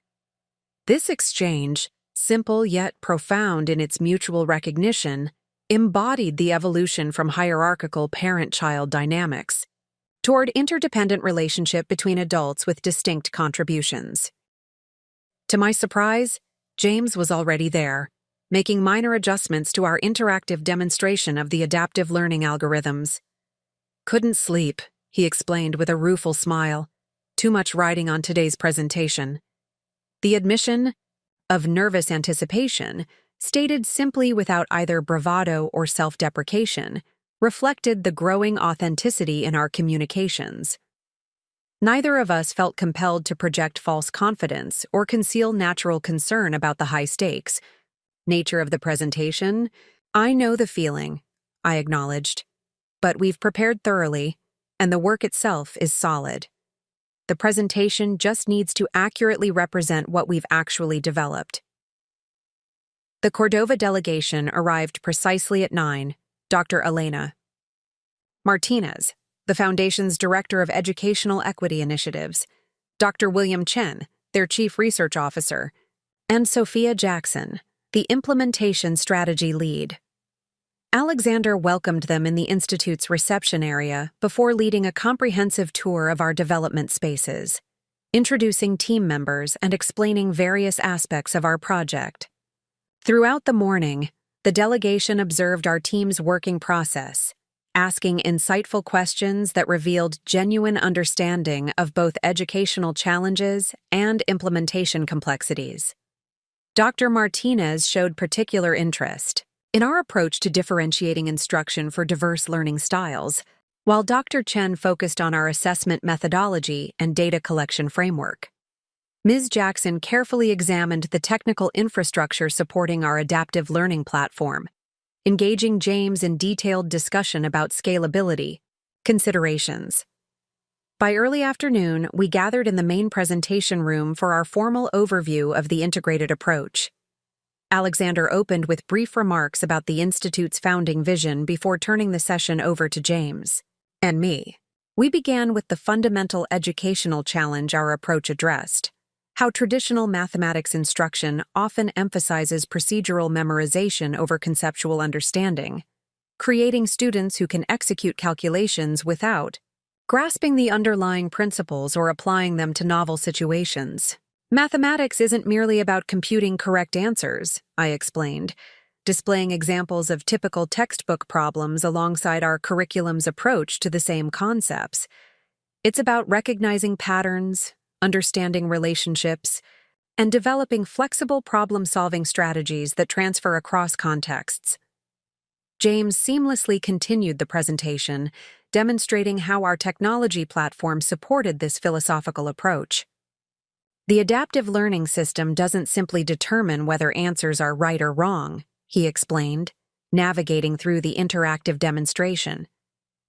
This exchange, simple yet profound in its mutual recognition, embodied the evolution from hierarchical parent-child dynamics toward interdependent relationship between adults with distinct contributions. To my surprise, James was already there, making minor adjustments to our interactive demonstration of the adaptive learning algorithms. Couldn't sleep, he explained with a rueful smile. Too much riding on today's presentation. The admission of nervous anticipation, stated simply without either bravado or self-deprecation, reflected the growing authenticity in our communications. Neither of us felt compelled to project false confidence or conceal natural concern about the high stakes. Nature of the presentation? I know the feeling, I acknowledged. But we've prepared thoroughly, and the work itself is solid. The presentation just needs to accurately represent what we've actually developed. The Cordova delegation arrived precisely at 9, Dr. Elena Martinez, the Foundation's Director of Educational Equity Initiatives, Dr. William Chen, their Chief Research Officer, and Sophia Jackson, the Implementation Strategy Lead. Alexander welcomed them in the Institute's reception area before leading a comprehensive tour of our development spaces, introducing team members and explaining various aspects of our project. Throughout the morning, the delegation observed our team's working process, asking insightful questions that revealed genuine understanding of both educational challenges and implementation complexities. Dr. Martinez showed particular interest in our approach to differentiating instruction for diverse learning styles, while Dr. Chen focused on our assessment methodology and data collection framework. Ms. Jackson carefully examined the technical infrastructure supporting our adaptive learning platform, engaging James in detailed discussion about scalability considerations. By early afternoon, we gathered in the main presentation room for our formal overview of the integrated approach. Alexander opened with brief remarks about the Institute's founding vision before turning the session over to James and me. We began with the fundamental educational challenge our approach addressed: how traditional mathematics instruction often emphasizes procedural memorization over conceptual understanding, creating students who can execute calculations without grasping the underlying principles or applying them to novel situations. Mathematics isn't merely about computing correct answers, I explained, displaying examples of typical textbook problems alongside our curriculum's approach to the same concepts. It's about recognizing patterns, understanding relationships, and developing flexible problem-solving strategies that transfer across contexts. James seamlessly continued the presentation, demonstrating how our technology platform supported this philosophical approach. The adaptive learning system doesn't simply determine whether answers are right or wrong, he explained, navigating through the interactive demonstration.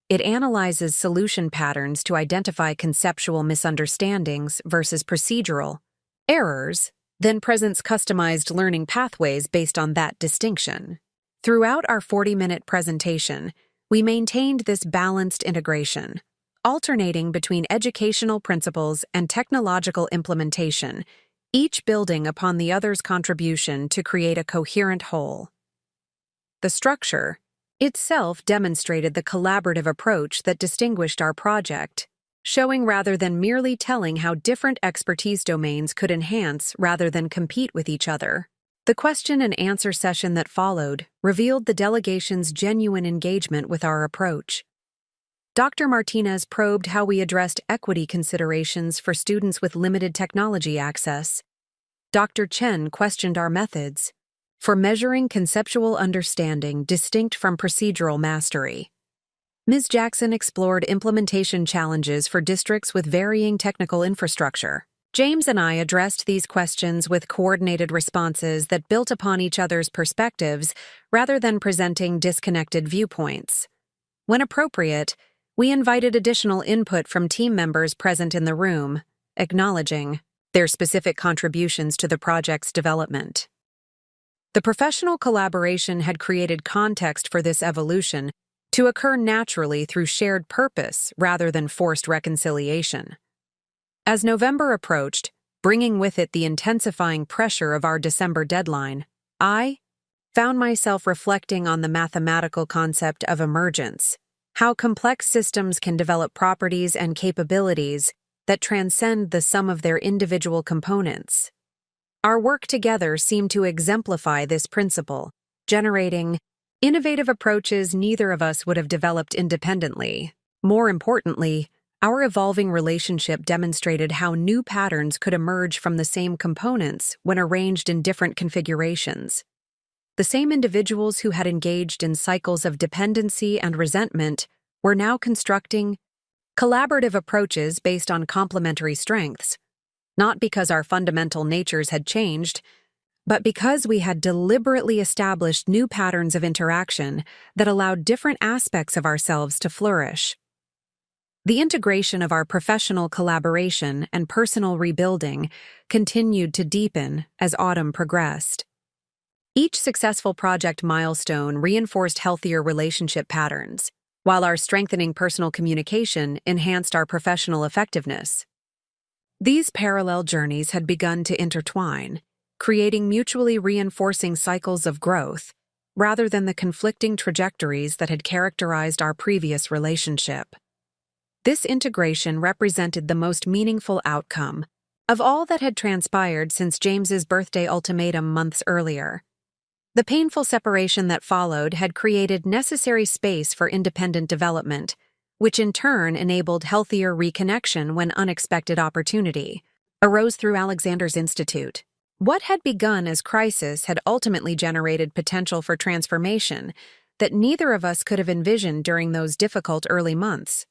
It analyzes solution patterns to identify conceptual misunderstandings versus procedural errors, then presents customized learning pathways based on that distinction. Throughout our 40-minute presentation, we maintained this balanced integration, alternating between educational principles and technological implementation, each building upon the other's contribution to create a coherent whole. The structure itself demonstrated the collaborative approach that distinguished our project, showing rather than merely telling how different expertise domains could enhance rather than compete with each other. The question and answer session that followed revealed the delegation's genuine engagement with our approach. Dr. Martinez probed how we addressed equity considerations for students with limited technology access. Dr. Chen questioned our methods for measuring conceptual understanding distinct from procedural mastery. Ms. Jackson explored implementation challenges for districts with varying technical infrastructure. James and I addressed these questions with coordinated responses that built upon each other's perspectives rather than presenting disconnected viewpoints. When appropriate, we invited additional input from team members present in the room, acknowledging their specific contributions to the project's development. The professional collaboration had created context for this evolution to occur naturally through shared purpose rather than forced reconciliation. As November approached, bringing with it the intensifying pressure of our December deadline, I found myself reflecting on the mathematical concept of emergence, how complex systems can develop properties and capabilities that transcend the sum of their individual components. Our work together seemed to exemplify this principle, generating innovative approaches neither of us would have developed independently. More importantly, our evolving relationship demonstrated how new patterns could emerge from the same components when arranged in different configurations. The same individuals who had engaged in cycles of dependency and resentment were now constructing collaborative approaches based on complementary strengths, not because our fundamental natures had changed, but because we had deliberately established new patterns of interaction that allowed different aspects of ourselves to flourish. The integration of our professional collaboration and personal rebuilding continued to deepen as autumn progressed. Each successful project milestone reinforced healthier relationship patterns, while our strengthening personal communication enhanced our professional effectiveness. These parallel journeys had begun to intertwine, creating mutually reinforcing cycles of growth, rather than the conflicting trajectories that had characterized our previous relationship. This integration represented the most meaningful outcome of all that had transpired since James's birthday ultimatum months earlier. The painful separation that followed had created necessary space for independent development, which in turn enabled healthier reconnection when unexpected opportunity arose through Alexander's Institute. What had begun as crisis had ultimately generated potential for transformation that neither of us could have envisioned during those difficult early months.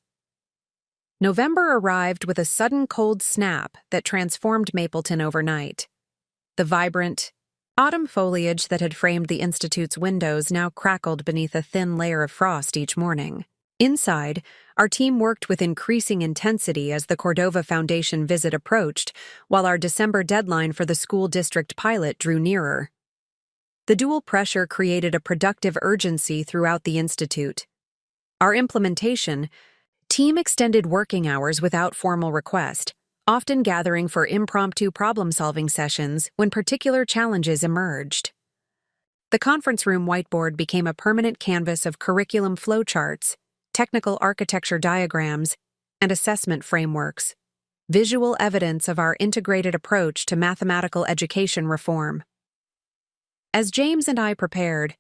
November arrived with a sudden cold snap that transformed Mapleton overnight. The vibrant, autumn foliage that had framed the Institute's windows now crackled beneath a thin layer of frost each morning. Inside, our team worked with increasing intensity as the Cordova Foundation visit approached, while our December deadline for the school district pilot drew nearer. The dual pressure created a productive urgency throughout the Institute. Our implementation team extended working hours without formal request, often gathering for impromptu problem-solving sessions when particular challenges emerged. The conference room whiteboard became a permanent canvas of curriculum flowcharts, technical architecture diagrams, and assessment frameworks, visual evidence of our integrated approach to mathematical education reform. As James and I prepared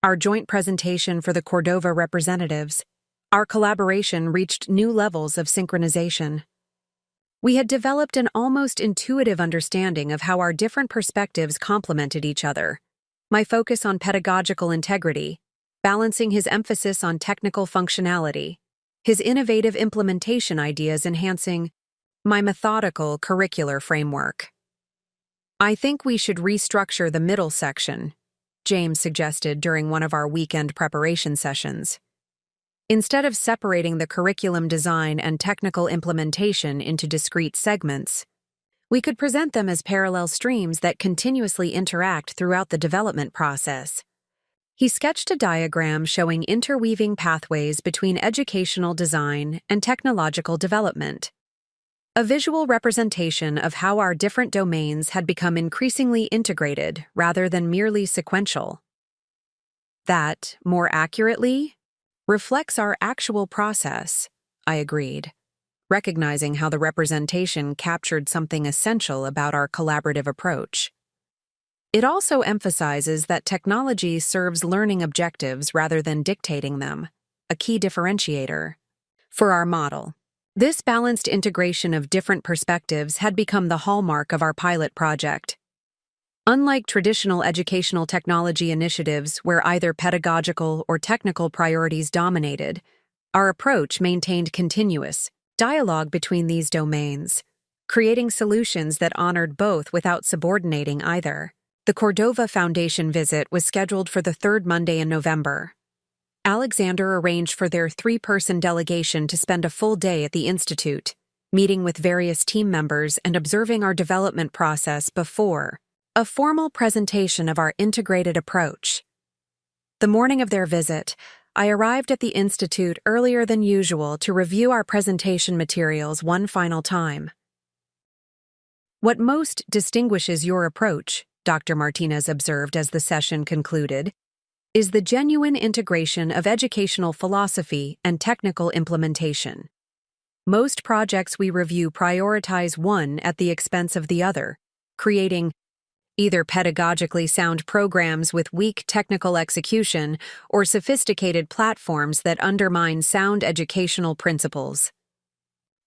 our joint presentation for the Cordova representatives, our collaboration reached new levels of synchronization. We had developed an almost intuitive understanding of how our different perspectives complemented each other. My focus on pedagogical integrity, balancing his emphasis on technical functionality, his innovative implementation ideas enhancing my methodical curricular framework. "I think we should restructure the middle section," James suggested during one of our weekend preparation sessions. "Instead of separating the curriculum design and technical implementation into discrete segments, we could present them as parallel streams that continuously interact throughout the development process." He sketched a diagram showing interweaving pathways between educational design and technological development, a visual representation of how our different domains had become increasingly integrated rather than merely sequential. "That, more accurately, reflects our actual process," I agreed, recognizing how the representation captured something essential about our collaborative approach. It also emphasizes that technology serves learning objectives rather than dictating them, a key differentiator for our model. This balanced integration of different perspectives had become the hallmark of our pilot project. Unlike traditional educational technology initiatives where either pedagogical or technical priorities dominated, our approach maintained continuous dialogue between these domains, creating solutions that honored both without subordinating either. The Cordova Foundation visit was scheduled for the third Monday in November. Alexander arranged for their 3-person delegation to spend a full day at the Institute, meeting with various team members and observing our development process before a formal presentation of our integrated approach. The morning of their visit, I arrived at the Institute earlier than usual to review our presentation materials one final time. "What most distinguishes your approach," Dr. Martinez observed as the session concluded, "is the genuine integration of educational philosophy and technical implementation. Most projects we review prioritize one at the expense of the other, creating either pedagogically sound programs with weak technical execution or sophisticated platforms that undermine sound educational principles."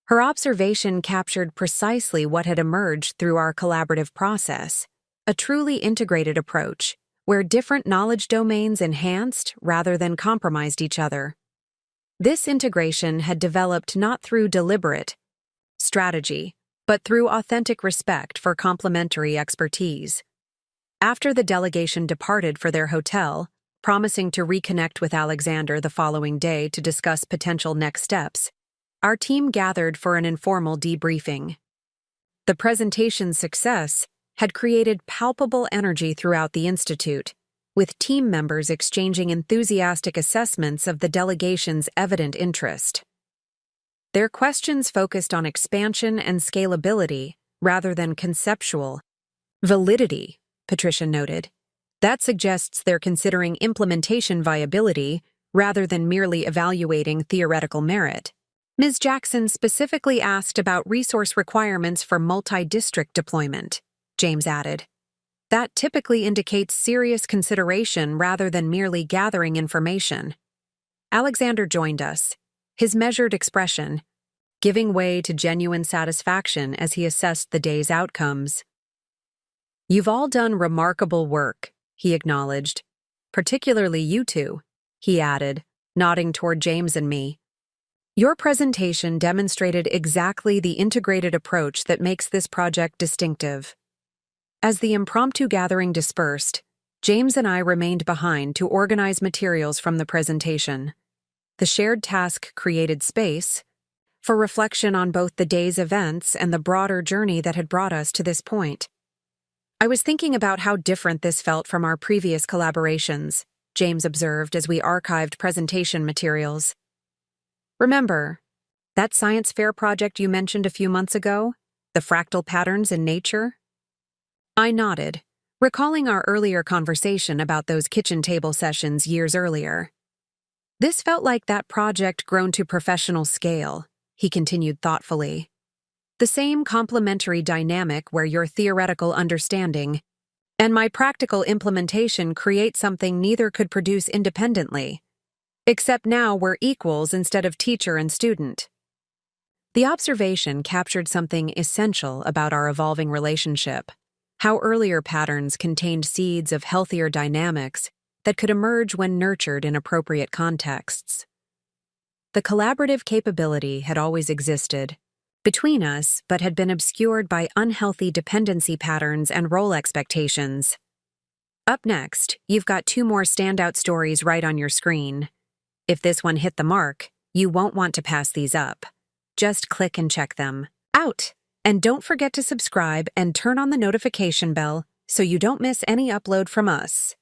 Her observation captured precisely what had emerged through our collaborative process, a truly integrated approach, where different knowledge domains enhanced rather than compromised each other. This integration had developed not through deliberate strategy, but through authentic respect for complementary expertise. After the delegation departed for their hotel, promising to reconnect with Alexander the following day to discuss potential next steps, our team gathered for an informal debriefing. The presentation's success had created palpable energy throughout the Institute, with team members exchanging enthusiastic assessments of the delegation's evident interest. Their questions focused on expansion and scalability rather than conceptual validity, Patricia noted. That suggests they're considering implementation viability rather than merely evaluating theoretical merit. Ms. Jackson specifically asked about resource requirements for multi-district deployment, James added. That typically indicates serious consideration rather than merely gathering information. Alexander joined us, his measured expression giving way to genuine satisfaction as he assessed the day's outcomes. "You've all done remarkable work," he acknowledged. "Particularly you two," he added, nodding toward James and me. "Your presentation demonstrated exactly the integrated approach that makes this project distinctive." As the impromptu gathering dispersed, James and I remained behind to organize materials from the presentation. The shared task created space for reflection on both the day's events and the broader journey that had brought us to this point. "I was thinking about how different this felt from our previous collaborations," James observed as we archived presentation materials. "Remember, that science fair project you mentioned a few months ago? The fractal patterns in nature?" I nodded, recalling our earlier conversation about those kitchen table sessions years earlier. "This felt like that project grown to professional scale," he continued thoughtfully. "The same complementary dynamic where your theoretical understanding and my practical implementation create something neither could produce independently. Except now we're equals instead of teacher and student." The observation captured something essential about our evolving relationship, how earlier patterns contained seeds of healthier dynamics that could emerge when nurtured in appropriate contexts. The collaborative capability had always existed between us, but had been obscured by unhealthy dependency patterns and role expectations. Up next, you've got 2 more standout stories right on your screen. If this one hit the mark, you won't want to pass these up. Just click and check them out. And don't forget to subscribe and turn on the notification bell so you don't miss any upload from us.